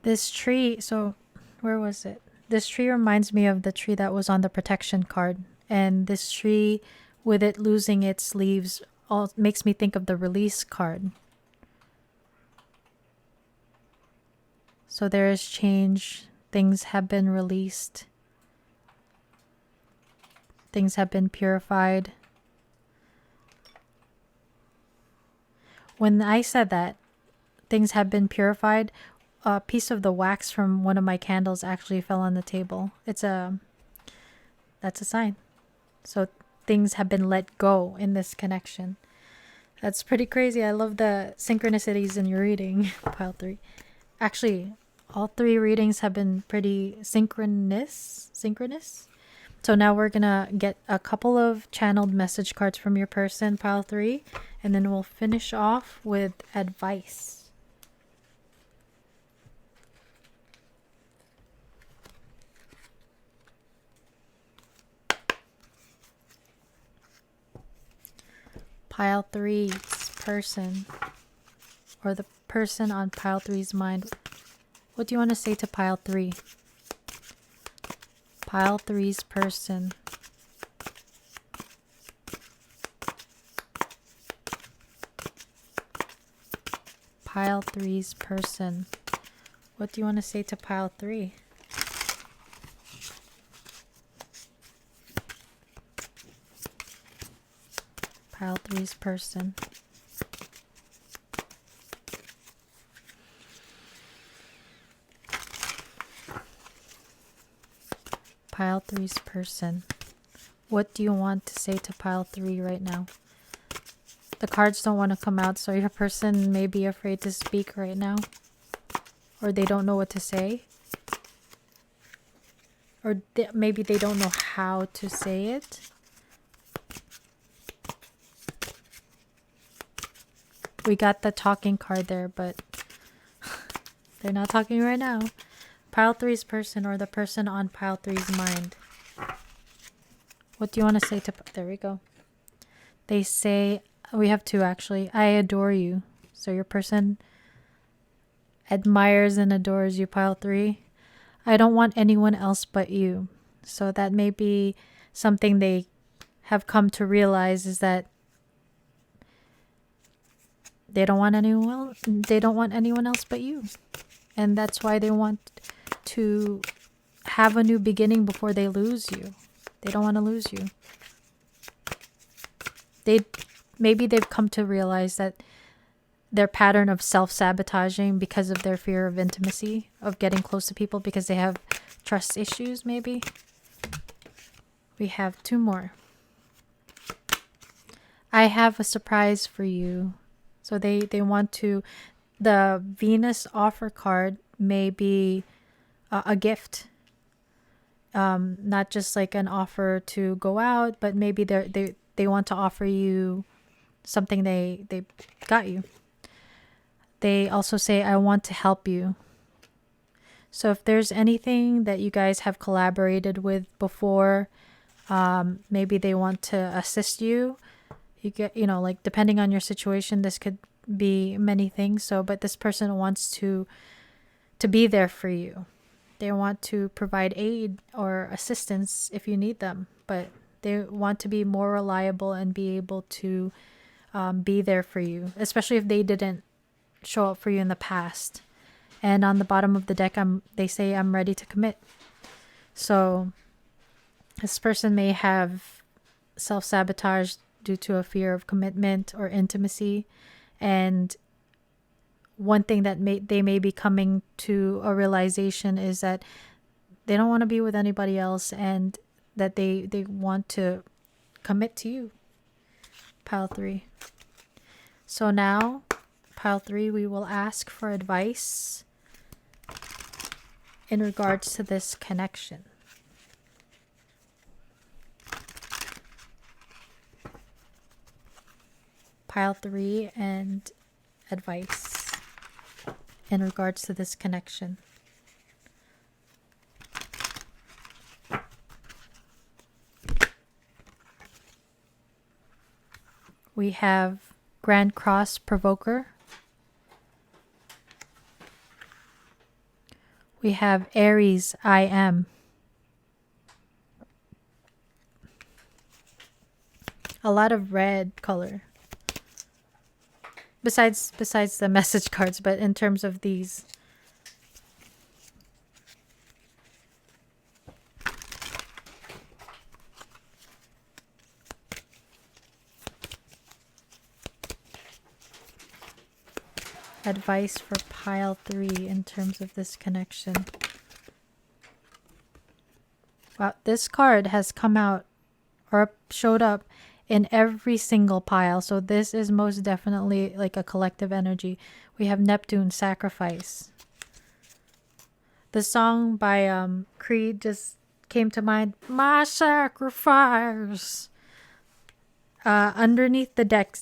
this tree, so where was it? This tree reminds me of the tree that was on the protection card. And this tree, with it losing its leaves, all makes me think of the release card. So there is change. Things have been released. Things have been purified. When I said that, things have been purified, a piece of the wax from one of my candles actually fell on the table. That's a sign. So things have been let go in this connection. That's pretty crazy. I love the synchronicities in your reading, pile 3. Actually, all 3 readings have been pretty synchronous. So now we're gonna get a couple of channeled message cards from your person, pile 3, and then we'll finish off with advice. Pile 3's person, or the person on pile 3's mind. What do you want to say to pile 3? Pile 3's person. Pile 3's person. What do you want to say to pile 3? Pile 3's person. Pile 3's person. What do you want to say to pile 3 right now? The cards don't want to come out, so your person may be afraid to speak right now. Or they don't know what to say. Or maybe they don't know how to say it. We got the talking card there, but they're not talking right now. Pile 3's person, or the person on pile 3's mind. What do you want to say to... There we go. They say... We have 2 actually. I adore you. So your person admires and adores you, pile 3. I don't want anyone else but you. So that may be something they have come to realize, is that they don't want anyone else but you. And that's why they want to have a new beginning before they lose you. They don't want to lose you. Maybe they've come to realize that their pattern of self-sabotaging because of their fear of intimacy, of getting close to people because they have trust issues, maybe. We have 2 more. I have a surprise for you. So they want to... The Venus offer card may be a gift. Not just like an offer to go out, but maybe they want to offer you something they got you. They also say, I want to help you. So if there's anything that you guys have collaborated with before, maybe they want to assist you. You get, like depending on your situation, this could be many things. So, but this person wants to be there for you. They want to provide aid or assistance if you need them, but they want to be more reliable and be able to be there for you, especially if they didn't show up for you in the past. And on the bottom of the deck, they say, I'm ready to commit. So this person may have self-sabotage due to a fear of commitment or intimacy. And one thing that they may be coming to a realization is that they don't want to be with anybody else, and that they want to commit to you, pile 3. So now, pile 3, we will ask for advice in regards to this connection. Pile 3 and advice in regards to this connection. We have Grand Cross Provoker. We have Aries, I am. A lot of red color. Besides the message cards, but in terms of these. Advice for pile 3 in terms of this connection. Wow, this card has come out or showed up in every single pile. So this is most definitely like a collective energy. We have Neptune, sacrifice. The song by Creed just came to mind. My sacrifice. Underneath the deck,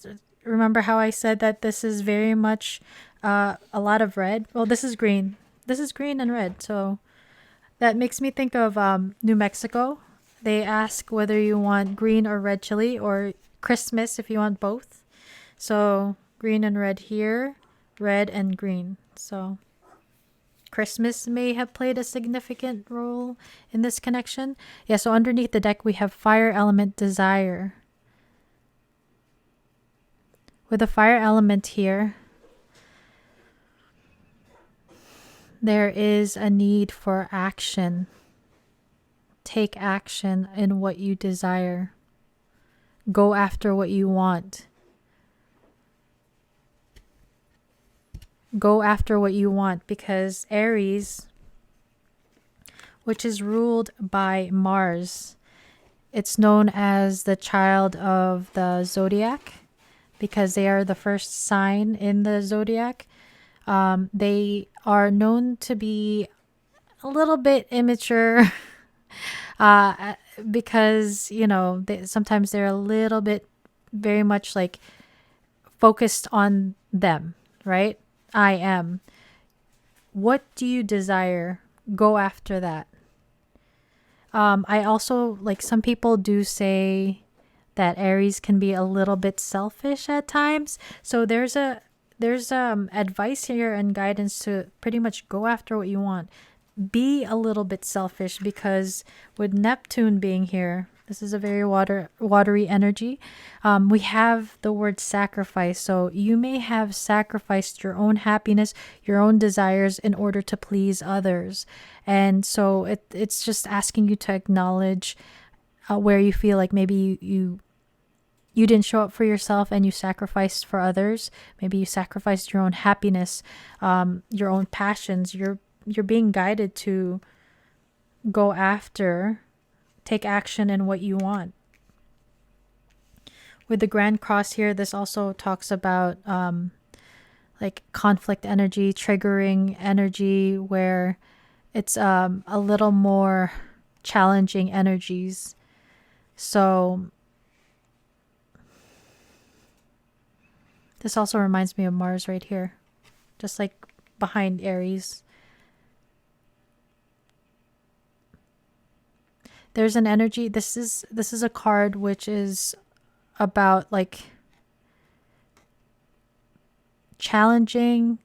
remember how I said that this is very much a lot of red? Well, this is green. This is green and red. So that makes me think of New Mexico. They ask whether you want green or red chili, or Christmas if you want both. So green and red here, red and green. So Christmas may have played a significant role in this connection. Yeah, so underneath the deck we have fire element, desire. With the fire element here, there is a need for action. Take action in what you desire. Go after what you want. Go after what you want, because Aries, which is ruled by Mars, it's known as the child of the zodiac because they are the first sign in the zodiac. They are known to be a little bit immature because, you know, sometimes they're a little bit very much like focused on them, right? I am. What do you desire? Go after that. I also, like, some people do say that Aries can be a little bit selfish at times. So there's advice here and guidance to pretty much go after what you want. Be a little bit selfish, because with Neptune being here, this is a very watery energy. We have the word sacrifice. So you may have sacrificed your own happiness, your own desires in order to please others. And so it's just asking you to acknowledge where you feel like maybe you didn't show up for yourself and you sacrificed for others. Maybe you sacrificed your own happiness, your own passions. You're being guided to go after, take action in what you want. With the Grand Cross here, this also talks about like conflict energy, triggering energy, where it's a little more challenging energies. So this also reminds me of Mars right here, just like behind Aries. There's an energy. This is a card which is about like challenging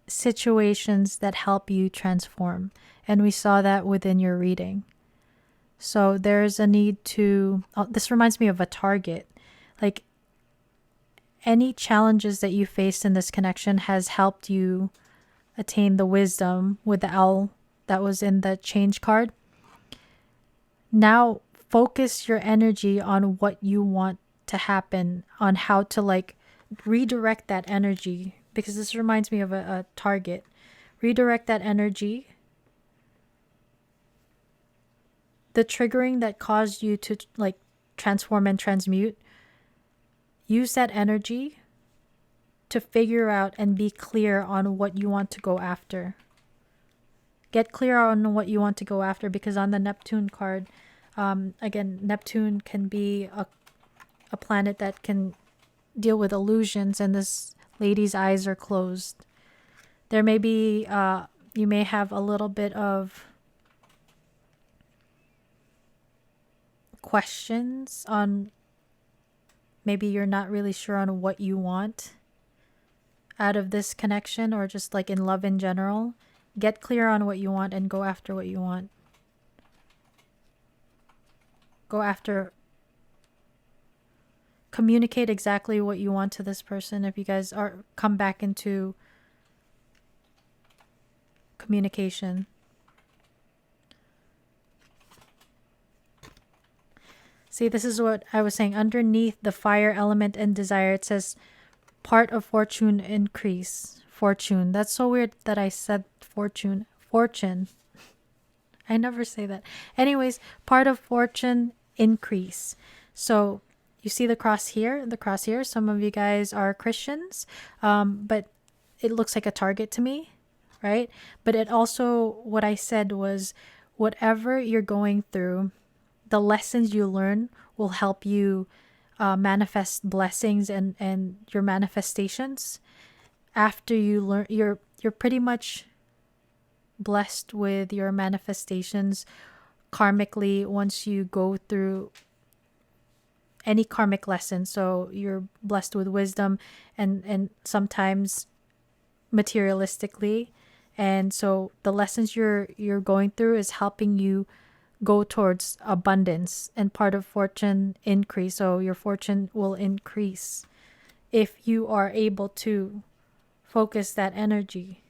situations that help you transform. And we saw that within your reading. So there's a need to, this reminds me of a target. Like any challenges that you faced in this connection has helped you attain the wisdom with the owl that was in the change card. Now focus your energy on what you want to happen, on how to like redirect that energy, because this reminds me of a target. Redirect that energy. The triggering that caused you to like transform and transmute. Use that energy to figure out and be clear on what you want to go after. Get clear on what you want to go after, because on the Neptune card, again, Neptune can be a planet that can deal with illusions, and this lady's eyes are closed. There may be, you may have a little bit of questions on, maybe you're not really sure on what you want out of this connection, or just like in love in general. Get clear on what you want and go after what you want. Go after communicate exactly what you want to this person if you guys are come back into communication. See, this is what I was saying. Underneath the fire element and desire, it says part of fortune increase. Fortune. That's so weird that I said fortune. Fortune. I never say that. Anyways, part of fortune increase. So you see the cross here, the cross here. Some of you guys are Christians, but it looks like a target to me, right? But it also, what I said was, whatever you're going through, the lessons you learn will help you manifest blessings and your manifestations. After you learn, you're pretty much blessed with your manifestations karmically once you go through any karmic lesson. So you're blessed with wisdom and sometimes materialistically. And so the lessons you're going through is helping you go towards abundance and part of fortune increase. So your fortune will increase if you are able to focus that energy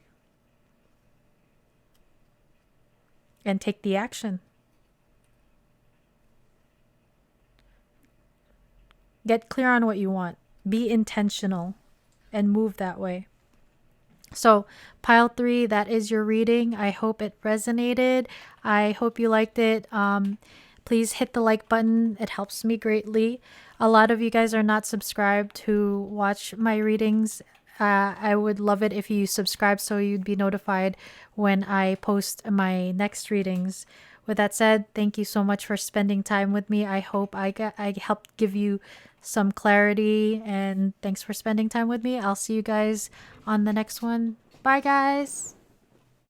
and take the action. Get clear on what you want. Be intentional and move that way. So, pile 3, that is your reading. I hope it resonated. I hope you liked it. Please hit the like button. It helps me greatly. A lot of you guys are not subscribed who watch my readings. I would love it if you subscribe so you'd be notified when I post my next readings. With that said, thank you so much for spending time with me. I hope I helped give you some clarity, and thanks for spending time with me. I'll see you guys on the next one. Bye, guys.